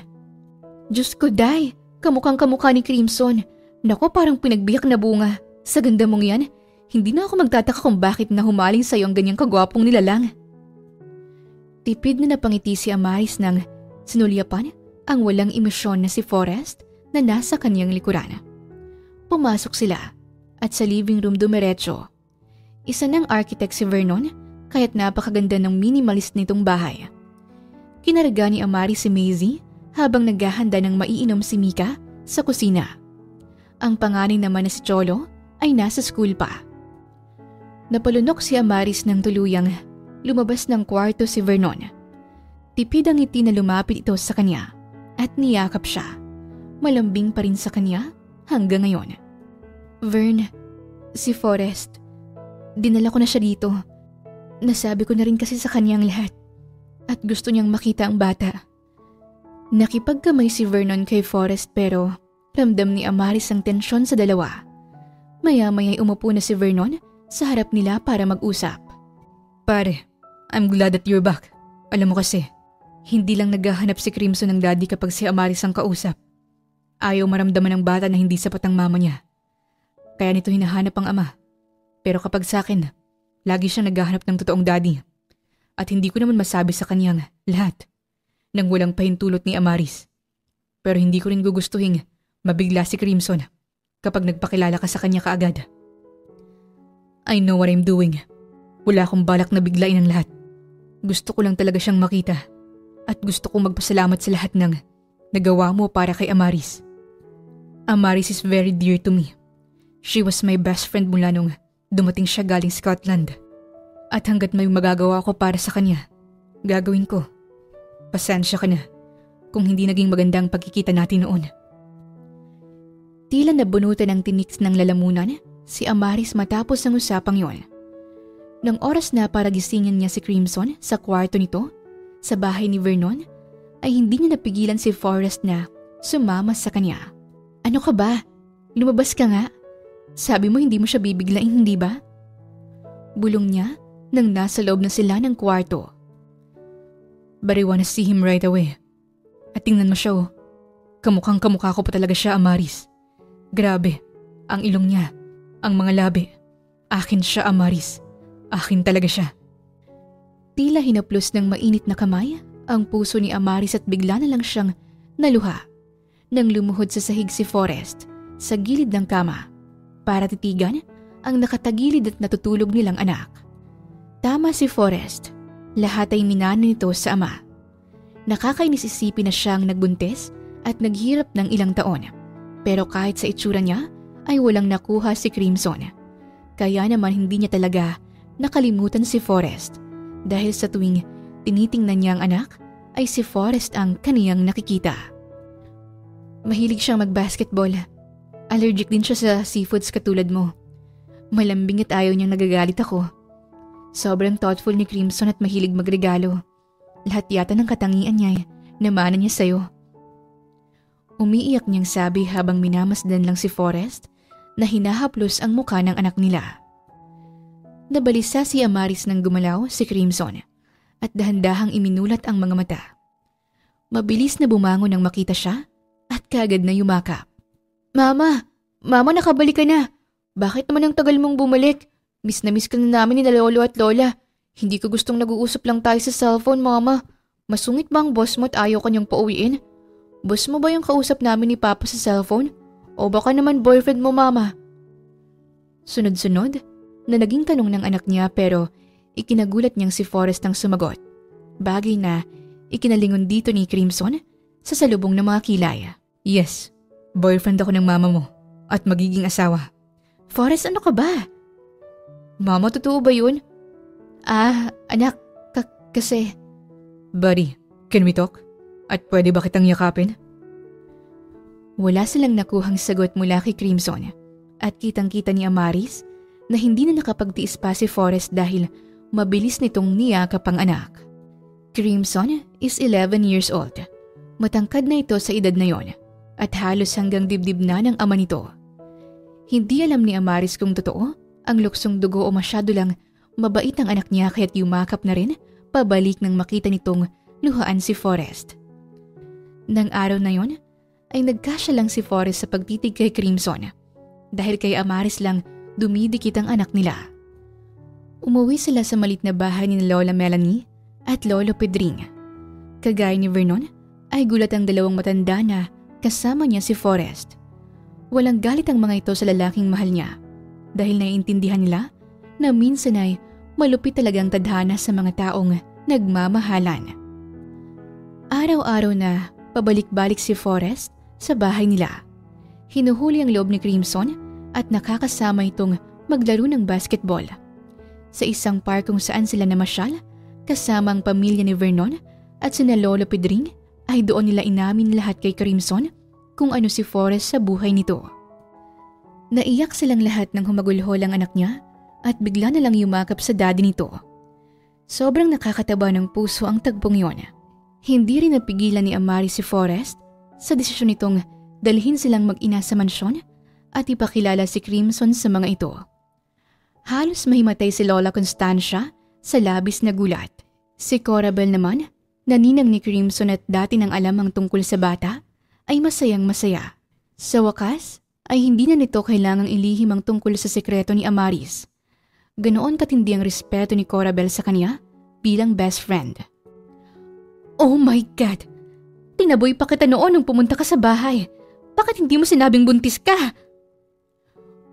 Diyos ko, Day. Kamukhang kamukha ni Crimson. Nako, parang pinagbiyak na bunga. Sa ganda mong yan, hindi na ako magtataka kung bakit na humaling sa'yo ang ganyang kagwapong nilalang. Tipid na napangiti si Amaris nang sinulyapan ang walang emosyon na si Forrest na nasa kanyang likuran. Pumasok sila at sa living room dumiretso. Isa ng architect si Vernon kaya't napakaganda ng minimalist nitong bahay. Kinarga ni Amaris si Maisie habang naghahanda ng maiinom si Mika sa kusina. Ang panganay naman na si Cholo ay nasa school pa. Napalunok si Amaris ng tuluyang lumabas ng kwarto si Vernon. Tipid ang ngiti na lumapit ito sa kanya at niyakap siya. Malambing pa rin sa kanya hanggang ngayon. Vern, si Forrest, dinala ko na siya dito. Nasabi ko na rin kasi sa kanyang lahat at gusto niyang makita ang bata. Nakipagkamay si Vernon kay Forrest pero ramdam ni Amaris ang tensyon sa dalawa. Maya-maya'y umupo na si Vernon sa harap nila para mag-usap. Pare, I'm glad that you're back. Alam mo kasi, hindi lang naghahanap si Crimson ng daddy kapag si Amaris ang kausap. Ayaw maramdaman ng bata na hindi sapat ang mama niya. Kaya nito hinahanap ang ama. Pero kapag sa akin, lagi siyang naghahanap ng totoong daddy. At hindi ko naman masabi sa kanyang lahat nang walang pahintulot ni Amaris. Pero hindi ko rin gugustuhin mabigla si Crimson kapag nagpakilala ka sa kanya kaagad. I know what I'm doing. Wala akong balak na biglain ang lahat. Gusto ko lang talaga siyang makita. At gusto kong magpasalamat sa lahat ng nagawa mo para kay Amaris. Amaris is very dear to me. She was my best friend mula nung dumating siya galing Scotland. At hanggat may magagawa ko para sa kanya, gagawin ko. Pasensya ka na kung hindi naging magandang pagkikita natin noon. Tila nabunutan ng tinik ng lalamunan si Amaris matapos ang usapang yon. Nang oras na para gisingin niya si Crimson sa kwarto nito, sa bahay ni Vernon, ay hindi niya napigilan si Forrest na sumama sa kanya. Ano ka ba? Lumabas ka nga. Sabi mo hindi mo siya bibiglain, hindi ba? Bulong niya nang nasa loob na sila ng kwarto. But I wanna see him right away. At tingnan mo siya oh. Kamukhang kamukha ko pa talaga siya, Amaris. Grabe, ang ilong niya, ang mga labi. Akin siya, Amaris. Akin talaga siya. Tila hinaplos ng mainit na kamay ang puso ni Amaris at bigla na lang siyang naluha nang lumuhod sa sahig si Forrest sa gilid ng kama para titigan ang nakatagilid at natutulog nilang anak. Tama si Forrest. Lahat ay minana nito sa ama. Nakakainis isipin na siyang nagbuntis at naghirap ng ilang taon. Pero kahit sa itsura niya ay walang nakuha si Crimson. Kaya naman hindi niya talaga nakalimutan si Forrest dahil sa tuwing tinitingnan niya ang anak ay si Forrest ang kaniyang nakikita. Mahilig siyang mag-basketball. Allergic din siya sa seafoods katulad mo. Malambing at ayaw niyang nagagalit ako. Sobrang thoughtful ni Crimson at mahilig magregalo. Lahat yata ng katangian niya namana niya sa'yo. Umiiyak niyang sabi habang minamasdan lang si Forrest na hinahaplos ang mukha ng anak nila. Nabalisa si Amaris nang gumalaw si Crimson at dahan-dahang iminulat ang mga mata. Mabilis na bumangon nang makita siya at kaagad na yumakap. Mama! Mama, nakabalik ka na! Bakit naman ang tagal mong bumalik? Miss na miss ka na namin ni Lolo at Lola. Hindi ko gustong nag-uusap lang tayo sa cellphone, Mama. Masungit ba ang boss mo at ayaw kanyang pauwiin? Boss mo ba yung kausap namin ni Papa sa cellphone? O baka naman boyfriend mo, Mama? Sunod-sunod na naging tanong ng anak niya pero ikinagulat niyang si Forrest ang sumagot. Bagay na ikinalingon dito ni Crimson sa salubong ng mga kilay. Yes, boyfriend ako ng mama mo at magiging asawa. Forrest, ano ka ba? Mama, totoo ba yun? Anak, kasi... Buddy, can we talk? At pwede ba kitang yakapin? Wala silang nakuhang sagot mula kay Crimson at kitang-kita ni Amaris na hindi na nakapagtiis pa si Forrest dahil mabilis nitong niyakap ang anak. Crimson is 11 years old. Matangkad na ito sa edad na yon at halos hanggang dibdib na ng ama nito. Hindi alam ni Amaris kung totoo ang luksong dugo o masyado lang mabait ang anak niya kaya't yumakap na rin pabalik nang makita nitong luhaan si Forrest. Nang araw na yon ay nagkasya lang si Forrest sa pagtitig kay Crimson dahil kay Amaris lang dumidikit ang anak nila. Umuwi sila sa malit na bahay ni Lola Melanie at Lolo Pedring. Kagaya ni Vernon ay gulat ang dalawang matanda na kasama niya si Forrest. Walang galit ang mga ito sa lalaking mahal niya dahil naiintindihan nila na minsan ay malupit talagang tadhana sa mga taong nagmamahalan. Araw-araw na pabalik-balik si Forrest sa bahay nila. Hinuhuli ang loob ni Crimson at nakakasama itong maglaro ng basketball. Sa isang park kung saan sila namasyal, kasama ang pamilya ni Vernon at sina Lolo Pedring ay doon nila inamin lahat kay Crimson kung ano si Forrest sa buhay nito. Naiyak silang lahat nang humagulhol ang anak niya at bigla na lang yumakap sa daddy nito. Sobrang nakakataba ng puso ang tagpong yon. Hindi rin napigilan ni Amari si Forrest sa desisyon nitong dalhin silang mag-ina sa mansyon at ipakilala si Crimson sa mga ito. Halos mahimatay si Lola Constancia sa labis na gulat. Si Corabel naman, na ninang ni Crimson at dati nang alam ang tungkol sa bata, ay masayang masaya. Sa wakas, ay hindi na nito kailangang ilihim ang tungkol sa sekreto ni Amaris. Ganoon katindi ang respeto ni Corabel sa kanya bilang best friend. Oh my God! Tinaboy pa kita noon nung pumunta ka sa bahay. Bakit hindi mo sinabing buntis ka?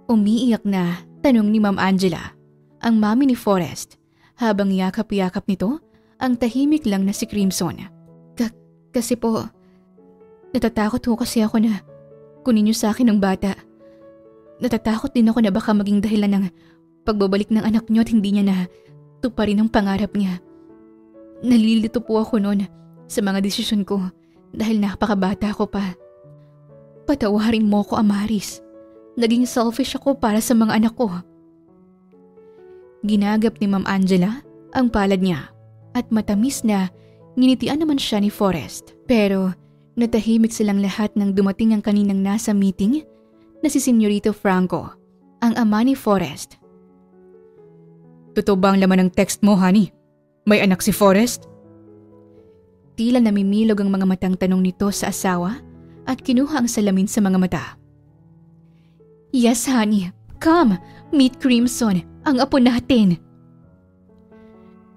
Umiiyak na tanong ni Ma'am Angela, ang mami ni Forrest, habang yakap-yakap nito ang tahimik lang na si Crimson. Kasi po, natatakot ho kasi ako na kunin niyo sa akin ang bata. Natatakot din ako na baka maging dahilan ng pagbabalik ng anak niyo at hindi niya na tuparin ang pangarap niya. Nalilito po ako noon sa mga desisyon ko dahil napakabata ko pa. Patawarin mo ko, Amaris. Naging selfish ako para sa mga anak ko. Ginagap ni Ma'am Angela ang palad niya at matamis na nginitian naman siya ni Forrest. Pero natahimik silang lahat nang dumating ang kaninang nasa meeting na si Senyorito Franco, ang ama ni Forrest. Totoo ba ang laman ng text mo, honey? May anak si Forrest? Tila namimilog ang mga matang tanong nito sa asawa at kinuha ang salamin sa mga mata. Yes, honey. Come, meet Crimson, ang apo natin.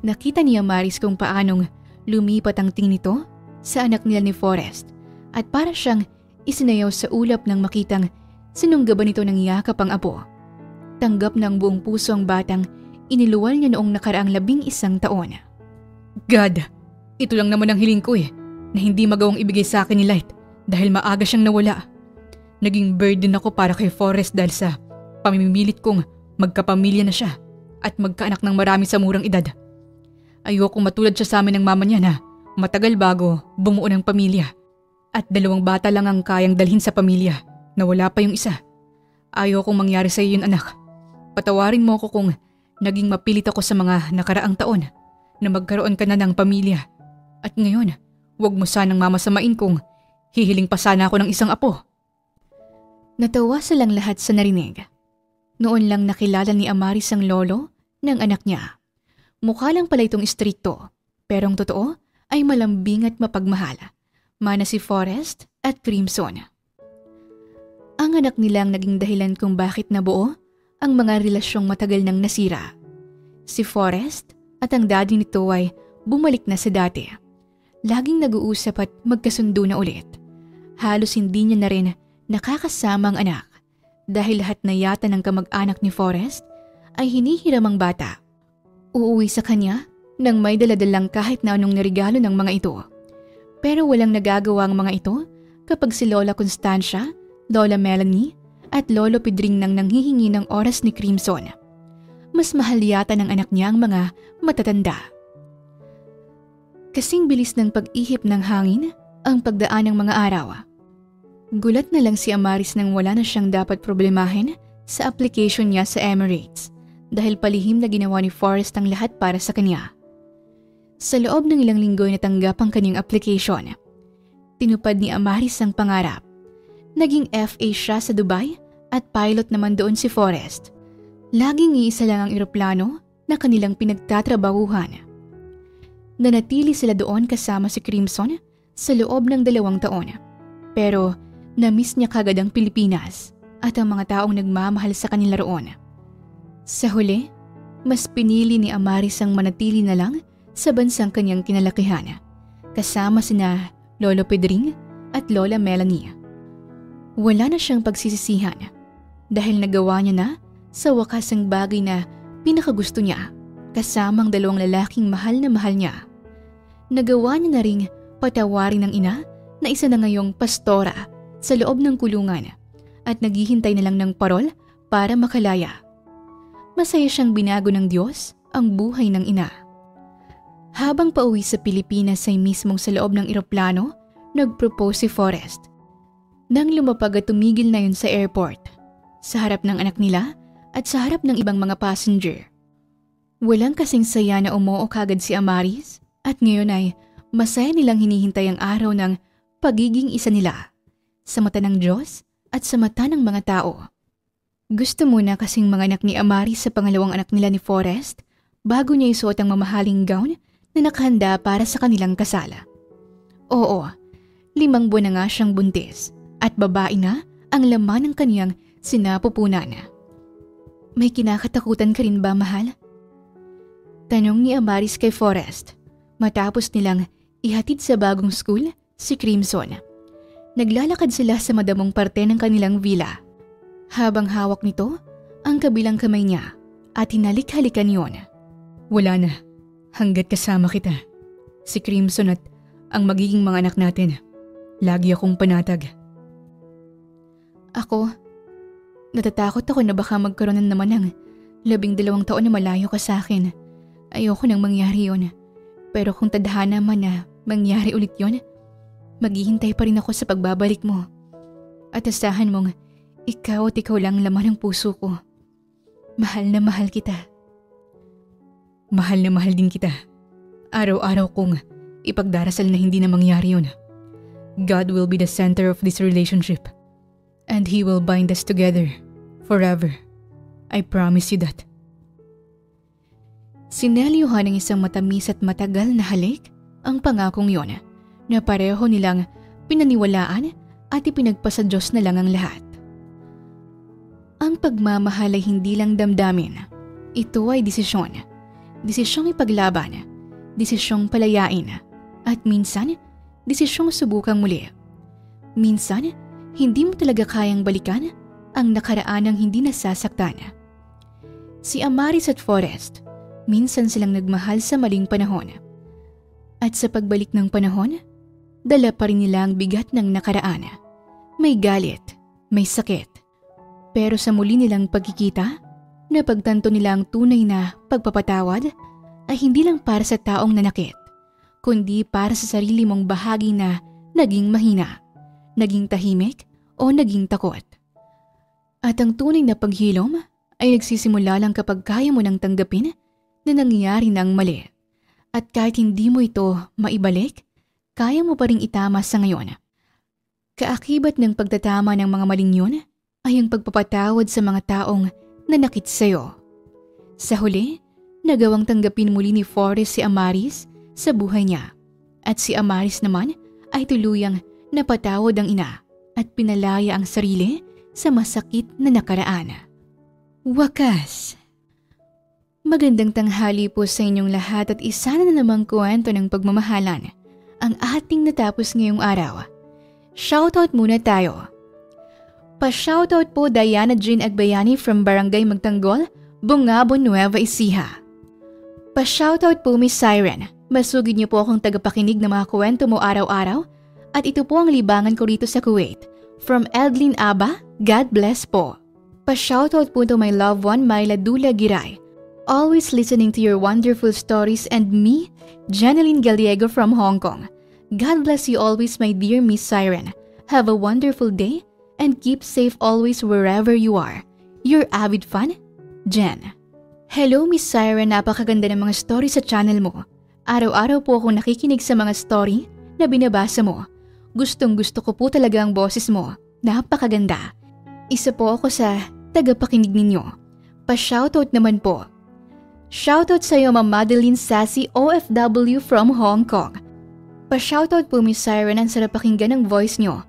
Nakita ni Amaris kung paanong lumipat ang tingin nito sa anak nila ni Forrest at para siyang isinayaw sa ulap nang makitang sinunggaban nito ng yakap ang apo. Tanggap ng buong puso ang batang iniluwal niya noong nakaraang 11 taon. God, ito lang naman ang hiling ko na hindi magawang ibigay sa akin ni Light dahil maaga siyang nawala. Naging burden ako para kay Forrest dahil sa pamimilit kong magkapamilya na siya at magkaanak ng marami sa murang edad. Ayokong matulad siya sa amin ng mama niya na matagal bago bumuo ng pamilya at 2 bata lang ang kayang dalhin sa pamilya na wala pa yung isa. Ayokong mangyari sa iyo yun, anak. Patawarin mo ako kung naging mapilit ako sa mga nakaraang taon na magkaroon ka na ng pamilya. At ngayon, huwag mo sanang mamasamain kung hihiling pa sana ako ng isang apo. Natawa silang lahat sa narinig. Noon lang nakilala ni Amaris ang lolo ng anak niya. Mukha lang pala itong istrikto, pero ang totoo ay malambing at mapagmahal. Mana si Forrest at Crimson. Ang anak nila ang naging dahilan kung bakit nabuo ang mga relasyong matagal nang nasira. Si Forrest at ang daddy nito ay bumalik na sa dati. Laging nag-uusap at magkasundo na ulit. Halos hindi niya na rin nakakasama ang anak dahil lahat na yata ng kamag-anak ni Forrest ay hinihiram ang bata. Uuwi sa kanya nang may daladalang kahit na anong regalo ng mga ito. Pero walang nagagawa ang mga ito kapag si Lola Constancia, Lola Melanie at Lolo Pedring nang nanghihingi ng oras ni Crimson. Mas mahal yata ng anak niya ang mga matatanda. Kasing bilis ng pag-ihip ng hangin ang pagdaan ng mga araw. Gulat na lang si Amaris nang wala na siyang dapat problemahin sa application niya sa Emirates dahil palihim na ginawa ni Forrest ang lahat para sa kanya. Sa loob ng ilang linggo ay natanggap ang kanyang application. Tinupad ni Amaris ang pangarap. Naging FA siya sa Dubai at pilot naman doon si Forrest. Laging iisa lang ang eroplano na kanilang pinagtatrabahuhan. Nanatili sila doon kasama si Crimson sa loob ng 2 taon. Pero na-miss niya kagad ang Pilipinas at ang mga taong nagmamahal sa kanila roon. Sa huli, mas pinili ni Amaris ang manatili na lang sa bansang kanyang kinalakihan, kasama sina Lolo Pedring at Lola Melanie. Wala na siyang pagsisisihan dahil nagawa niya na sa wakas ang bagay na pinakagusto niya kasamang 2 lalaking mahal na mahal niya. Nagawa niya na ring patawarin ng ina na isa na ngayong pastora sa loob ng kulungan at naghihintay na lang ng parol para makalaya. Masaya siyang binago ng Diyos ang buhay ng ina. Habang pauwi sa Pilipinas ay mismong sa loob ng eroplano, nag-propose si Forrest. Nang lumapag at tumigil na yun sa airport, sa harap ng anak nila at sa harap ng ibang mga passenger. Walang kasing saya na umuo kagad si Amaris at ngayon ay masaya nilang hinihintay ang araw ng pagiging isa nila sa mata ng Diyos at sa mata ng mga tao. Gusto muna kasing mga anak ni Amaris sa pangalawang anak nila ni Forrest bago niya isuot ang mamahaling gown na nakahanda para sa kanilang kasala. Oo, 5 buwan na nga siyang buntis at babae na ang laman ng kaniyang sinapupunan. May kinakatakutan ka rin ba, mahal? Tanong ni Amaris kay Forrest matapos nilang ihatid sa bagong school si Crimson. Naglalakad sila sa madamong parte ng kanilang villa. Habang hawak nito ang kabilang kamay niya at hinalik-halikan yon. Wala na, hanggat kasama kita, si Crimson at ang magiging mga anak natin. Lagi akong panatag. Ako, natatakot ako na baka magkaroon na naman ng 12 taon na malayo ka sa akin. Ayoko nang mangyari yun. Pero kung tadhana man na mangyari ulit yun, maghihintay pa rin ako sa pagbabalik mo. At asahan mong ikaw at ikaw lang laman ng puso ko. Mahal na mahal kita. Mahal na mahal din kita. Araw-araw kong ipagdarasal na hindi na mangyari yun. God will be the center of this relationship. And He will bind us together forever. I promise you that. Sinelyuhan ng isang matamis at matagal na halik ang pangakong yon na pareho nilang pinaniwalaan at ipinagpasa Diyos na lang ang lahat. Ang pagmamahal ay hindi lang damdamin. Ito ay desisyon. Desisyong ipaglaban. Desisyong palayain. At minsan, desisyong subukang muli. Minsan, hindi mo talaga kayang balikan ang nakaraan ng hindi nasasaktan. Si Amaris at Forrest, minsan silang nagmahal sa maling panahon. At sa pagbalik ng panahon, dala pa rin nila ang bigat ng nakaraan. May galit, may sakit. Pero sa muli nilang pagkikita, napagtanto nila ang tunay na pagpapatawad ay hindi lang para sa taong nanakit, kundi para sa sarili mong bahagi na naging mahina, naging tahimik o naging takot. At ang tunay na paghilom ay nagsisimula lang kapag kaya mo nang tanggapin na nangyari ng mali. At kahit hindi mo ito maibalik, kaya mo pa ring itama sa ngayon. Kaakibat ng pagtatama ng mga maling yun ay ang pagpapatawad sa mga taong nanakit sa'yo. Sa huli, nagawang tanggapin muli ni Forrest si Amaris sa buhay niya. At si Amaris naman ay tuluyang napatawad ang ina at pinalaya ang sarili sa masakit na nakaraan. Wakas! Magandang tanghali po sa inyong lahat at isa na namang kwento ng pagmamahalan ang ating natapos ngayong araw. Shoutout muna tayo. Pa-shoutout po Diana Jean Agbayani from Barangay Magtanggol, Bungabon, Nueva Ecija. Pa-shoutout po Miss Siren. Masugid niyo po akong tagapakinig ng mga kwento mo araw-araw at ito po ang libangan ko rito sa Kuwait. From Eldlin Aba, God bless po. Pa-shoutout po to my loved one Myla Dula Giray. Always listening to your wonderful stories and me, Janeline Gallego from Hong Kong. God bless you always my dear Miss Siren. Have a wonderful day and keep safe always wherever you are. Your avid fan, Jen. Hello Miss Siren, napakaganda ng mga story sa channel mo. Araw-araw po akong nakikinig sa mga story na binabasa mo. Gustong-gusto ko po talaga ang boses mo. Napakaganda. Isa po ako sa tagapakinig ninyo. Pa-shoutout naman po. Shoutout sa iyo Ma'am Madeline Sassy OFW from Hong Kong. Pa-shoutout po Miss Siren, ang sarap pakinggan ng voice nyo.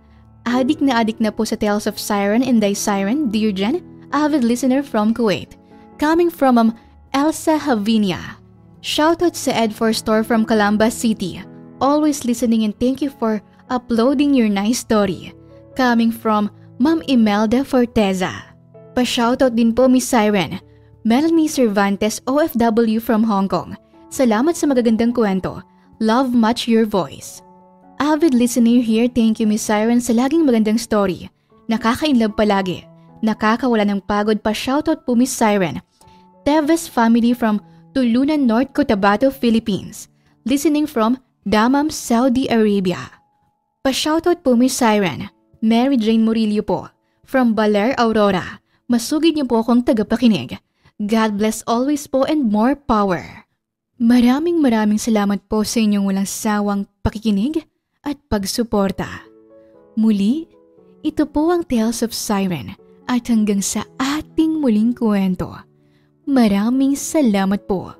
Adik na po sa Tales of Siren and Thy Siren, Dear Jen, avid listener from Kuwait. Coming from Elsa Havinia. Shoutout sa Ed4 Store from Calamba City. Always listening and thank you for uploading your nice story. Coming from Ma'am Imelda Forteza. Pa-shoutout din po Miss Siren. Melanie Cervantes OFW from Hong Kong. Salamat sa magagandang kwento. Love much your voice. Avid listener here, thank you Miss Siren sa laging magandang story. Nakaka-inlove palagi. Nakakawala ng pagod pa. Shoutout po Miss Siren. Teves family from Tulunan, North Cotabato, Philippines. Listening from Dammam, Saudi Arabia. Pa-shoutout po Miss Siren. Mary Jane Murillo po. From Baler, Aurora. Masugid niyo po akong tagapakinig. God bless always po and more power. Maraming salamat po sa inyong walang sawang pakikinig at pagsuporta. Muli, ito po ang Tales of Siren at hanggang sa ating muling kwento. Maraming salamat po.